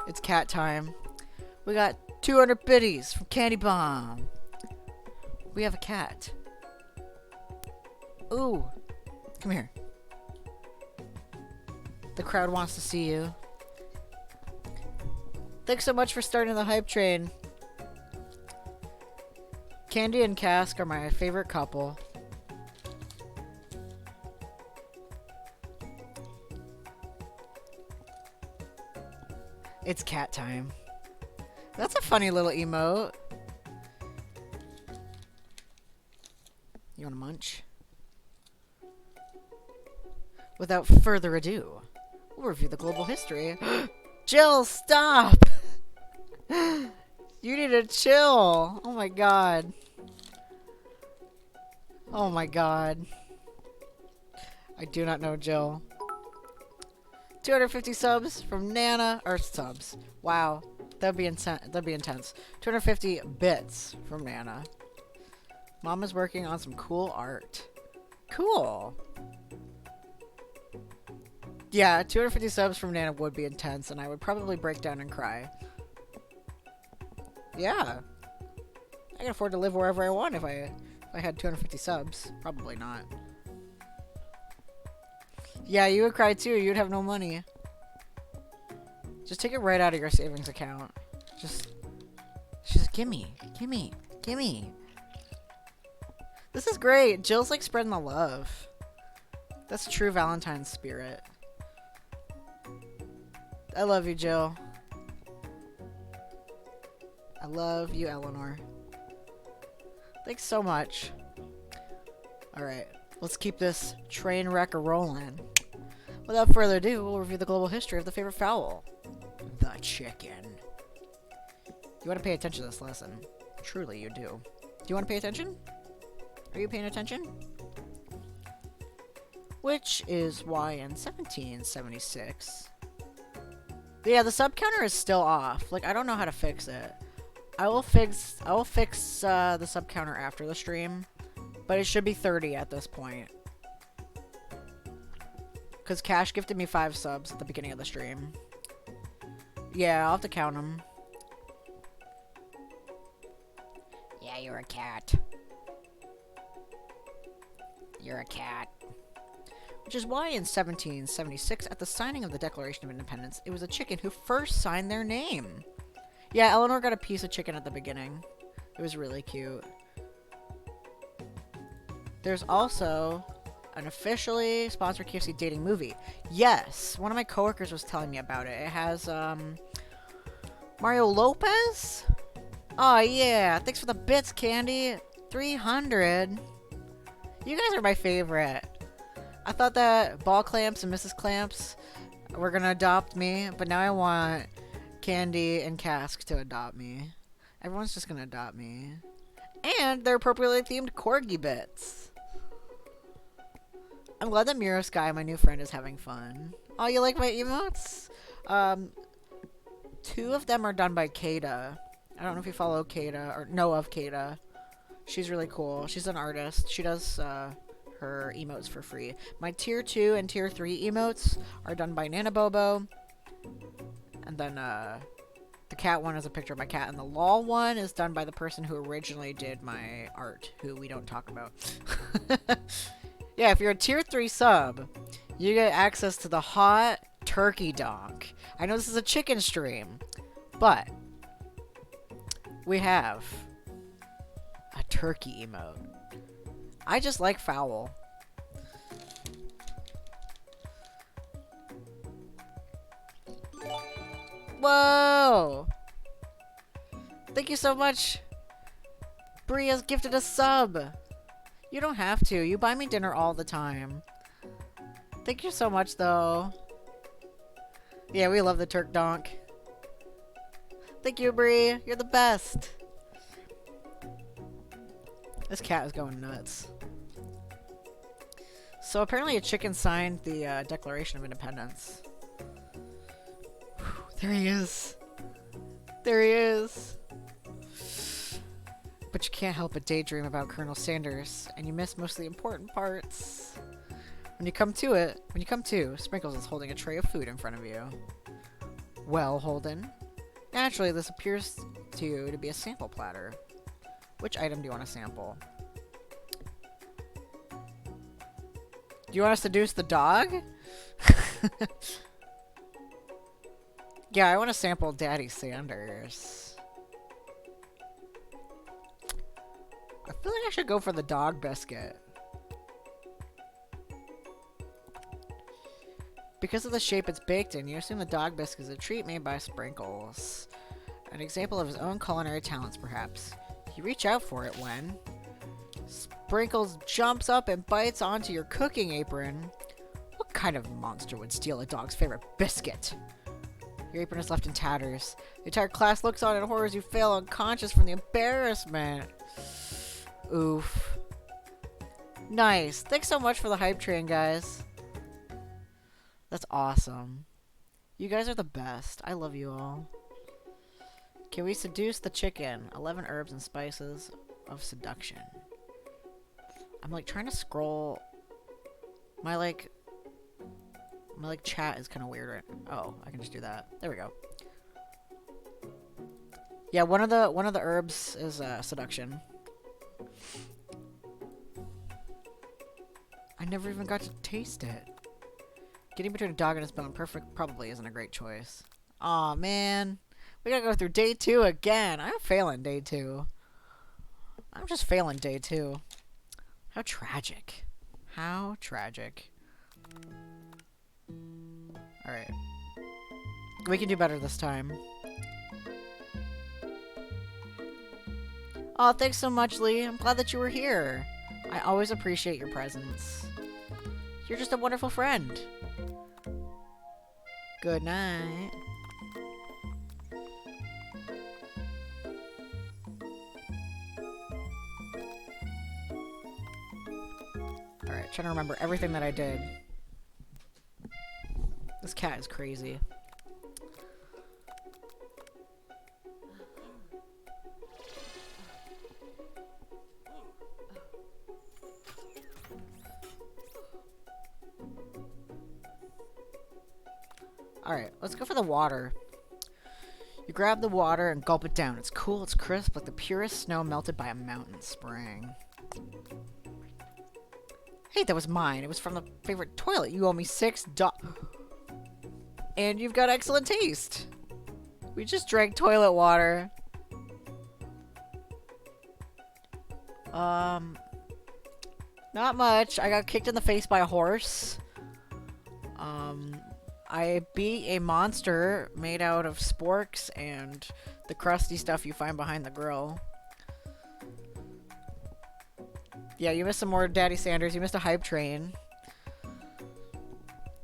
it's cat time. We got 200 biddies from Candy Bomb. We have a cat. Ooh, come here. The crowd wants to see you. Thanks so much for starting the hype train. Candy and Cask are my favorite couple. It's cat time. That's a funny little emote. You want to munch? Without further ado, we'll review the global history. Jill, stop! You need to chill. Oh my god. Oh my god. I do not know Jill. 250 subs from Nana, or subs. Wow, that'd be intense. 250 bits from Nana. Mom is working on some cool art. Cool. Yeah, 250 subs from Nana would be intense, and I would probably break down and cry. Yeah, I can afford to live wherever I want if I had 250 subs. Probably not. Yeah, you would cry too. You'd have no money. Just take it right out of your savings account. She's gimme. This is great. Jill's like spreading the love. That's true Valentine's spirit. I love you, Jill. I love you, Eleanor. Thanks so much. Alright, let's keep this train wreck a-rolling. Without further ado, we'll review the global history of the favorite fowl. The chicken. You want to pay attention to this lesson. Truly, you do. Do you want to pay attention? Are you paying attention? Which is why in 1776... Yeah, the sub counter is still off. Like, I don't know how to fix it. I will fix the sub counter after the stream, but it should be 30 at this point. Because Cash gifted me 5 subs at the beginning of the stream. Yeah, I'll have to count them. Yeah, you're a cat. You're a cat. Which is why in 1776, at the signing of the Declaration of Independence, it was a chicken who first signed their name. Yeah, Eleanor got a piece of chicken at the beginning. It was really cute. There's also an officially sponsored KFC dating movie. Yes, one of my coworkers was telling me about it. It has, Mario Lopez? Oh, yeah. Thanks for the bits, Candy. 300. You guys are my favorite. I thought that Ball Clamps and Mrs. Clamps were gonna adopt me, but now I want Candy and Cask to adopt me. Everyone's just gonna adopt me. And they're appropriately themed corgi bits. I'm glad that Miro Sky, my new friend, is having fun. Oh, you like my emotes? 2 of them are done by Kada. I don't know if you follow Kada or know of Kada. She's really cool. She's an artist. She does her emotes for free. My tier 2 and tier 3 emotes are done by Nana Bobo. And then the cat one is a picture of my cat. And the lol one is done by the person who originally did my art, who we don't talk about. Yeah, if you're a tier 3 sub, you get access to the hot turkey donk. I know this is a chicken stream, but we have a turkey emote. I just like foul. Whoa! Thank you so much. Bree has gifted a sub. You don't have to. You buy me dinner all the time. Thank you so much, though. Yeah, we love the Turk Donk. Thank you, Bree. You're the best. This cat is going nuts. So apparently a chicken signed the Declaration of Independence. Whew, there he is. There he is. But you can't help but daydream about Colonel Sanders, and you miss most of the important parts. When you come to, Sprinkles is holding a tray of food in front of you. Well, Holden, naturally this appears to you to be a sample platter. Which item do you want to sample? Do you want to seduce the dog? Yeah, I want to sample Daddy Sanders. I feel like I should go for the dog biscuit. Because of the shape it's baked in, you assume the dog biscuit is a treat made by Sprinkles. An example of his own culinary talents, perhaps. You reach out for it when Sprinkles jumps up and bites onto your cooking apron. What kind of monster would steal a dog's favorite biscuit? Your apron is left in tatters. The entire class looks on in horror as you fail unconscious from the embarrassment. Oof. Nice. Thanks so much for the hype train, guys. That's awesome. You guys are the best. I love you all. Can we seduce the chicken? 11 herbs and spices of seduction. I'm like trying to scroll. My chat is kind of weird right. Oh, I can just do that. There we go. Yeah, one of the herbs is seduction. I never even got to taste it. Getting between a dog and his bone probably isn't a great choice. Aw, man. We gotta go through day 2 again. I'm failing day 2. I'm just failing day 2. How tragic. How tragic. Alright. We can do better this time. Oh, thanks so much, Lee. I'm glad that you were here. I always appreciate your presence. You're just a wonderful friend. Good night. Alright, trying to remember everything that I did. This cat is crazy. Alright, let's go for the water. You grab the water and gulp it down. It's cool, it's crisp, like the purest snow melted by a mountain spring. Hey, that was mine. It was from the favorite toilet. You owe me $6. And you've got excellent taste. We just drank toilet water. Not much. I got kicked in the face by a horse. I beat a monster made out of sporks and the crusty stuff you find behind the grill. Yeah, you missed some more Daddy Sanders. You missed a hype train.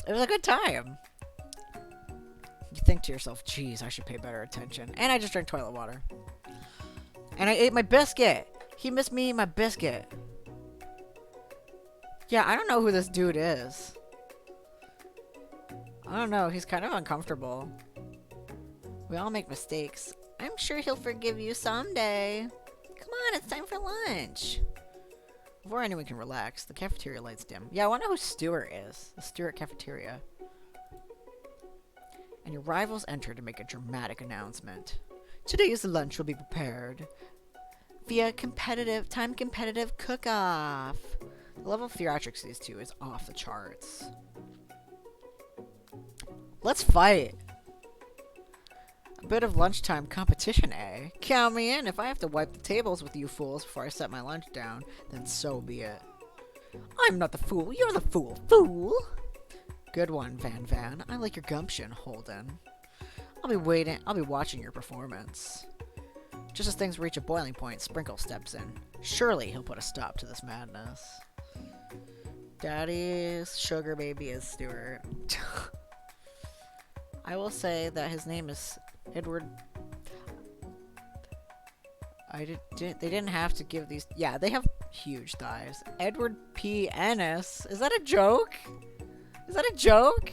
It was a good time. You think to yourself, geez, I should pay better attention. And I just drank toilet water. And I ate my biscuit. He missed me eating my biscuit. Yeah, I don't know who this dude is. I don't know. He's kind of uncomfortable. We all make mistakes. I'm sure he'll forgive you someday. Come on, it's time for lunch. Before anyone can relax, the cafeteria lights dim. Yeah, I want to know who Stuart is. The Stuart cafeteria. And your rivals enter to make a dramatic announcement. Today's lunch will be prepared via time-competitive cook-off. The level of theatrics these two is off the charts. Let's fight. A bit of lunchtime competition, eh? Count me in. If I have to wipe the tables with you fools before I set my lunch down, then so be it. I'm not the fool. You're the fool. Fool! Good one, Van Van. I like your gumption, Holden. I'll be watching your performance. Just as things reach a boiling point, Sprinkle steps in. Surely he'll put a stop to this madness. Daddy's sugar baby is Stuart. I will say that his name is Edward. They didn't have to give these. Yeah, they have huge thighs. Edward P. Ennis. Is that a joke? Is that a joke?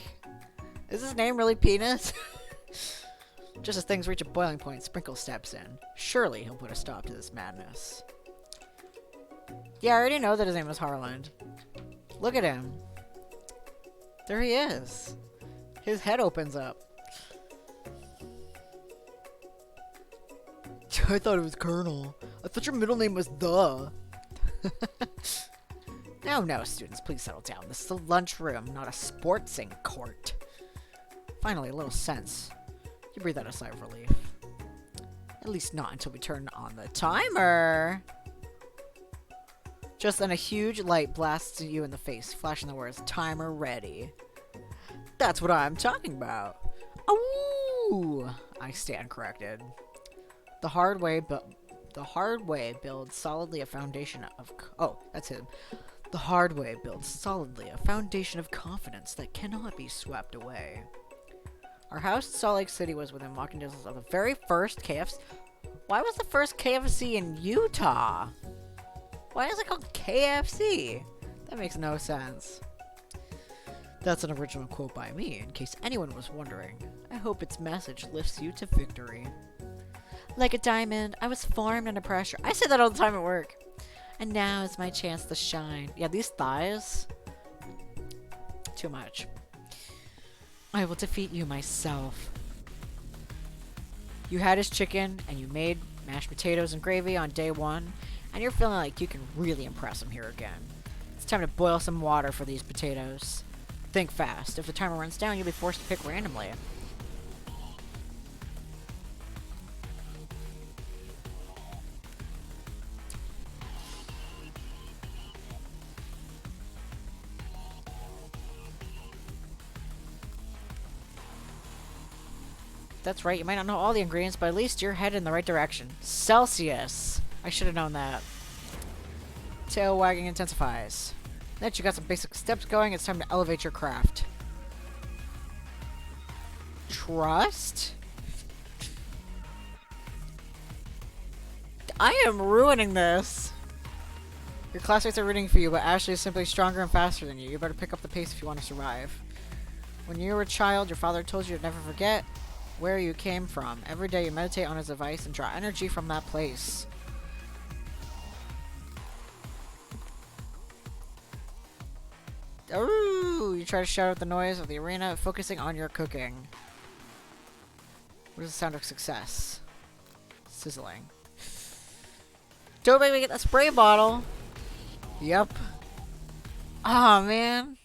Is his name really Penis? Just as things reach a boiling point, Sprinkle steps in. Surely he'll put a stop to this madness. Yeah, I already know that his name is Harland. Look at him. There he is. His head opens up. I thought it was Colonel. I thought your middle name was The. No, students, please settle down. This is a lunchroom, not a sportsing court. Finally, a little sense. You breathe out a sigh of relief. At least not until we turn on the timer. Just then a huge light blasts you in the face, flashing the words, "Timer ready." That's what I'm talking about. Ooh! I stand corrected. The hard way builds solidly a foundation of... Oh, that's him. The hard way builds solidly a foundation of confidence that cannot be swept away. Our house in Salt Lake City was within walking distance of the very first KFC. Why was the first KFC in Utah? Why is it called KFC? That makes no sense. That's an original quote by me, in case anyone was wondering. I hope its message lifts you to victory. Like a diamond, I was formed under pressure. I say that all the time at work. And now is my chance to shine. Yeah, these thighs. Too much. I will defeat you myself. You had his chicken, and you made mashed potatoes and gravy on day one, and you're feeling like you can really impress him here again. It's time to boil some water for these potatoes. Think fast. If the timer runs down, you'll be forced to pick randomly. That's right, you might not know all the ingredients, but at least you're headed in the right direction. Celsius! I should have known that. Tail wagging intensifies. Now that you got some basic steps going, it's time to elevate your craft. Trust? I am ruining this! Your classmates are rooting for you, but Ashley is simply stronger and faster than you. You better pick up the pace if you want to survive. When you were a child, your father told you to never forget where you came from. Every day you meditate on his advice and draw energy from that place. Ooh, you try to shout out the noise of the arena, focusing on your cooking. What is the sound of success? Sizzling. Don't make me get that spray bottle! Yep. Aw, man.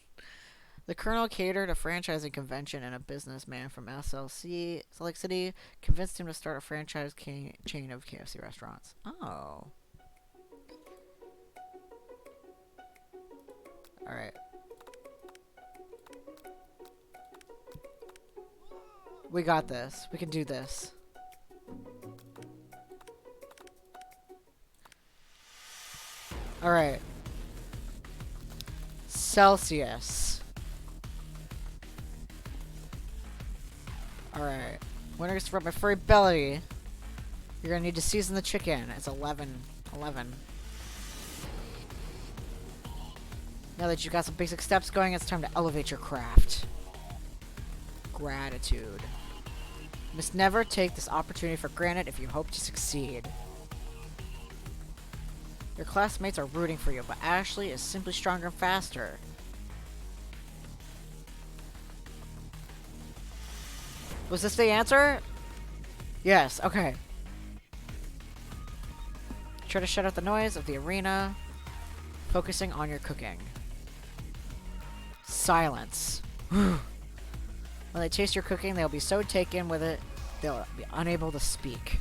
The Colonel catered a franchising convention, and a businessman from SLC, Salt Lake City, convinced him to start a franchise chain of KFC restaurants. Oh. Alright. We got this. We can do this. Alright. Celsius. Alright. Winter gets to rub my furry belly. You're gonna need to season the chicken. It's 11. Now that you've got some basic steps going, it's time to elevate your craft. Gratitude. You must never take this opportunity for granted if you hope to succeed. Your classmates are rooting for you, but Ashley is simply stronger and faster. Was this the answer? Yes, okay. Try to shut out the noise of the arena, focusing on your cooking. Silence. When they taste your cooking, they'll be so taken with it, they'll be unable to speak.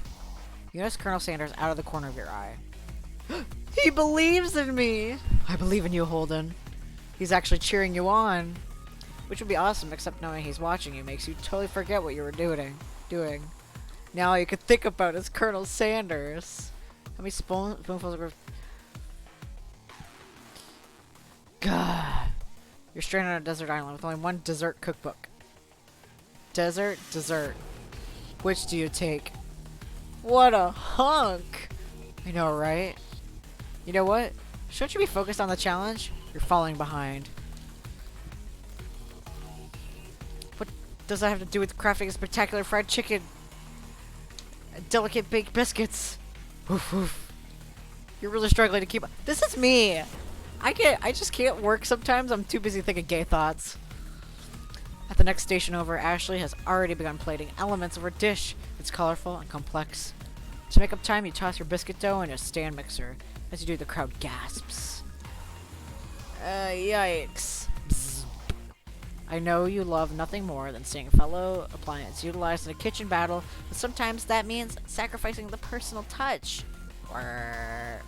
You notice Colonel Sanders out of the corner of your eye. He believes in me! I believe in you, Holden. He's actually cheering you on. Which would be awesome, except knowing he's watching you makes you totally forget what you were doing. Now all you can think about is Colonel Sanders. How many spoonfuls of... God. You're stranded on a desert island with only one dessert cookbook. Dessert. Which do you take? What a hunk! I know, right? You know what? Shouldn't you be focused on the challenge? You're falling behind. What does that have to do with crafting a spectacular fried chicken? And delicate baked biscuits? Woof woof. You're really struggling to keep up. This is me! I just can't work sometimes. I'm too busy thinking gay thoughts. At the next station over, Ashley has already begun plating elements of her dish. It's colorful and complex. To make up time, you toss your biscuit dough in a stand mixer. As you do, the crowd gasps. Yikes. Bzz. I know you love nothing more than seeing a fellow appliance utilized in a kitchen battle, but sometimes that means sacrificing the personal touch. Or...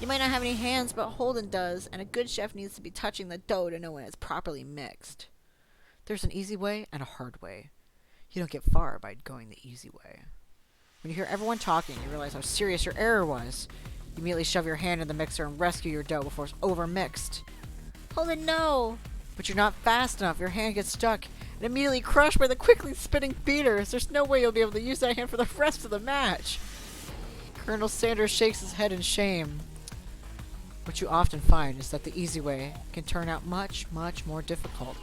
You might not have any hands, but Holden does, and a good chef needs to be touching the dough to know when it's properly mixed. There's an easy way and a hard way. You don't get far by going the easy way. When you hear everyone talking, you realize how serious your error was. You immediately shove your hand in the mixer and rescue your dough before it's overmixed. Holden, no! But you're not fast enough. Your hand gets stuck and immediately crushed by the quickly spinning beaters. There's no way you'll be able to use that hand for the rest of the match. Colonel Sanders shakes his head in shame. What you often find is that the easy way can turn out much, much more difficult.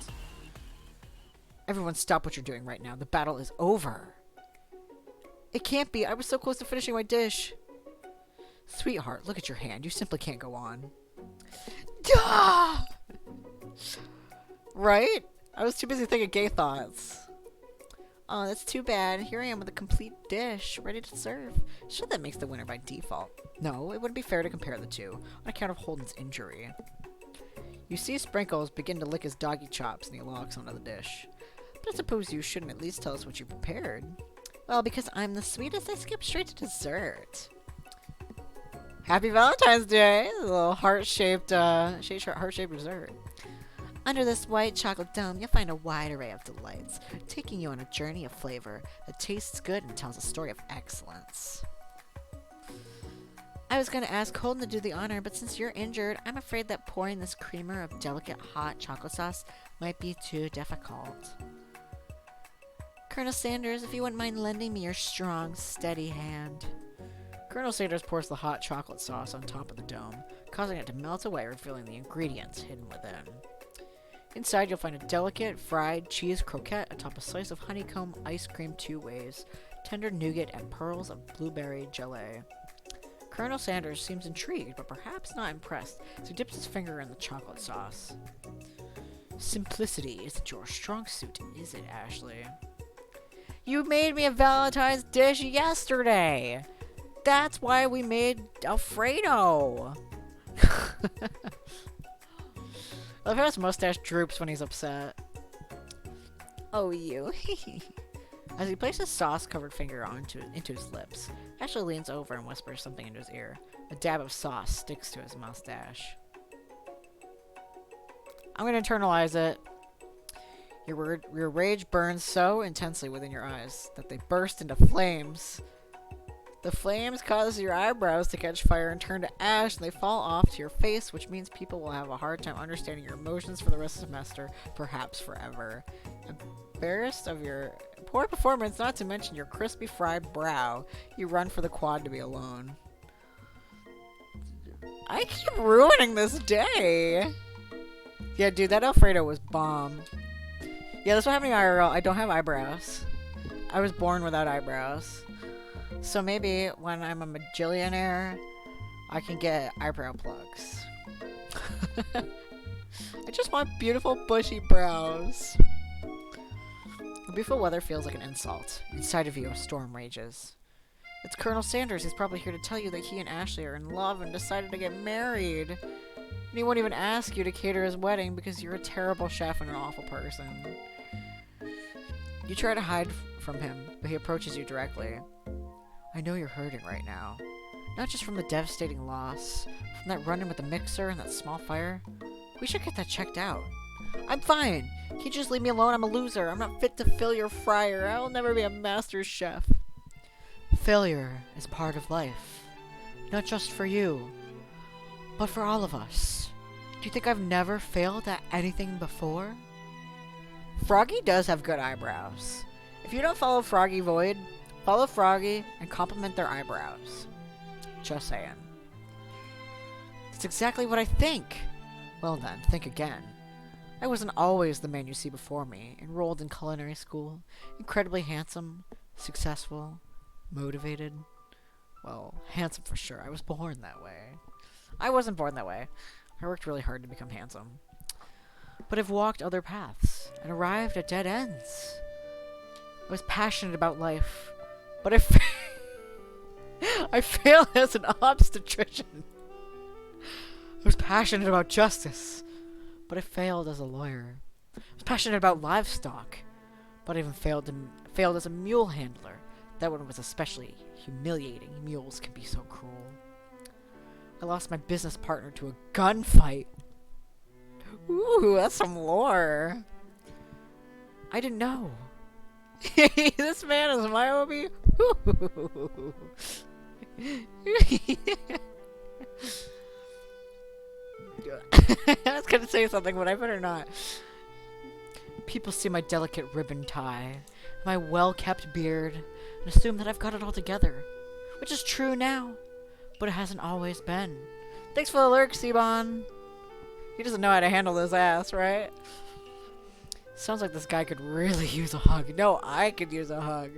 Everyone stop what you're doing right now. The battle is over. It can't be. I was so close to finishing my dish. Sweetheart, look at your hand. You simply can't go on. Gah! Right? I was too busy thinking gay thoughts. Oh, that's too bad. Here I am with a complete dish, ready to serve. Sure, that makes the winner by default. No, it wouldn't be fair to compare the two, on account of Holden's injury. You see Sprinkles begin to lick his doggy chops, and he locks onto the dish. But I suppose you shouldn't at least tell us what you prepared. Well, because I'm the sweetest, I skip straight to dessert. Happy Valentine's Day! A little heart-shaped dessert. Under this white chocolate dome, you'll find a wide array of delights, taking you on a journey of flavor that tastes good and tells a story of excellence. I was going to ask Holden to do the honor, but since you're injured, I'm afraid that pouring this creamer of delicate hot chocolate sauce might be too difficult. Colonel Sanders, if you wouldn't mind lending me your strong, steady hand. Colonel Sanders pours the hot chocolate sauce on top of the dome, causing it to melt away, revealing the ingredients hidden within. Inside, you'll find a delicate fried cheese croquette atop a slice of honeycomb ice cream 2 ways, tender nougat, and pearls of blueberry gelée. Colonel Sanders seems intrigued, but perhaps not impressed, so he dips his finger in the chocolate sauce. Simplicity isn't your strong suit, is it, Ashley? You made me a Valentine's dish yesterday! That's why we made Alfredo! I love how his mustache droops when he's upset. Oh, you. As he places sauce-covered finger into his lips, Ashley leans over and whispers something into his ear. A dab of sauce sticks to his mustache. I'm gonna internalize it. Your rage burns so intensely within your eyes that they burst into flames. The flames cause your eyebrows to catch fire and turn to ash, and they fall off to your face, which means people will have a hard time understanding your emotions for the rest of the semester, perhaps forever. Embarrassed of your poor performance, not to mention your crispy fried brow, you run for the quad to be alone. I keep ruining this day! Yeah, dude, that Alfredo was bomb. Yeah, that's what happened to IRL. I don't have eyebrows. I was born without eyebrows. So maybe when I'm a magillionaire, I can get eyebrow plugs. I just want beautiful bushy brows. The beautiful weather feels like an insult. Inside of you, a storm rages. It's Colonel Sanders. He's probably here to tell you that he and Ashley are in love and decided to get married. And he won't even ask you to cater his wedding because you're a terrible chef and an awful person. You try to hide from him, but he approaches you directly. I know you're hurting right now. Not just from the devastating loss, from that run-in with the mixer and that small fire. We should get that checked out. I'm fine. Can you just leave me alone? I'm a loser. I'm not fit to fill your fryer. I'll never be a master chef. Failure is part of life. Not just for you, but for all of us. Do you think I've never failed at anything before? Froggy does have good eyebrows. If you don't follow Froggy Void, follow Froggy and compliment their eyebrows. Just saying. That's exactly what I think. Well then, think again. I wasn't always the man you see before me, enrolled in culinary school, incredibly handsome, successful, motivated. Well, handsome for sure. I was born that way. I wasn't born that way. I worked really hard to become handsome. But I've walked other paths and arrived at dead ends. I was passionate about life, but I failed as an obstetrician. I was passionate about justice, but I failed as a lawyer. I was passionate about livestock, but I even failed as a mule handler. That one was especially humiliating. Mules can be so cruel. I lost my business partner to a gunfight. Ooh, that's some lore. I didn't know. This man is my Obi. I was gonna say something, but I better not. People see my delicate ribbon tie, my well-kept beard, and assume that I've got it all together. Which is true now, but it hasn't always been. Thanks for the lurk, Seabon. He doesn't know how to handle his ass, right? Sounds like this guy could really use a hug. No, I could use a hug.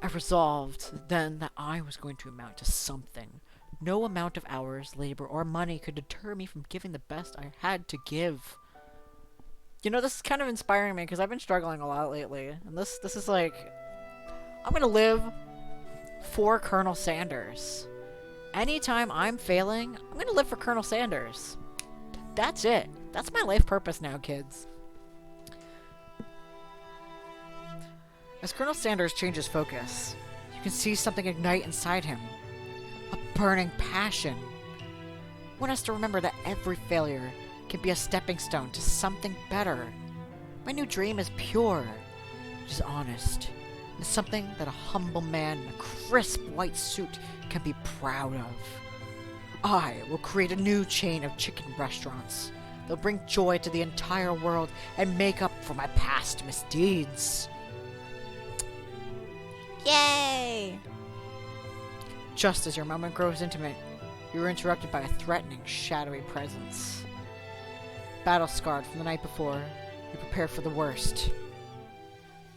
I resolved then that I was going to amount to something. No amount of hours, labor, or money could deter me from giving the best I had to give. You know, this is kind of inspiring me because I've been struggling a lot lately. And this is like, I'm going to live for Colonel Sanders. Anytime I'm failing, I'm going to live for Colonel Sanders. That's it. That's my life purpose now, kids. As Colonel Sanders changes focus, you can see something ignite inside him. A burning passion. One has to remember that every failure can be a stepping stone to something better. My new dream is pure. It is honest. It's something that a humble man in a crisp white suit can be proud of. I will create a new chain of chicken restaurants. They'll bring joy to the entire world and make up for my past misdeeds. Yay! Just as your moment grows intimate, you are interrupted by a threatening, shadowy presence. Battle-scarred from the night before, you prepare for the worst.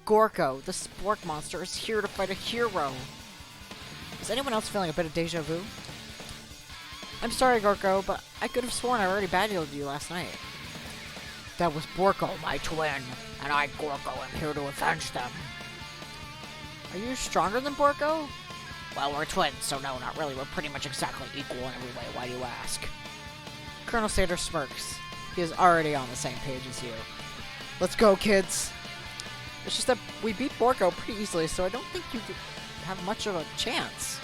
Gorko, the spork monster, is here to fight a hero. Is anyone else feeling a bit of deja vu? I'm sorry, Gorko, but I could have sworn I already battled you last night. That was Borko, my twin, and I, Gorko, am here to avenge them. Are you stronger than Borko? Well, we're twins, so no, not really. We're pretty much exactly equal in every way. Why do you ask? Colonel Sanders smirks. He is already on the same page as you. Let's go, kids! It's just that we beat Borko pretty easily, so I don't think you have much of a chance.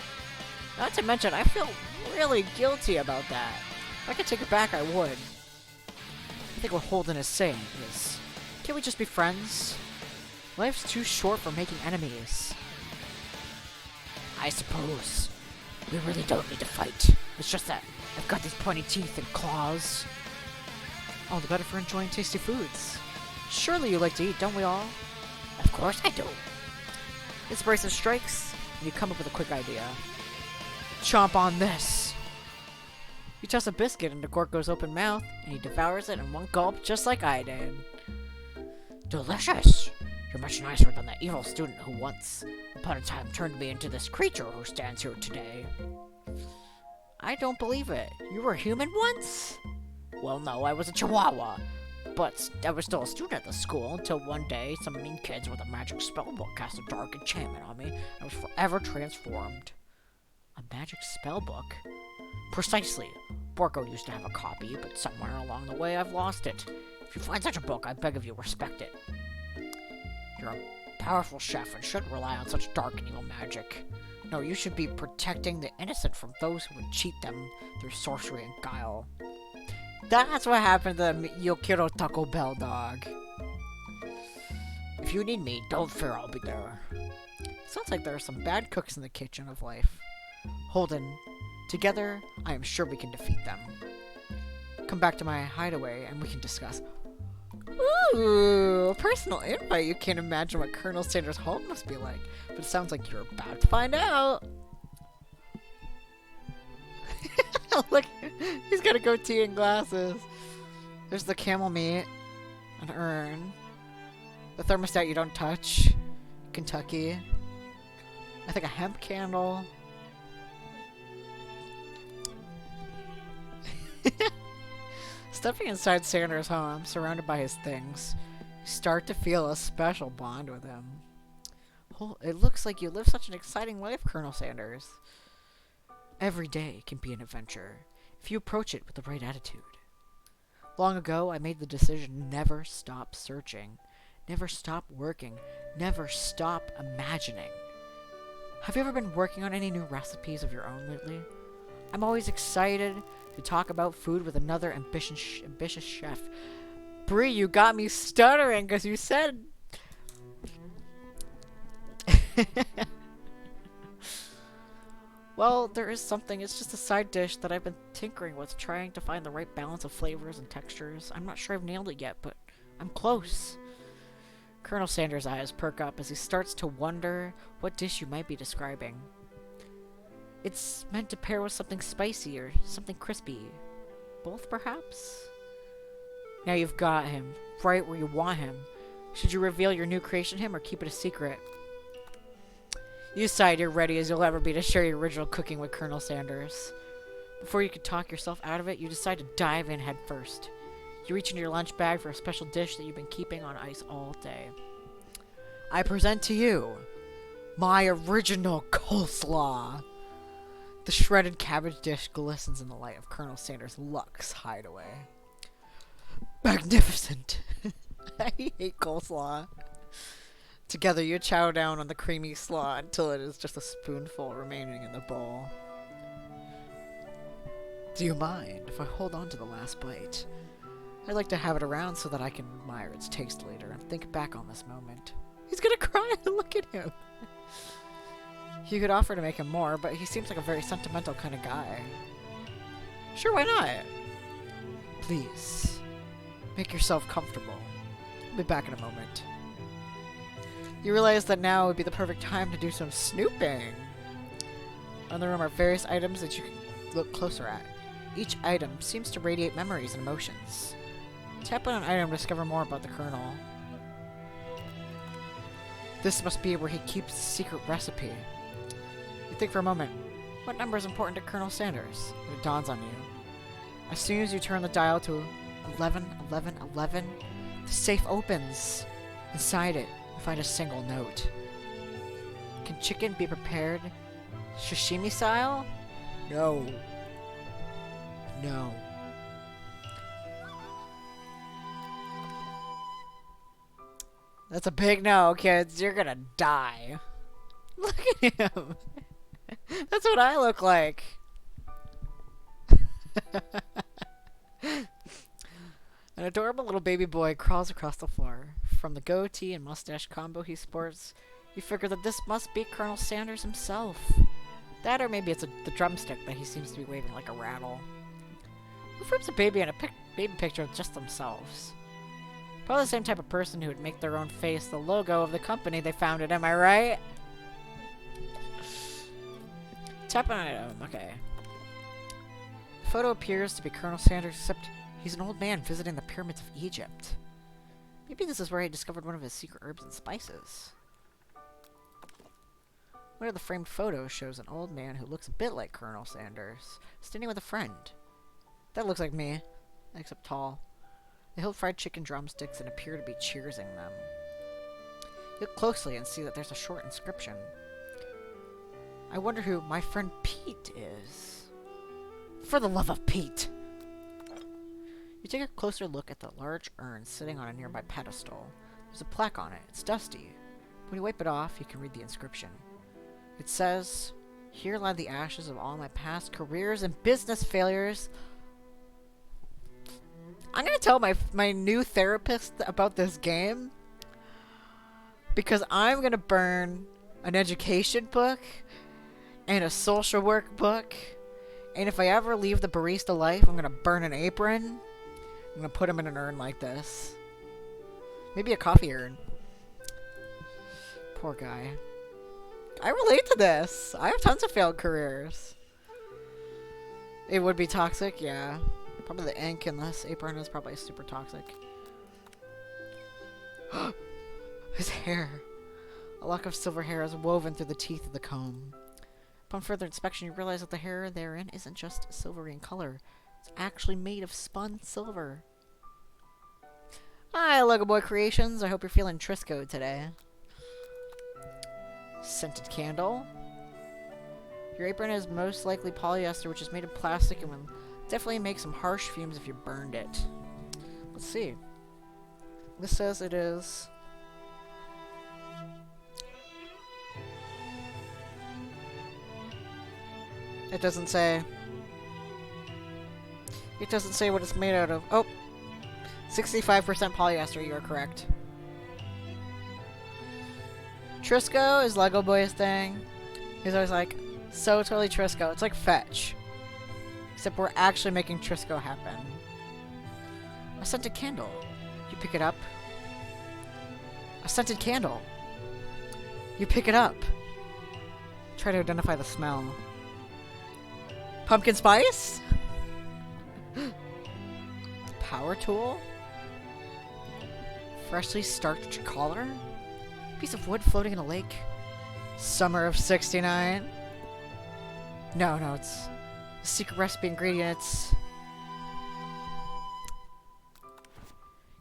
Not to mention, I feel really guilty about that. If I could take it back, I would. I think what Holden is saying is, can't we just be friends? Life's too short for making enemies. I suppose. We really don't need to fight. It's just that I've got these pointy teeth and claws. All the better for enjoying tasty foods. Surely you like to eat, don't we all? Of course I do. Inspiration strikes, and you come up with a quick idea. Chomp on this! You toss a biscuit into Gorko's open mouth, and he devours it in one gulp, just like I did. Delicious! You're much nicer than that evil student who once upon a time turned me into this creature who stands here today. I don't believe it. You were human once? Well, no, I was a chihuahua. But I was still a student at the school until one day some mean kids with a magic spellbook cast a dark enchantment on me and I was forever transformed. A magic spellbook? Precisely. Borko used to have a copy, but somewhere along the way I've lost it. If you find such a book, I beg of you, respect it. powerful chef and shouldn't rely on such dark and evil magic. No, you should be protecting the innocent from those who would cheat them through sorcery and guile. That's what happened to the Yokiro Taco Bell dog. If you need me, don't fear, I'll be there. Sounds like there are some bad cooks in the kitchen of life. Holden, together, I am sure we can defeat them. Come back to my hideaway and we can discuss. Ooh, a personal invite. You can't imagine what Colonel Sanders' home must be like, but it sounds like you're about to find out. Look, he's got a goatee and glasses. There's the camel meat, an urn, the thermostat you don't touch, Kentucky. I think a hemp candle. Stepping inside Sanders' home, surrounded by his things, you start to feel a special bond with him. Oh, it looks like you live such an exciting life, Colonel Sanders. Every day can be an adventure, if you approach it with the right attitude. Long ago, I made the decision never stop searching, never stop working, never stop imagining. Have you ever been working on any new recipes of your own lately? I'm always excited to talk about food with another ambitious chef. Bree, you got me stuttering because you said... Well, there is something. It's just a side dish that I've been tinkering with, trying to find the right balance of flavors and textures. I'm not sure I've nailed it yet, but I'm close. Colonel Sanders' eyes perk up as he starts to wonder what dish you might be describing. It's meant to pair with something spicy or something crispy. Both, perhaps? Now you've got him, right where you want him. Should you reveal your new creation to him or keep it a secret? You decide you're ready as you'll ever be to share your original cooking with Colonel Sanders. Before you can talk yourself out of it, you decide to dive in head first. You reach into your lunch bag for a special dish that you've been keeping on ice all day. I present to you my original coleslaw. The shredded cabbage dish glistens in the light of Colonel Sanders' Luxe hideaway. Magnificent! I hate coleslaw. Together you chow down on the creamy slaw until it is just a spoonful remaining in the bowl. Do you mind if I hold on to the last bite? I'd like to have it around so that I can admire its taste later and think back on this moment. He's gonna cry! Look at him! You could offer to make him more, but he seems like a very sentimental kind of guy. Sure, why not? Please, make yourself comfortable. I'll be back in a moment. You realize that now would be the perfect time to do some snooping. In the room are various items that you can look closer at. Each item seems to radiate memories and emotions. Tap on an item to discover more about the Colonel. This must be where he keeps the secret recipe. You think for a moment, what number is important to Colonel Sanders? It dawns on you. As soon as you turn the dial to 11, 11, 11, the safe opens. Inside it, you find a single note. Can chicken be prepared sashimi style? No. No. That's a big no, kids. You're gonna die. Look at him. That's what I look like. An adorable little baby boy crawls across the floor. From the goatee and mustache combo he sports, you figure that this must be Colonel Sanders himself. That or maybe it's the drumstick that he seems to be waving like a rattle. Who frames a baby in a baby picture of just themselves? Probably the same type of person who would make their own face the logo of the company they founded, am I right? Tap on item, okay. The photo appears to be Colonel Sanders, except he's an old man visiting the pyramids of Egypt. Maybe this is where he discovered one of his secret herbs and spices. One of the framed photos shows an old man who looks a bit like Colonel Sanders, standing with a friend. That looks like me, except tall. They hold fried chicken drumsticks and appear to be cheersing them. You look closely and see that there's a short inscription. I wonder who my friend Pete is. For the love of Pete! You take a closer look at the large urn sitting on a nearby pedestal. There's a plaque on it. It's dusty, When you wipe it off, you can read the inscription. It says, "Here lie the ashes of all my past careers and business failures." I'm gonna tell my new therapist about this game because I'm gonna burn an education book and a social work book, and if I ever leave the barista life, I'm gonna burn an apron. I'm gonna put them in an urn like this. Maybe a coffee urn. Poor guy. I relate to this. I have tons of failed careers. It would be toxic, yeah. Probably the ink in this apron is probably super toxic. His hair. A lock of silver hair is woven through the teeth of the comb. Upon further inspection, you realize that the hair therein isn't just silvery in color. It's actually made of spun silver. Hi, Lego Boy Creations. I hope you're feeling Trisco today. Scented candle. Your apron is most likely polyester, which is made of plastic and will definitely make some harsh fumes if you burned it. Let's see. This says it is... It doesn't say. It doesn't say what it's made out of. Oh! 65% polyester, you are correct. Trisco is Lego Boy's thing. He's always like, so totally Trisco. It's like Fetch. Except we're actually making Trisco happen. A scented candle. You pick it up. A scented candle. You pick it up. Try to identify the smell. Pumpkin spice? Power tool? Freshly starched collar? Piece of wood floating in a lake? Summer of 69? No, it's a secret recipe ingredients.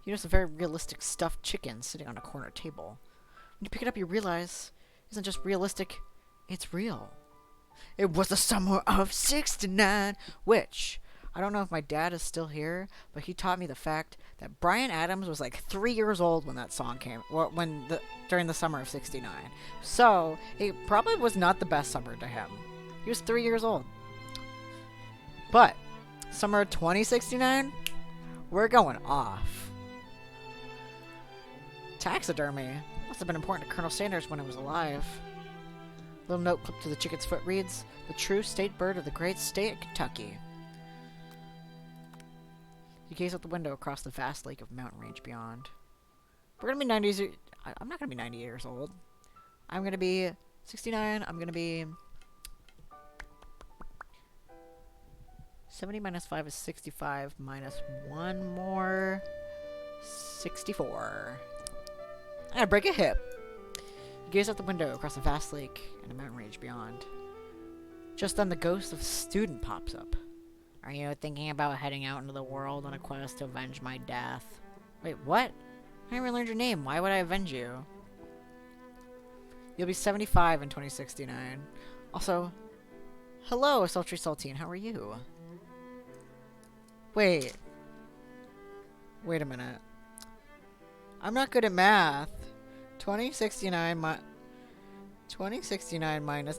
You notice a very realistic stuffed chicken sitting on a corner table. When you pick it up, you realize it isn't just realistic, it's real. It was the summer of 69, which, I don't know if my dad is still here, but he taught me the fact that Bryan Adams was like 3 years old when that song came, or during the summer of 69. So, it probably was not the best summer to him. He was 3 years old. But, summer of 2069, we're going off. Taxidermy. Must have been important to Colonel Sanders when he was alive. Little note clipped to the chicken's foot reads, "The true state bird of the great state of Kentucky." You gaze out the window across the vast lake of mountain range beyond. We're gonna be 90s. I'm not gonna be 90 years old. I'm gonna be 69. I'm gonna be 70 minus 5 is 65 minus 1 more 64. I gotta break a hip. You gaze out the window across the vast lake and the mountain range beyond. Just then the ghost of a student pops up. "Are you thinking about heading out into the world on a quest to avenge my death?" Wait, what? I never learned your name. Why would I avenge you? You'll be 75 in 2069. Also, hello, Sultry Saltine. How are you? Wait a minute. I'm not good at math. 2069 minus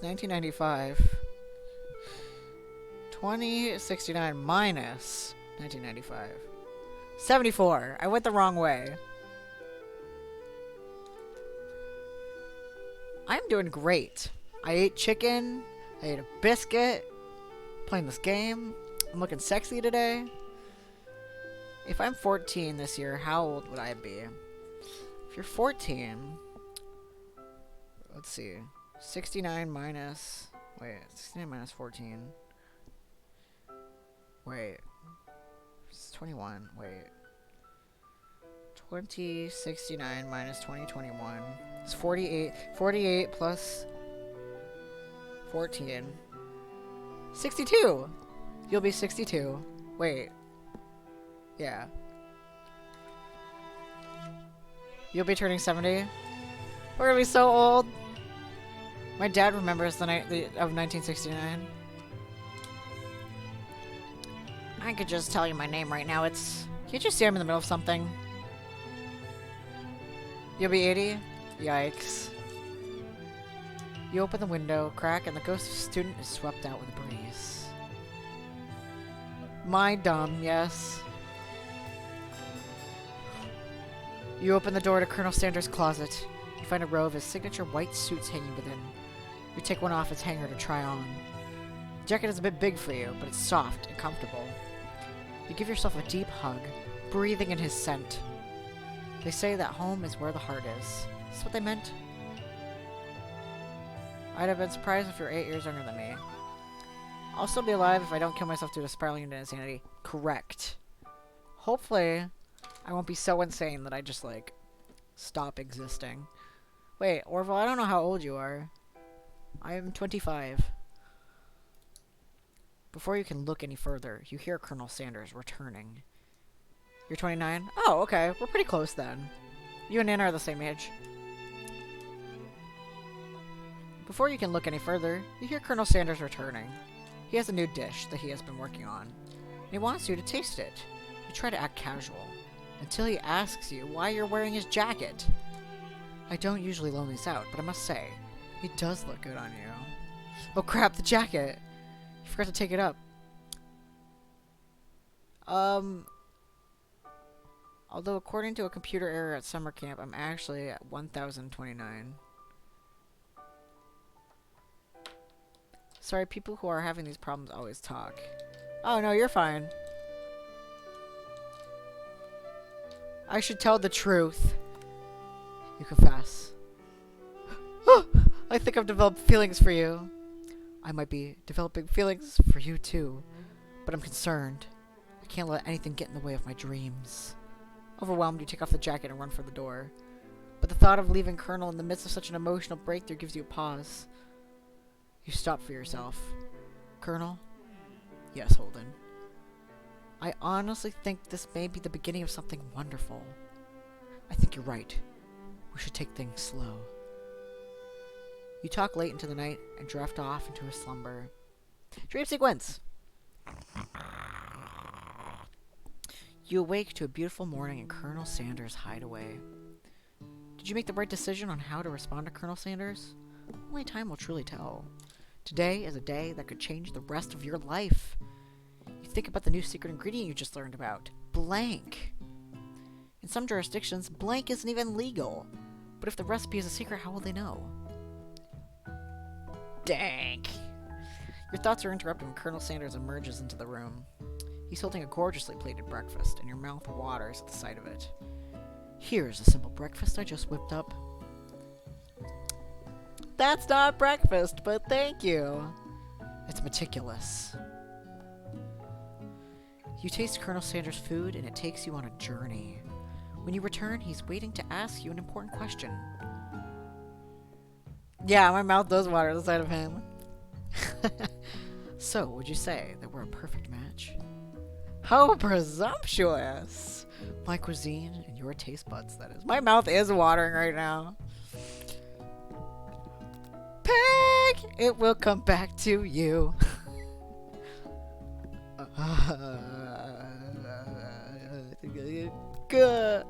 1995. 2069 minus 1995. 74. I went the wrong way. I'm doing great. I ate chicken. I ate a biscuit. Playing this game. I'm looking sexy today. If I'm 14 this year, how old would I be? If you're 14... Let's see. 69 minus... Wait, 69 minus 14... Wait. It's 21. Wait. 2069 minus 2021. It's 48. 48 plus 14. 62! You'll be 62. Wait. Yeah. You'll be turning 70? We're gonna be so old! My dad remembers the night of 1969. I could just tell you my name right now. Can't you see I'm in the middle of something? You'll be 80? Yikes. You open the window crack and the ghost of a student is swept out with a breeze. My dumb, yes. You open the door to Colonel Sanders' closet. You find a row of his signature white suits hanging within. You take one off its hanger to try on. The jacket is a bit big for you, but it's soft and comfortable. You give yourself a deep hug, breathing in his scent. They say that home is where the heart is. Is this what they meant? I'd have been surprised if you're 8 years younger than me. I'll still be alive if I don't kill myself due to spiraling into insanity. Correct. Hopefully, I won't be so insane that I just, like, stop existing. Wait, Orville, I don't know how old you are. I am 25. Before you can look any further, you hear Colonel Sanders returning. You're 29? Oh, okay. We're pretty close then. You and Nana are the same age. Before you can look any further, you hear Colonel Sanders returning. He has a new dish that he has been working on, and he wants you to taste it. You try to act casual, until he asks you why you're wearing his jacket. I don't usually loan these out, but I must say, he does look good on you. Oh crap, the jacket! You forgot to take it up. Although according to a computer error at summer camp, I'm actually at 1029. Sorry, people who are having these problems always talk. Oh no, you're fine. I should tell the truth. You confess. I think I've developed feelings for you. I might be developing feelings for you too, but I'm concerned. I can't let anything get in the way of my dreams. Overwhelmed, you take off the jacket and run for the door. But the thought of leaving Colonel in the midst of such an emotional breakthrough gives you a pause. You stop for yourself. Colonel? Yes, Holden. I honestly think this may be the beginning of something wonderful. I think you're right. We should take things slow. You talk late into the night and drift off into a slumber. Dream sequence! You awake to a beautiful morning in Colonel Sanders' hideaway. Did you make the right decision on how to respond to Colonel Sanders? Only time will truly tell. Today is a day that could change the rest of your life. You think about the new secret ingredient you just learned about. Blank. In some jurisdictions, blank isn't even legal. But if the recipe is a secret, how will they know? Dank. Your thoughts are interrupted when Colonel Sanders emerges into the room. He's holding a gorgeously plated breakfast, and your mouth waters at the sight of it. Here's a simple breakfast I just whipped up. That's not breakfast, but thank you. It's meticulous. You taste Colonel Sanders' food, and it takes you on a journey. When you return, he's waiting to ask you an important question. Yeah, my mouth does water at the sight of him. So, would you say that we're a perfect match? How presumptuous! My cuisine and your taste buds, that is. My mouth is watering right now. Peg! It will come back to you. Good.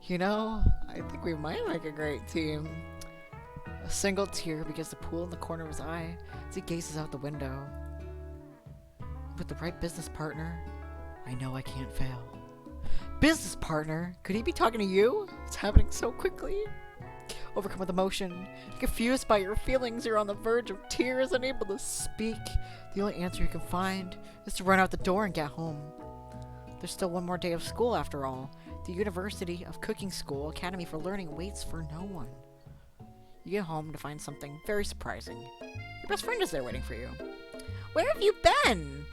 You know, I think we might make a great team. A single tear begins to pool in the corner of his eye as he gazes out the window. With the right business partner, I know I can't fail. Business partner? Could he be talking to you? It's happening so quickly. Overcome with emotion, confused by your feelings, you're on the verge of tears, unable to speak. The only answer you can find is to run out the door and get home. There's still one more day of school after all. The University of Cooking School Academy for Learning waits for no one. You get home to find something very surprising. Your best friend is there waiting for you. Where have you been?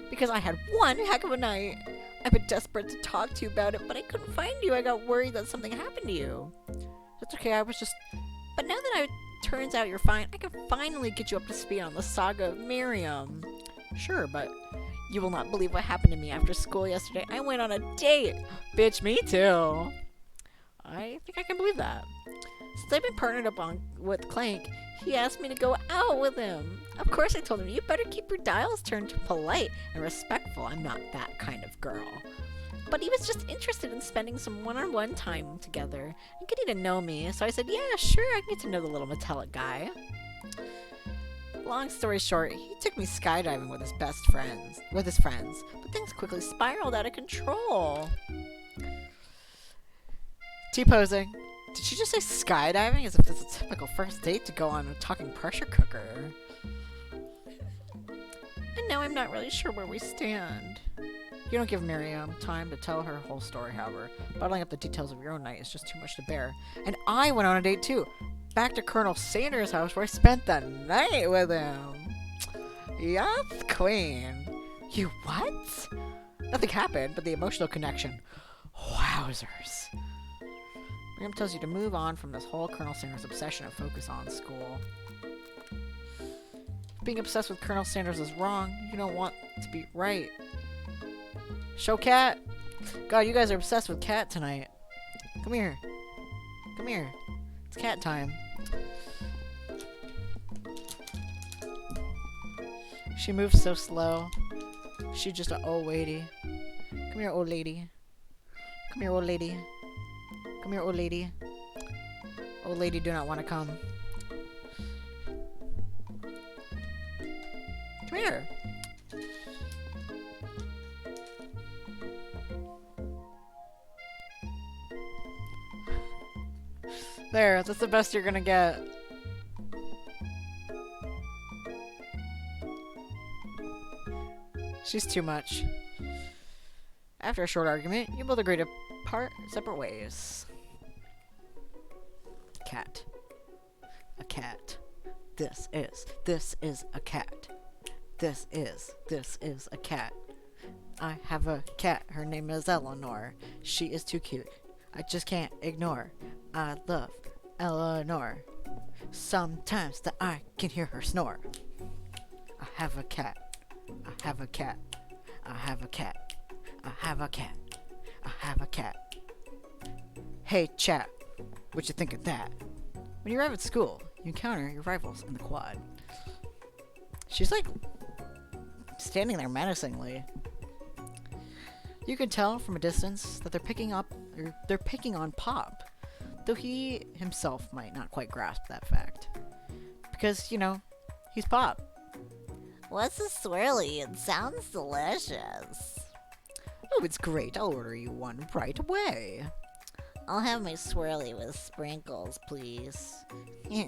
Because I had one heck of a night. I've been desperate to talk to you about it, but I couldn't find you. I got worried that something happened to you. That's okay, But now that it turns out you're fine, I can finally get you up to speed on the saga of Miriam. Sure, but you will not believe what happened to me after school yesterday. I went on a date. Bitch, me too. I think I can believe that. Since I've been partnered up with Clank, he asked me to go out with him. Of course I told him, you better keep your dials turned to polite and respectful. I'm not that kind of girl. But he was just interested in spending some one-on-one time together and getting to know me, so I said, yeah, sure, I can get to know the little metallic guy. Long story short, he took me skydiving with his friends, but things quickly spiraled out of control. T-posing. Did she just say skydiving as if this is a typical first date to go on a talking pressure cooker? And now I'm not really sure where we stand. You don't give Miriam time to tell her whole story, however. Bottling up the details of your own night is just too much to bear. And I went on a date too. Back to Colonel Sanders' house where I spent the night with him. Yes, queen. You what? Nothing happened, but the emotional connection. Wowzers. Miriam tells you to move on from this whole Colonel Sanders obsession and focus on school. Being obsessed with Colonel Sanders is wrong. You don't want to be right. Show Cat. God, you guys are obsessed with Cat tonight. Come here. Come here. It's cat time. She moves so slow. She's just an old lady. Come here, old lady. Come here, old lady. Come here, old lady. Old lady do not want to come. Come here. There, that's the best you're gonna get. She's too much. After a short argument, you both agree to part separate ways. Cat. A cat. This is a cat. This is a cat. I have a cat. Her name is Eleanor. She is too cute. I just can't ignore. I love Eleanor. Sometimes that I can hear her snore. I have a cat. I have a cat. I have a cat. I have a cat. I have a cat. Hey, chap. What you think of that? When you arrive at school, you encounter your rivals in the quad. She's like standing there menacingly. You can tell from a distance that they're picking on Pop, though he himself might not quite grasp that fact. Because, you know, he's Pop. What's a swirly? It sounds delicious. Oh, it's great. I'll order you one right away. I'll have my swirly with sprinkles, please.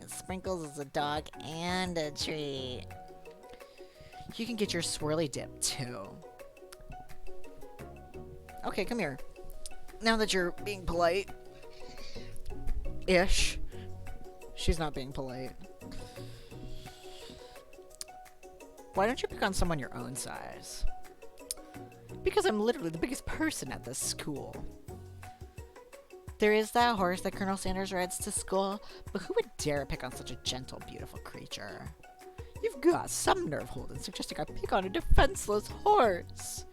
Sprinkles is a dog and a treat. You can get your swirly dip, too. Okay, come here. Now that you're being polite. Ish. She's not being polite. Why don't you pick on someone your own size? Because I'm literally the biggest person at this school. There is that horse that Colonel Sanders rides to school, but who would dare pick on such a gentle, beautiful creature? You've got some nerve, Holden, suggesting I pick on a defenseless horse.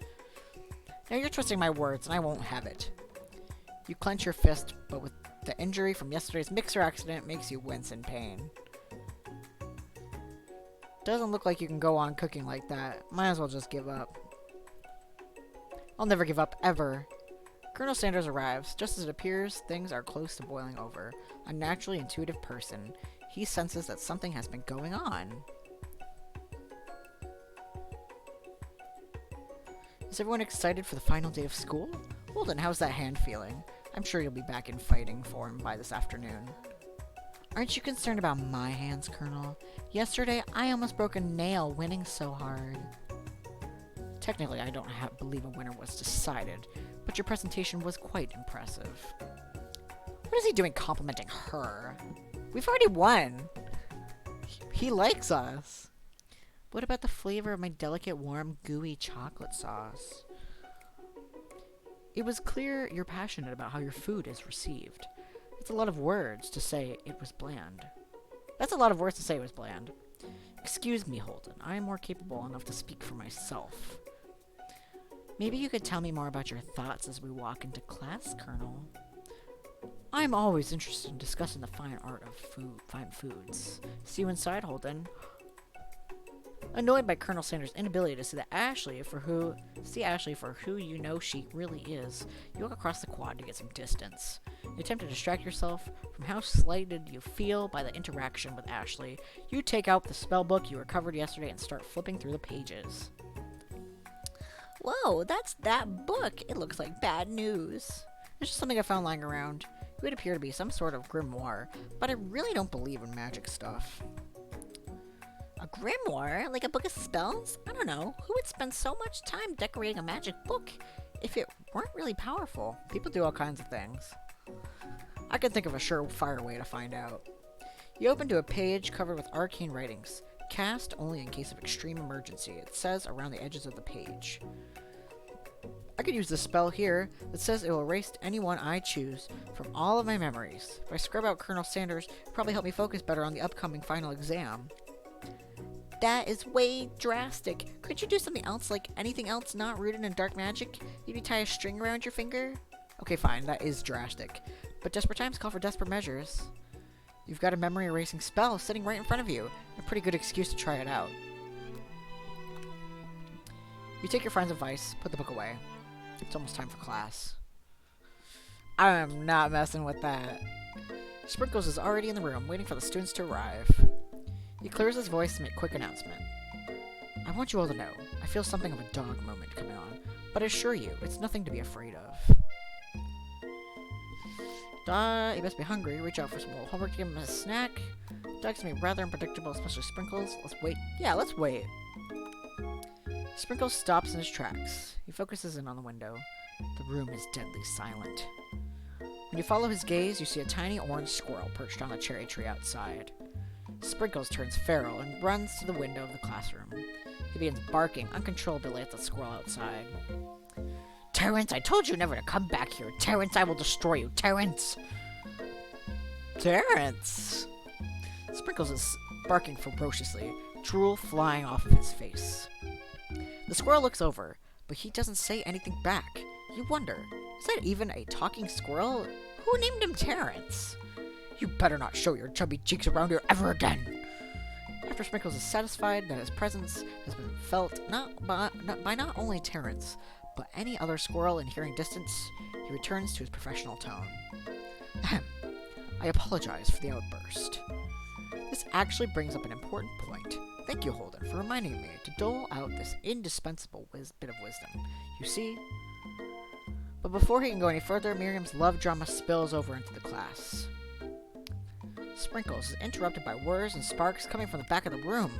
Now you're twisting my words, and I won't have it. You clench your fist, but with the injury from yesterday's mixer accident makes you wince in pain. Doesn't look like you can go on cooking like that. Might as well just give up. I'll never give up, ever. Colonel Sanders arrives. Just as it appears, things are close to boiling over. A naturally intuitive person, he senses that something has been going on. Is everyone excited for the final day of school? Holden, how's that hand feeling? I'm sure you'll be back in fighting form by this afternoon. Aren't you concerned about my hands, Colonel? Yesterday, I almost broke a nail winning so hard. Technically, I don't believe a winner was decided, but your presentation was quite impressive. What is he doing complimenting her? We've already won. He likes us. What about the flavor of my delicate, warm, gooey chocolate sauce? It was clear you're passionate about how your food is received. It's a lot of words to say it was bland. That's a lot of words to say it was bland. Excuse me, Holden. I am more capable enough to speak for myself. Maybe you could tell me more about your thoughts as we walk into class, Colonel. I'm always interested in discussing the fine art of fine foods. See you inside, Holden. Annoyed by Colonel Sanders' inability to see Ashley for who you know she really is, you walk across the quad to get some distance. You attempt to distract yourself from how slighted you feel by the interaction with Ashley. You take out the spell book you recovered yesterday and start flipping through the pages. Whoa, that's that book. It looks like bad news. It's just something I found lying around. It would appear to be some sort of grimoire, but I really don't believe in magic stuff. A grimoire? Like a book of spells? I don't know. Who would spend so much time decorating a magic book if it weren't really powerful? People do all kinds of things. I can think of a surefire way to find out. You open to a page covered with arcane writings. Cast only in case of extreme emergency, it says around the edges of the page. I could use this spell here that says it will erase anyone I choose from all of my memories. If I scrub out Colonel Sanders, it'll probably help me focus better on the upcoming final exam. That is way drastic. Could you do something else, like anything else not rooted in dark magic? Maybe tie a string around your finger? Okay, fine, that is drastic. But desperate times call for desperate measures. You've got a memory erasing spell sitting right in front of you. A pretty good excuse to try it out. You take your friend's advice, put the book away. It's almost time for class. I am not messing with that. Sprinkles is already in the room, waiting for the students to arrive. He clears his voice to make a quick announcement. I want you all to know, I feel something of a dog moment coming on, but I assure you, it's nothing to be afraid of. You must be hungry. Reach out for some little homework to give him a snack. Dogs can be rather unpredictable, especially Sprinkles. Let's wait. Yeah, let's wait. Sprinkles stops in his tracks. He focuses in on the window. The room is deadly silent. When you follow his gaze, you see a tiny orange squirrel perched on a cherry tree outside. Sprinkles turns feral and runs to the window of the classroom. He begins barking uncontrollably at the squirrel outside. Terrence, I told you never to come back here. Terrence, I will destroy you. Terrence! Terrence! Sprinkles is barking ferociously, drool flying off of his face. The squirrel looks over, but he doesn't say anything back. You wonder, is that even a talking squirrel? Who named him Terrence? You better not show your chubby cheeks around here ever again! After Sprinkles is satisfied that his presence has been felt by not only Terrence, but any other squirrel in hearing distance, he returns to his professional tone. Ahem. I apologize for the outburst. This actually brings up an important point. Thank you, Holden, for reminding me to dole out this indispensable bit of wisdom. You see? But before he can go any further, Miriam's love drama spills over into the class. Sprinkles is interrupted by whirs and sparks coming from the back of the room.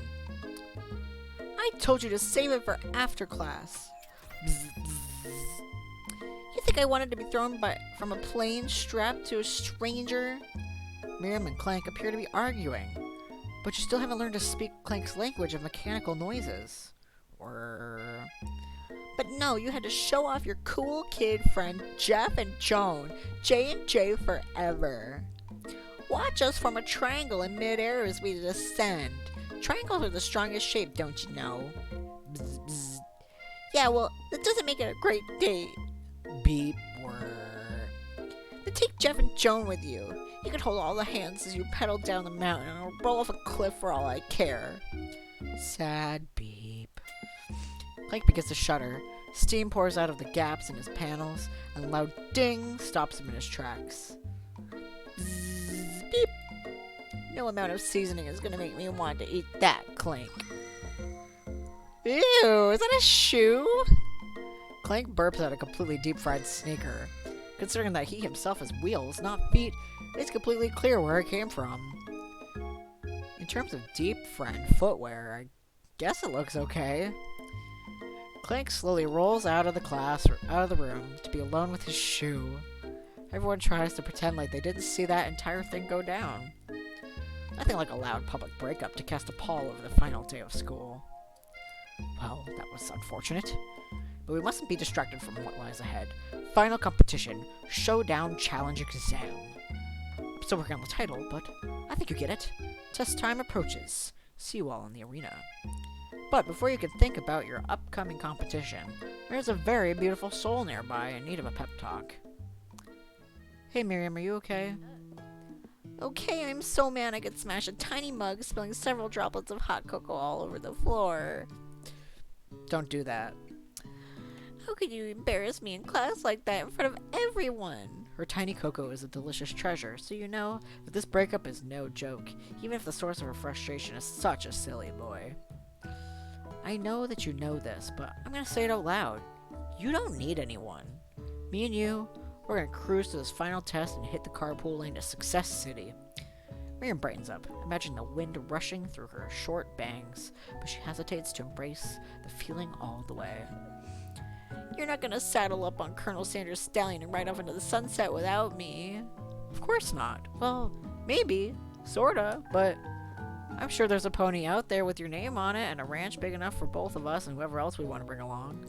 I told you to save it for after class. Bzz, bzz. You think I wanted to be thrown from a plane strapped to a stranger? Miriam and Clank appear to be arguing, but you still haven't learned to speak Clank's language of mechanical noises. But no, you had to show off your cool kid friend Jeff and Joan. J&J forever. Watch us form a triangle in midair as we descend. Triangles are the strongest shape, don't you know? Bzz, bzz. Yeah, well, that doesn't make it a great date. Beep. Then take Jeff and Joan with you. You can hold all the hands as you pedal down the mountain or roll off a cliff for all I care. Sad beep. Clank begins to shudder. Steam pours out of the gaps in his panels, and a loud ding stops him in his tracks. Bzz, beep. No amount of seasoning is going to make me want to eat that, Clank. Ew, is that a shoe? Clank burps out a completely deep-fried sneaker. Considering that he himself has wheels, not feet, it's completely clear where it came from. In terms of deep-fried footwear, I guess it looks okay. Clank slowly rolls out of the room, to be alone with his shoe. Everyone tries to pretend like they didn't see that entire thing go down. Nothing like a loud public breakup to cast a pall over the final day of school. Well, that was unfortunate. But we mustn't be distracted from what lies ahead. Final competition, Showdown Challenge Exam. I'm still working on the title, but I think you get it. Test time approaches. See you all in the arena. But before you can think about your upcoming competition, there's a very beautiful soul nearby in need of a pep talk. Hey Miriam, are you okay? Okay, I'm so mad I could smash a tiny mug, spilling several droplets of hot cocoa all over the floor. Don't do that. How could you embarrass me in class like that in front of everyone? Her tiny cocoa is a delicious treasure, so you know that this breakup is no joke, even if the source of her frustration is such a silly boy. I know that you know this, but I'm gonna say it out loud. You don't need anyone. Me and you, we're gonna cruise to this final test and hit the carpool lane to Success City. Miriam brightens up, imagine the wind rushing through her short bangs, but she hesitates to embrace the feeling all the way. You're not gonna saddle up on Colonel Sanders' stallion and ride off into the sunset without me. Of course not. Well, maybe, sorta, but I'm sure there's a pony out there with your name on it and a ranch big enough for both of us and whoever else we want to bring along.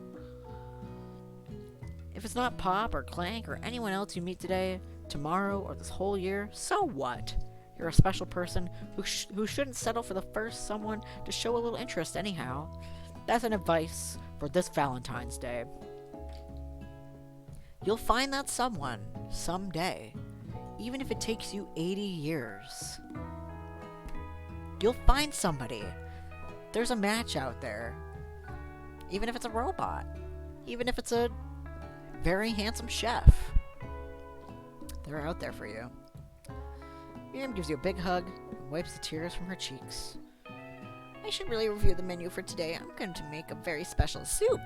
If it's not Pop or Clank or anyone else you meet today, tomorrow, or this whole year, so what? You're a special person who shouldn't settle for the first someone to show a little interest anyhow. That's an advice for this Valentine's Day. You'll find that someone someday, even if it takes you 80 years. You'll find somebody. There's a match out there. Even if it's a robot. Even if it's a very handsome chef. They're out there for you. Miriam gives you a big hug and wipes the tears from her cheeks. I should really review the menu for today. I'm going to make a very special soup.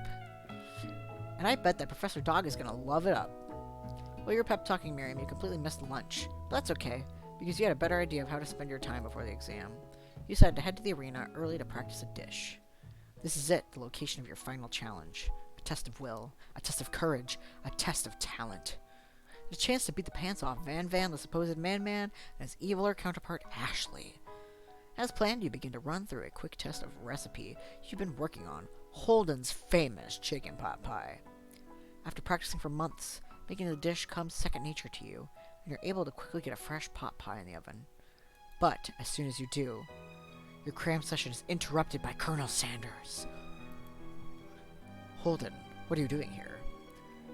And I bet that Professor Dog is going to love it up. While you're pep talking Miriam, you completely missed lunch. But that's okay, because you had a better idea of how to spend your time before the exam. You decided to head to the arena early to practice a dish. This is it, the location of your final challenge. A test of will, a test of courage, a test of talent. A chance to beat the pants off Van, the supposed man-man, and his eviler counterpart, Ashley. As planned, you begin to run through a quick test of recipe you've been working on, Holden's famous chicken pot pie. After practicing for months, making the dish comes second nature to you, and you're able to quickly get a fresh pot pie in the oven. But as soon as you do, your cram session is interrupted by Colonel Sanders. Holden, what are you doing here?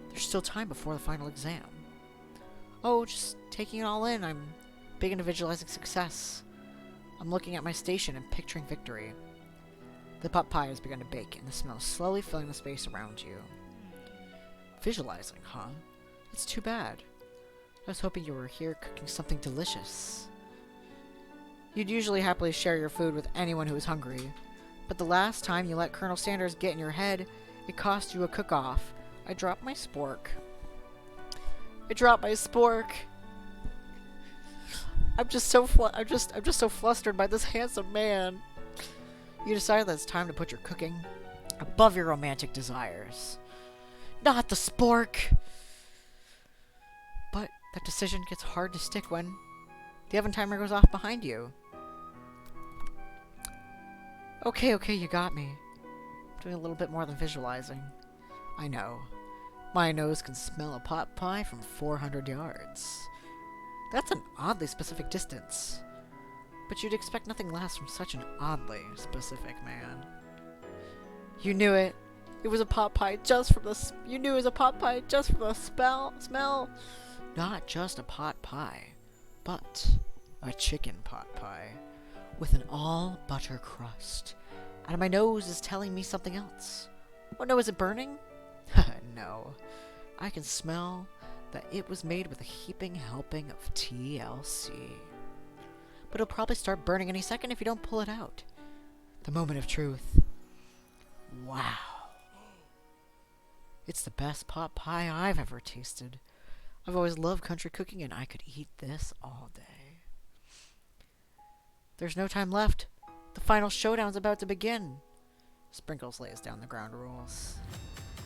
There's still time before the final exam. Oh, just taking it all in. I'm big into visualizing success. I'm looking at my station and picturing victory. The pot pie has begun to bake, and the smell is slowly filling the space around you. Visualizing, huh? That's too bad. I was hoping you were here cooking something delicious. You'd usually happily share your food with anyone who was hungry, but the last time you let Colonel Sanders get in your head, it cost you a cook-off. I dropped my spork. I'm just so flustered by this handsome man. You decide that it's time to put your cooking above your romantic desires. Not the spork! But that decision gets hard to stick when the oven timer goes off behind you. Okay, you got me. I'm doing a little bit more than visualizing. I know. My nose can smell a pot pie from 400 yards. That's an oddly specific distance. But you'd expect nothing less from such an oddly specific man. You knew it. It was a pot pie just from the smell. Not just a pot pie, but a chicken pot pie with an all-butter crust. And my nose is telling me something else. Oh no, is it burning? No. I can smell that it was made with a heaping helping of TLC. But it'll probably start burning any second if you don't pull it out. The moment of truth. Wow. It's the best pot pie I've ever tasted. I've always loved country cooking, and I could eat this all day. There's no time left. The final showdown's about to begin. Sprinkles lays down the ground rules.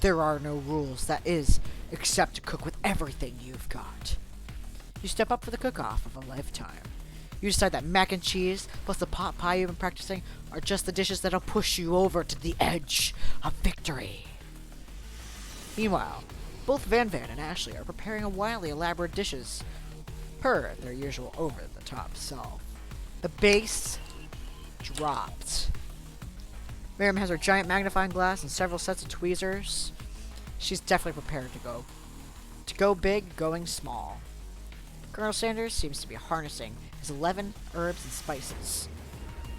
There are no rules, that is, except to cook with everything you've got. You step up for the cook-off of a lifetime. You decide that mac and cheese plus the pot pie you've been practicing are just the dishes that'll push you over to the edge of victory. Meanwhile, both Van and Ashley are preparing a wildly elaborate dishes per their usual over-the-top self. The bass dropped. Miriam has her giant magnifying glass and several sets of tweezers. She's definitely prepared to go big, going small. Colonel Sanders seems to be harnessing his 11 herbs and spices.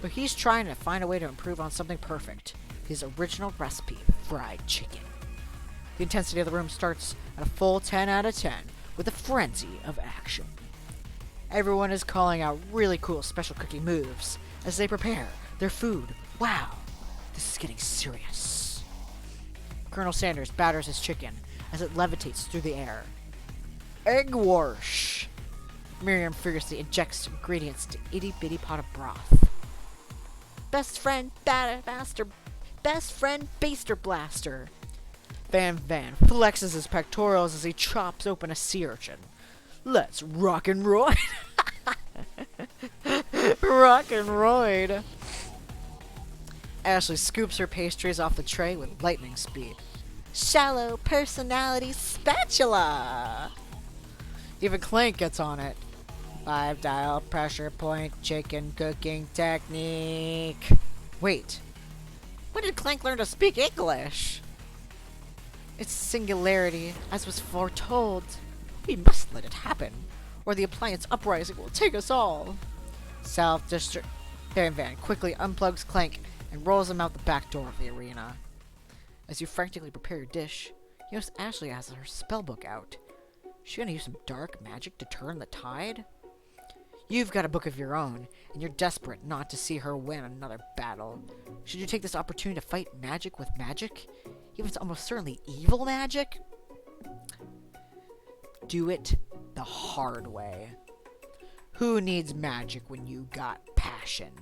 But he's trying to find a way to improve on something perfect. His original recipe, fried chicken. The intensity of the room starts at a full 10 out of 10 with a frenzy of action. Everyone is calling out really cool special cooking moves as they prepare their food. Wow, this is getting serious. Colonel Sanders batters his chicken as it levitates through the air. Egg wash! Miriam furiously injects ingredients into itty-bitty pot of broth. Best friend baster blaster. Van flexes his pectorals as he chops open a sea urchin. Let's rock and roid. Rock and roid. Ashley scoops her pastries off the tray with lightning speed. Shallow personality spatula. Even Clank gets on it. 5-dial pressure point chicken cooking technique. Wait. When did Clank learn to speak English? It's singularity, as was foretold. We must let it happen, or the appliance uprising will take us all. Self-destruct. Van quickly unplugs Clank and rolls him out the back door of the arena. As you frantically prepare your dish, you notice Ashley has her spellbook out. Is she gonna use some dark magic to turn the tide? You've got a book of your own, and you're desperate not to see her win another battle. Should you take this opportunity to fight magic with magic? Even if it's almost certainly evil magic? Do it the hard way. Who needs magic when you got passion?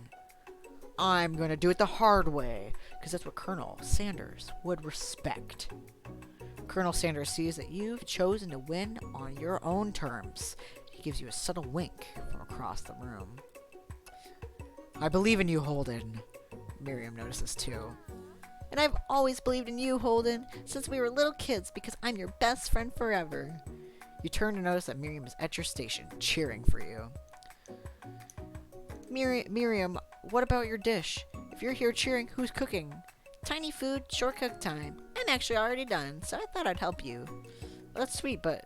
I'm gonna do it the hard way, because that's what Colonel Sanders would respect. Colonel Sanders sees that you've chosen to win on your own terms. He gives you a subtle wink from across the room. I believe in you, Holden. Miriam notices too. And I've always believed in you, Holden, since we were little kids, because I'm your best friend forever. You turn to notice that Miriam is at your station, cheering for you. Miriam, what about your dish? If you're here cheering, who's cooking? Tiny food, short cook time. I'm actually already done, so I thought I'd help you. Well, that's sweet, but...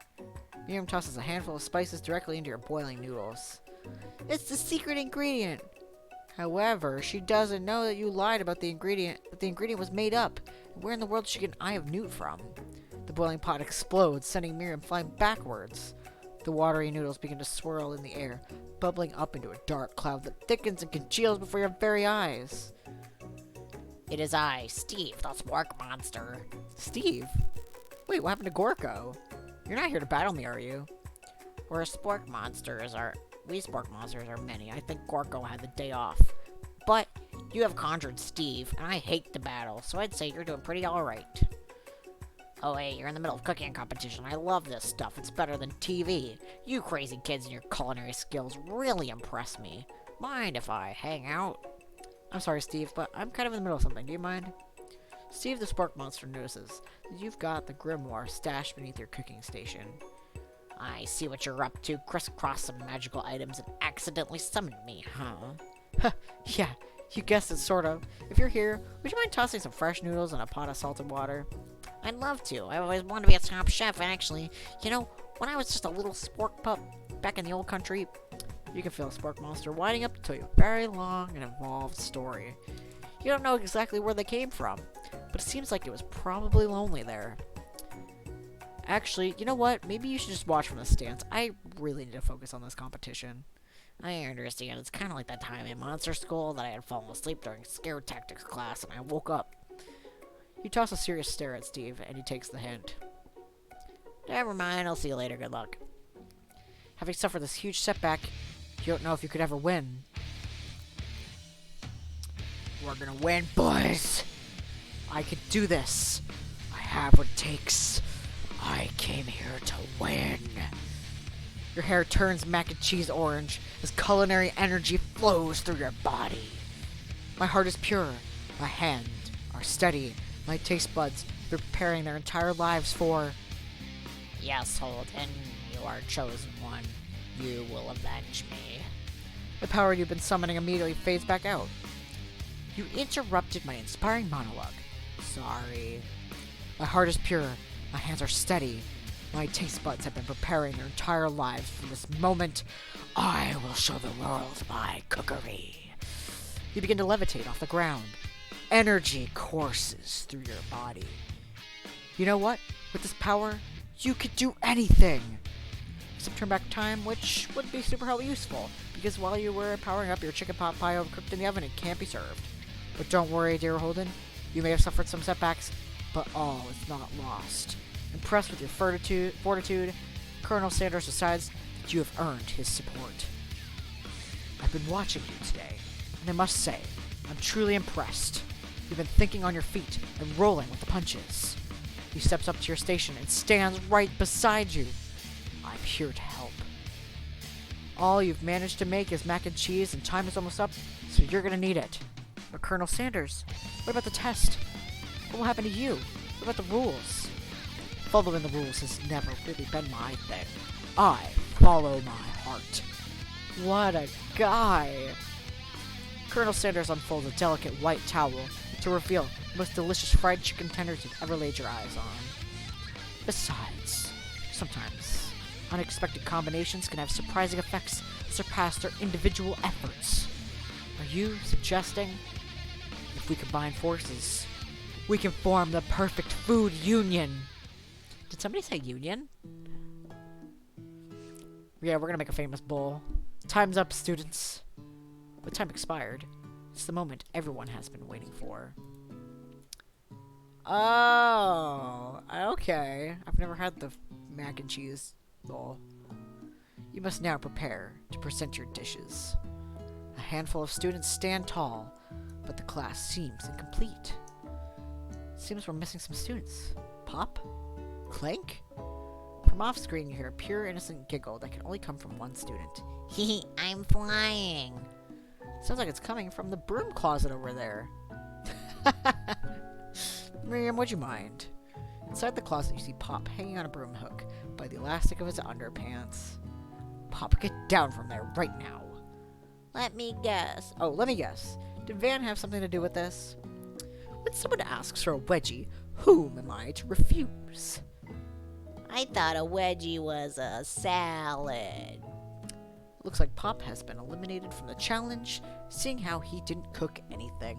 Miriam tosses a handful of spices directly into your boiling noodles. It's the secret ingredient. However, she doesn't know that you lied about the ingredient, that the ingredient was made up. Where in the world did she get an Eye of Newt from? The boiling pot explodes, sending Miriam flying backwards. The watery noodles begin to swirl in the air, bubbling up into a dark cloud that thickens and congeals before your very eyes. It is I, Steve, the spork monster. Steve? Wait, what happened to Gorko? You're not here to battle me, are you? We spork monsters are many. I think Gorko had the day off. But you have conjured Steve, and I hate the battle, so I'd say you're doing pretty alright. Oh hey, you're in the middle of cooking competition. I love this stuff. It's better than TV. You crazy kids and your culinary skills really impress me. Mind if I hang out? I'm sorry, Steve, but I'm kind of in the middle of something. Do you mind? Steve the Spork Monster notices that you've got the grimoire stashed beneath your cooking station. I see what you're up to. Crisscross some magical items and accidentally summoned me, huh? Yeah, you guessed it, sort of. If you're here, would you mind tossing some fresh noodles in a pot of salted water? I'd love to. I've always wanted to be a top chef, actually. You know, when I was just a little spork pup back in the old country, you can feel a spork monster winding up to tell you a very long and involved story. You don't know exactly where they came from, but it seems like it was probably lonely there. Actually, you know what? Maybe you should just watch from the stands. I really need to focus on this competition. I understand. It's kind of like that time in monster school that I had fallen asleep during scare tactics class and I woke up. You toss a serious stare at Steve, and he takes the hint. Never mind, I'll see you later, good luck. Having suffered this huge setback, you don't know if you could ever win. We're gonna win, boys! I can do this. I have what it takes. I came here to win. Your hair turns mac and cheese orange as culinary energy flows through your body. My heart is pure. My hands are steady. My taste buds preparing their entire lives for... Yes, Holden, you are chosen one. You will avenge me. The power you've been summoning immediately fades back out. You interrupted my inspiring monologue. Sorry. My heart is pure. My hands are steady. My taste buds have been preparing their entire lives for this moment. I will show the world my cookery. You begin to levitate off the ground. Energy courses through your body. You know what? With this power, you could do anything. Except turn back time, which would be super useful, because while you were powering up, your chicken pot pie overcooked in the oven and can't be served. But don't worry, dear Holden. You may have suffered some setbacks, but all is not lost. Impressed with your fortitude, Colonel Sanders decides that you have earned his support. I've been watching you today, and I must say, I'm truly impressed. You've been thinking on your feet and rolling with the punches. He steps up to your station and stands right beside you. I'm here to help. All you've managed to make is mac and cheese, and time is almost up, so you're gonna need it. But Colonel Sanders, what about the test? What will happen to you? What about the rules? Following the rules has never really been my thing. I follow my heart. What a guy! Colonel Sanders unfolds a delicate white towel to reveal the most delicious fried chicken tenders you've ever laid your eyes on. Besides, sometimes unexpected combinations can have surprising effects that surpass their individual efforts. Are you suggesting if we combine forces, we can form the perfect food union? Did somebody say union? Yeah, we're gonna make a famous bowl. Time's up, students. But time expired. It's the moment everyone has been waiting for. Oh, okay. I've never had the mac and cheese bowl. You must now prepare to present your dishes. A handful of students stand tall, but the class seems incomplete. Seems we're missing some students. Pop? Clank? From off screen you hear a pure innocent giggle that can only come from one student. Hee, I'm flying. Sounds like it's coming from the broom closet over there. Miriam, would you mind? Inside the closet, you see Pop hanging on a broom hook by the elastic of his underpants. Pop, get down from there right now. Let me guess. Oh, let me guess. Did Van have something to do with this? When someone asks for a wedgie, whom am I to refuse? I thought a wedgie was a salad. Looks like Pop has been eliminated from the challenge, seeing how he didn't cook anything.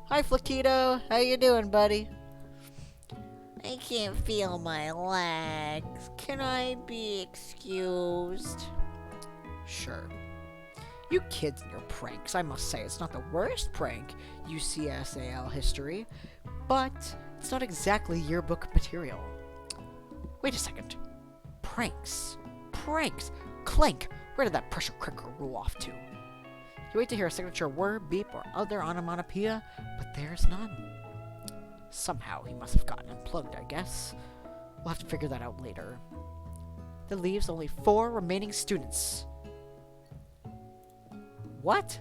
Hi, Flaquito. How you doing, buddy? I can't feel my legs. Can I be excused? Sure. You kids and your pranks. I must say, it's not the worst prank UCSAL history, but it's not exactly yearbook material. Wait a second. Pranks. Pranks. Clank. Where did that pressure cooker roll off to? You wait to hear a signature word, beep, or other onomatopoeia, but there's none. Somehow he must have gotten unplugged, I guess. We'll have to figure that out later. That leaves only 4 remaining students. What?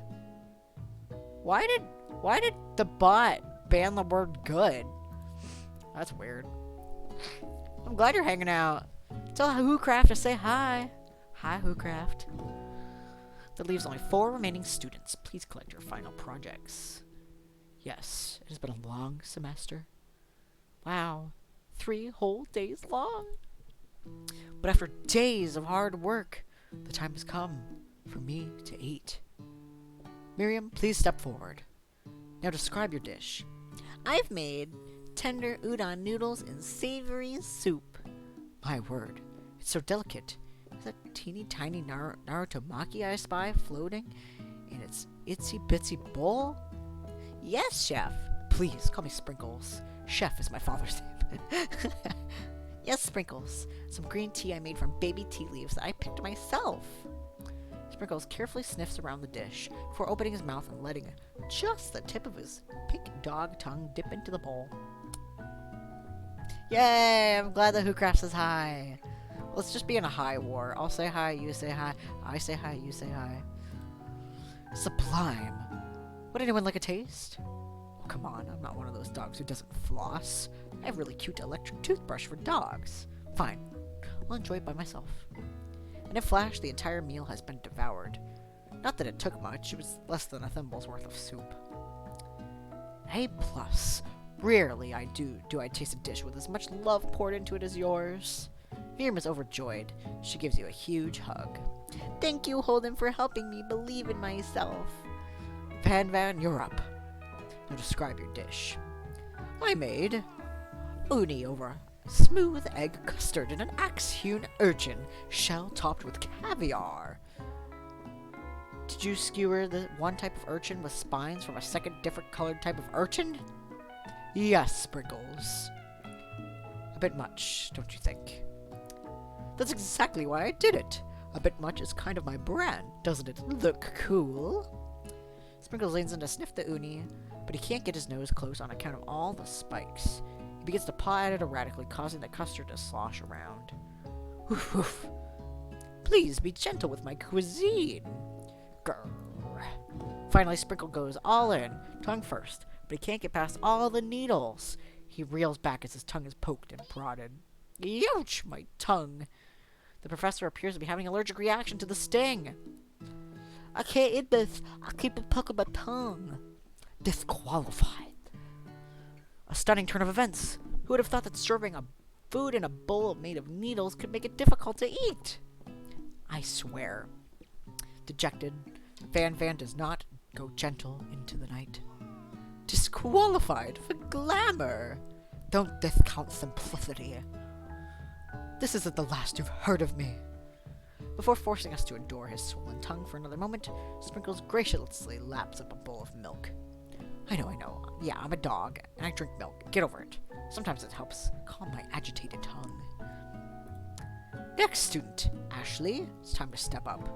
Why did the bot ban the word good? That's weird. I'm glad you're hanging out. Tell WhoCraft to say hi. Hi, WhoCraft. That leaves only 4 remaining students. Please collect your final projects. Yes, it has been a long semester. Wow, 3 whole days long. But after days of hard work, the time has come for me to eat. Miriam, please step forward. Now describe your dish. I've made tender udon noodles in savory soup. My word, it's so delicate. Is that teeny tiny Naruto Maki I spy floating in its itsy bitsy bowl? Yes, Chef. Please call me Sprinkles. Chef is my father's name. Yes, Sprinkles. Some green tea I made from baby tea leaves that I picked myself. Sprinkles carefully sniffs around the dish before opening his mouth and letting just the tip of his pink dog tongue dip into the bowl. Yay! I'm glad that WhoCraft says hi. Let's just be in a hi war. I'll say hi, you say hi. I say hi, you say hi. Sublime. Would anyone like a taste? Oh, come on, I'm not one of those dogs who doesn't floss. I have a really cute electric toothbrush for dogs. Fine, I'll enjoy it by myself. In a flash, the entire meal has been devoured. Not that it took much, it was less than a thimble's worth of soup. A+. Rarely do I taste a dish with as much love poured into it as yours. Miriam is overjoyed. She gives you a huge hug. Thank you, Holden, for helping me believe in myself. Van, you're up. Now describe your dish. I made uni over smooth egg custard in an axe-hewn urchin, shell topped with caviar. Did you skewer the one type of urchin with spines from a second different colored type of urchin? Yes, Sprinkles. A bit much, don't you think? That's exactly why I did it. A bit much is kind of my brand, doesn't it look cool? Sprinkles leans in to sniff the uni, but he can't get his nose close on account of all the spikes. He begins to paw at it erratically, causing the custard to slosh around. Woof woof. Please be gentle with my cuisine. Grr. Finally, Sprinkle goes all in, tongue first, but he can't get past all the needles. He reels back as his tongue is poked and prodded. Ouch, my tongue. The professor appears to be having an allergic reaction to the sting. I can't eat this. I'll keep poking my tongue. Disqualified. A stunning turn of events. Who would have thought that serving a food in a bowl made of needles could make it difficult to eat? I swear. Dejected, Van does not go gentle into the night. Disqualified for glamour. Don't discount simplicity. This isn't the last you've heard of me. Before forcing us to adore his swollen tongue for another moment, Sprinkles graciously laps up a bowl of milk. I know. Yeah, I'm a dog, and I drink milk. Get over it. Sometimes it helps calm my agitated tongue. Next student, Ashley. It's time to step up.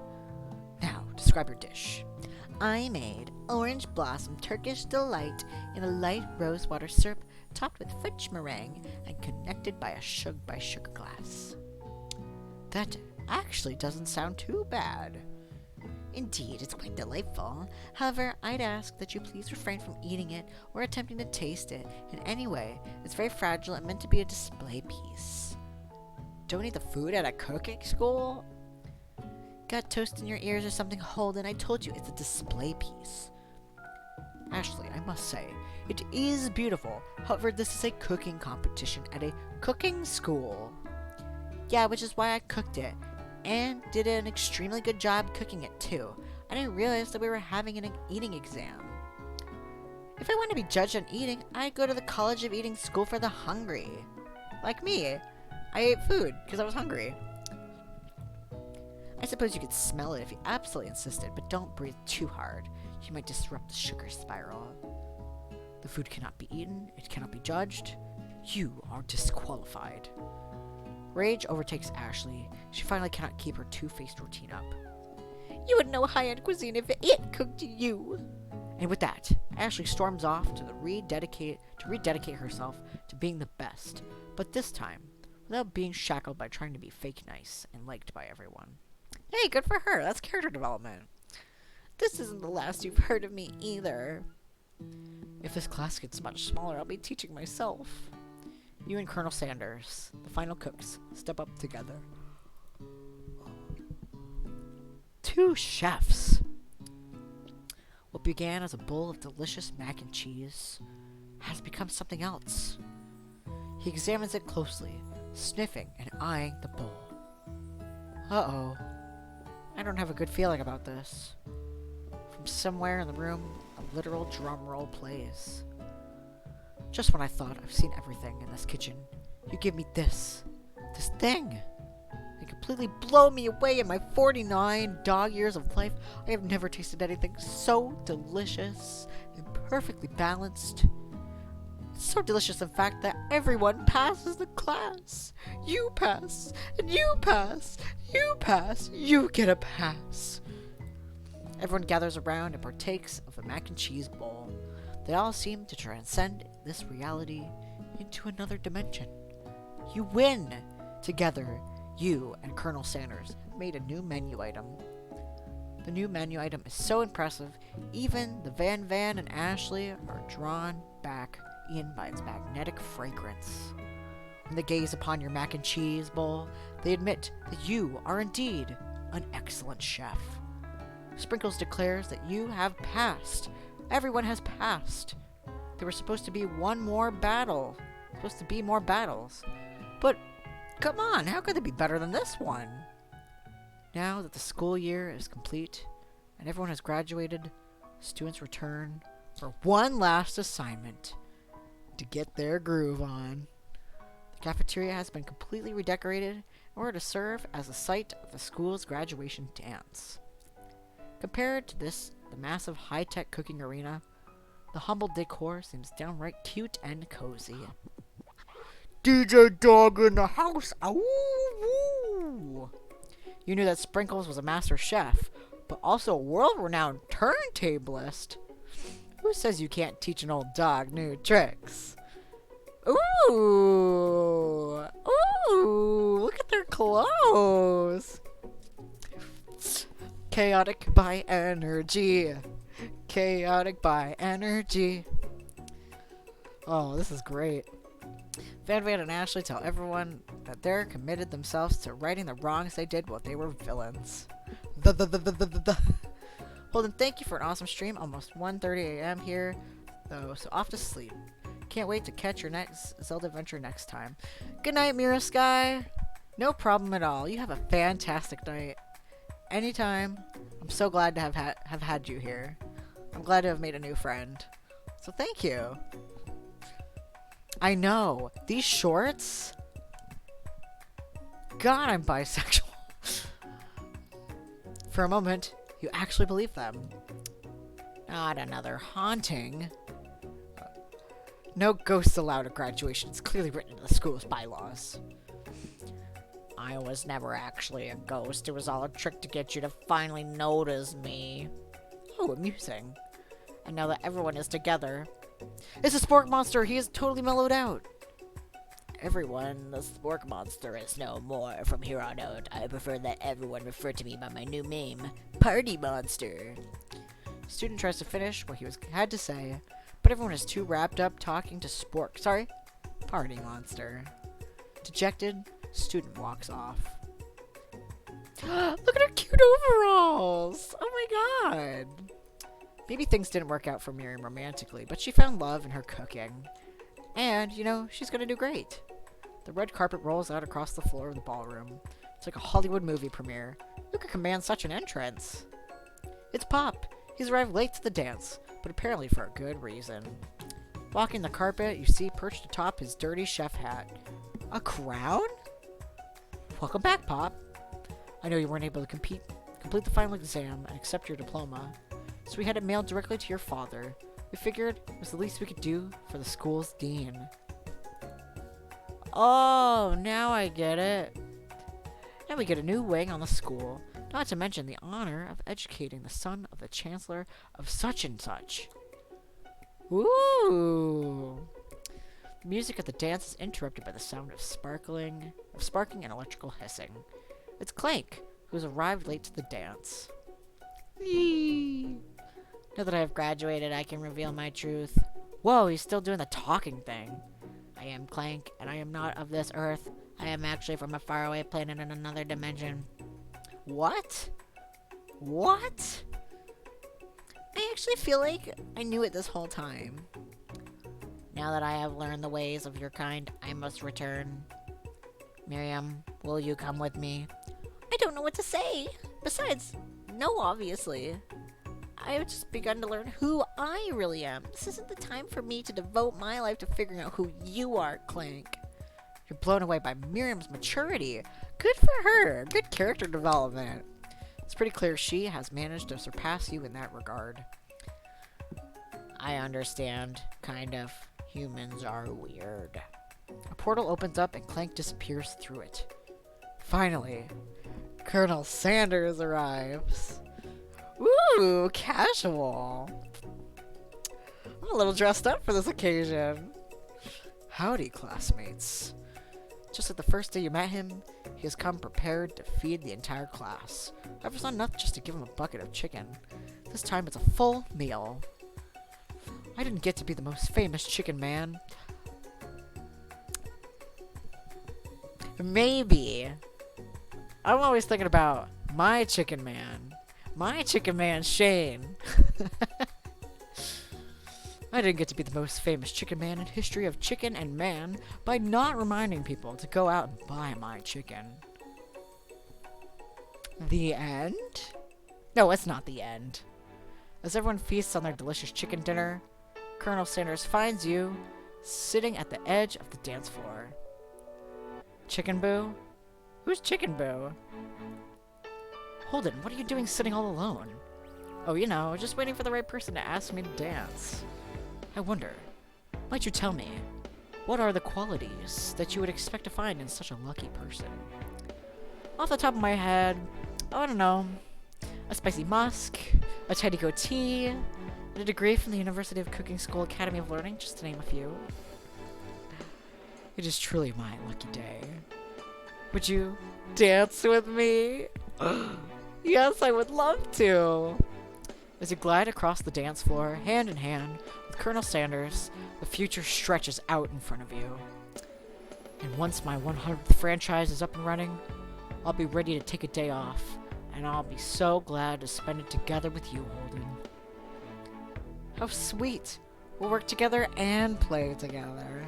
Now, describe your dish. I made orange blossom Turkish delight in a light rosewater syrup topped with French meringue and connected by a sugar glass. That actually doesn't sound too bad. Indeed, it's quite delightful. However, I'd ask that you please refrain from eating it or attempting to taste it in any way. It's very fragile and meant to be a display piece. Don't eat the food at a cooking school? Got toast in your ears or something, Holden? I told you it's a display piece. Ashley, I must say, it is beautiful. However, this is a cooking competition at a cooking school. Yeah, which is why I cooked it. And did an extremely good job cooking it, too. I didn't realize that we were having an eating exam. If I wanted to be judged on eating, I'd go to the College of Eating School for the Hungry. Like me. I ate food because I was hungry. I suppose you could smell it if you absolutely insisted, but don't breathe too hard. You might disrupt the sugar spiral. The food cannot be eaten. It cannot be judged. You are disqualified. Rage overtakes Ashley. She finally cannot keep her two-faced routine up. You would know high-end cuisine if it cooked you. And with that, Ashley storms off to rededicate herself to being the best, but this time without being shackled by trying to be fake nice and liked by everyone. Hey, good for her. That's character development. This isn't the last you've heard of me either. If this class gets much smaller, I'll be teaching myself. You and Colonel Sanders, the final cooks, step up together. Two chefs. What began as a bowl of delicious mac and cheese has become something else. He examines it closely, sniffing and eyeing the bowl. Uh-oh. I don't have a good feeling about this. From somewhere in the room, a literal drum roll plays. Just when I thought I've seen everything in this kitchen, you give me this thing. And completely blow me away in my 49 dog years of life. I have never tasted anything so delicious and perfectly balanced. It's so delicious, in fact, that everyone passes the class. You pass, and you pass, you pass, you get a pass. Everyone gathers around and partakes of the mac and cheese bowl. They all seem to transcend this reality into another dimension. You win! Together, you and Colonel Sanders made a new menu item. The new menu item is so impressive, even the Van and Ashley are drawn back in by its magnetic fragrance. When they gaze upon your mac and cheese bowl, they admit that you are indeed an excellent chef. Sprinkles declares that you have passed. Everyone has passed. There was supposed to be more battles. But Come on, how could they be better than this one? Now that the school year is complete and everyone has graduated, students return for one last assignment to get their groove on. The cafeteria has been completely redecorated in order to serve as the site of the school's graduation dance. Compared to this, the massive high-tech cooking arena, the humble decor seems downright cute and cozy. DJ Dog in the house! Ow! You knew that Sprinkles was a master chef, but also a world-renowned turntablist. Who says you can't teach an old dog new tricks? Ooh! Ooh! Look at their clothes! Chaotic by energy. Chaotic by energy. Oh, this is great. Van and Ashley tell everyone that they're committed themselves to righting the wrongs they did while they were villains. Holden, thank you for an awesome stream. Almost 1:30 a.m. here, though, so off to sleep. Can't wait to catch your next Zelda adventure next time. Good night, Mira Sky. No problem at all. You have a fantastic night. Anytime. I'm so glad to have had you here. I'm glad to have made a new friend. So thank you. I know. These shorts? God, I'm bisexual. For a moment, you actually believe them. Not another haunting. No ghosts allowed at graduation. It's clearly written in the school's bylaws. I was never actually a ghost. It was all a trick to get you to finally notice me. Oh, amusing. And now that everyone is together, it's a spork monster. He is totally mellowed out. Everyone, the spork monster is no more. From here on out, I prefer that everyone refer to me by my new name, Party Monster. Student tries to finish what he had to say, but everyone is too wrapped up talking to Party Monster. Dejected, student walks off. Look at her cute overalls! Oh my god! Maybe things didn't work out for Miriam romantically, but she found love in her cooking. And, you know, she's gonna do great. The red carpet rolls out across the floor of the ballroom. It's like a Hollywood movie premiere. Who could command such an entrance? It's Pop. He's arrived late to the dance, but apparently for a good reason. Walking the carpet, you see perched atop his dirty chef hat. A crown? Welcome back, Pop. I know you weren't able to complete the final exam and accept your diploma, so we had it mailed directly to your father. We figured it was the least we could do for the school's dean. Oh, now I get it. And we get a new wing on the school, not to mention the honor of educating the son of the chancellor of such and such. Ooh! The music of the dance is interrupted by the sound of sparking and electrical hissing. It's Clank, who has arrived late to the dance. Eee. Now that I have graduated, I can reveal my truth. Whoa, he's still doing the talking thing. I am Clank, and I am not of this earth. I am actually from a faraway planet in another dimension. What? What? I actually feel like I knew it this whole time. Now that I have learned the ways of your kind, I must return. Miriam, will you come with me? I don't know what to say. Besides, no, obviously. I have just begun to learn who I really am. This isn't the time for me to devote my life to figuring out who you are, Clank. You're blown away by Miriam's maturity. Good for her. Good character development. It's pretty clear she has managed to surpass you in that regard. I understand. Kind of. Humans are weird. A portal opens up and Clank disappears through it. Finally, Colonel Sanders arrives. Ooh, casual. I'm a little dressed up for this occasion. Howdy, classmates. Just like the first day you met him, he has come prepared to feed the entire class. However, it's not enough just to give him a bucket of chicken. This time it's a full meal. I didn't get to be the most famous chicken man. Maybe. I'm always thinking about my chicken man. My chicken man, Shane. I didn't get to be the most famous chicken man in history of chicken and man by not reminding people to go out and buy my chicken. The end? No, it's not the end. As everyone feasts on their delicious chicken dinner, Colonel Sanders finds you sitting at the edge of the dance floor. Chicken Boo? Who's Chicken Boo? Holden, what are you doing sitting all alone? Oh, you know, just waiting for the right person to ask me to dance. I wonder, might you tell me, what are the qualities that you would expect to find in such a lucky person? Off the top of my head, I don't know, a spicy musk, a tidy goatee, and a degree from the University of Cooking School Academy of Learning, just to name a few. It is truly my lucky day. Would you dance with me? Yes, I would love to. As you glide across the dance floor, hand in hand with Colonel Sanders, the future stretches out in front of you. And once my 100th franchise is up and running, I'll be ready to take a day off, and I'll be so glad to spend it together with you, Holden. How sweet! We'll work together and play together.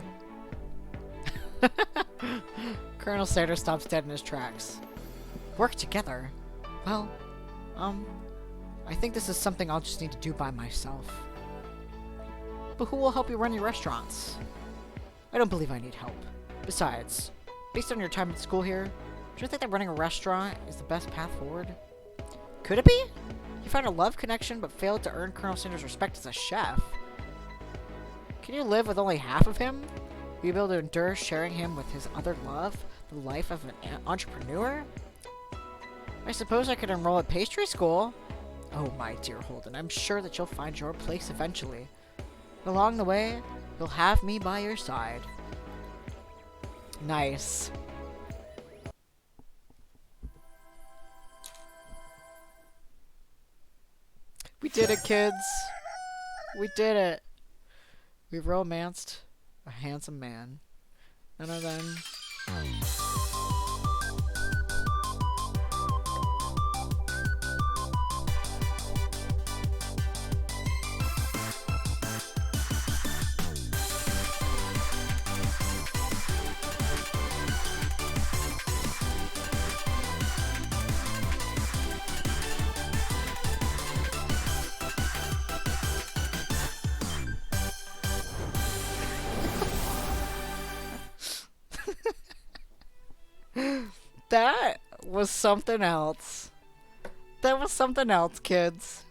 Colonel Sanders stops dead in his tracks. Work together? Well, I think this is something I'll just need to do by myself. But who will help you run your restaurants? I don't believe I need help. Besides, based on your time at school here, do you think that running a restaurant is the best path forward? Could it be? You found a love connection but failed to earn Colonel Sanders' respect as a chef. Can you live with only half of him? Will you be able to endure sharing him with his other love, the life of an entrepreneur? I suppose I could enroll at pastry school. Oh, my dear Holden, I'm sure that you'll find your place eventually. Along the way, you'll have me by your side. Nice. We did it, kids. We did it. We romanced a handsome man. None of them. That was something else. That was something else, kids.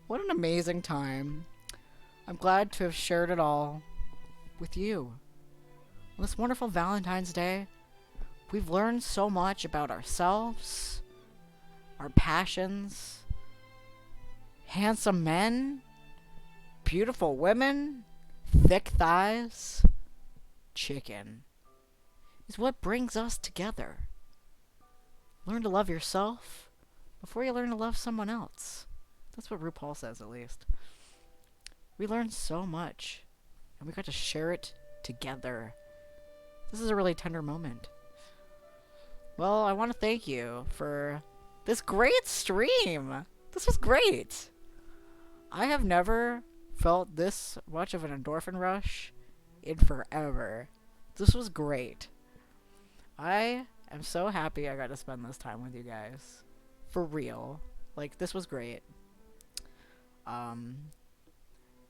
What an amazing time. I'm glad to have shared it all with you. On this wonderful Valentine's Day, we've learned so much about ourselves, our passions, handsome men, beautiful women, thick thighs, chicken is what brings us together. Learn to love yourself before you learn to love someone else. That's what RuPaul says, at least. We learned so much, and we got to share it together. This is a really tender moment. Well, I want to thank you for this great stream. This was great. I have never felt this much of an endorphin rush in forever. This was great. I am so happy I got to spend this time with you guys. For real. Like, this was great.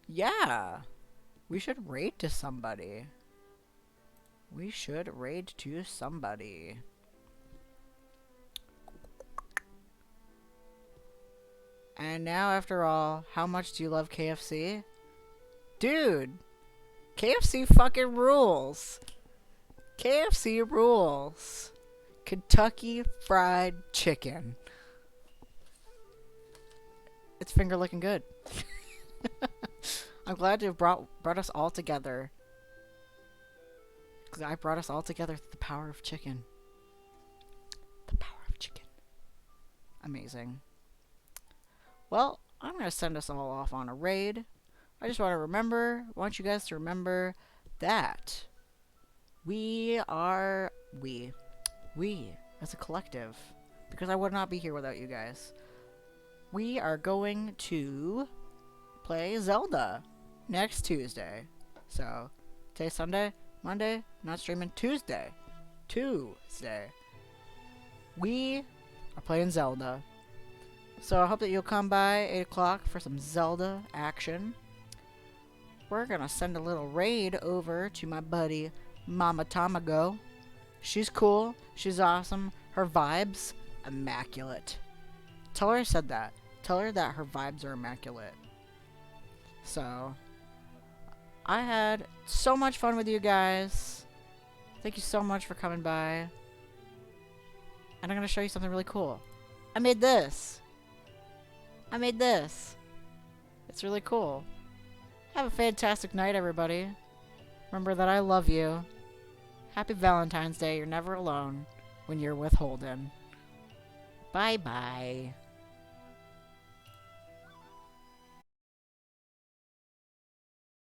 Yeah. We should raid to somebody. We should raid to somebody. And now, after all, how much do you love KFC? Dude! KFC fucking rules! KFC rules. Kentucky Fried Chicken. It's finger looking good. I'm glad to have brought us all together. Because I brought us all together through the power of chicken. The power of chicken. Amazing. Well, I'm going to send us all off on a raid. I just want you guys to remember that we as a collective, because I would not be here without you guys. We are going to play Zelda. next Tuesday. So, today's Sunday, Monday, not streaming Tuesday. Tuesday. We are playing Zelda. So I hope that you'll come by 8 o'clock for some Zelda action. We're gonna send a little raid over to my buddy Mama Tamago. She's cool. She's awesome. Her vibes, immaculate. Tell her I said that. Tell her that her vibes are immaculate. So, I had so much fun with you guys. Thank you so much for coming by. And I'm gonna show you something really cool. I made this. It's really cool. Have a fantastic night, everybody. Remember that I love you. Happy Valentine's Day. You're never alone when you're with Holden. Bye-bye.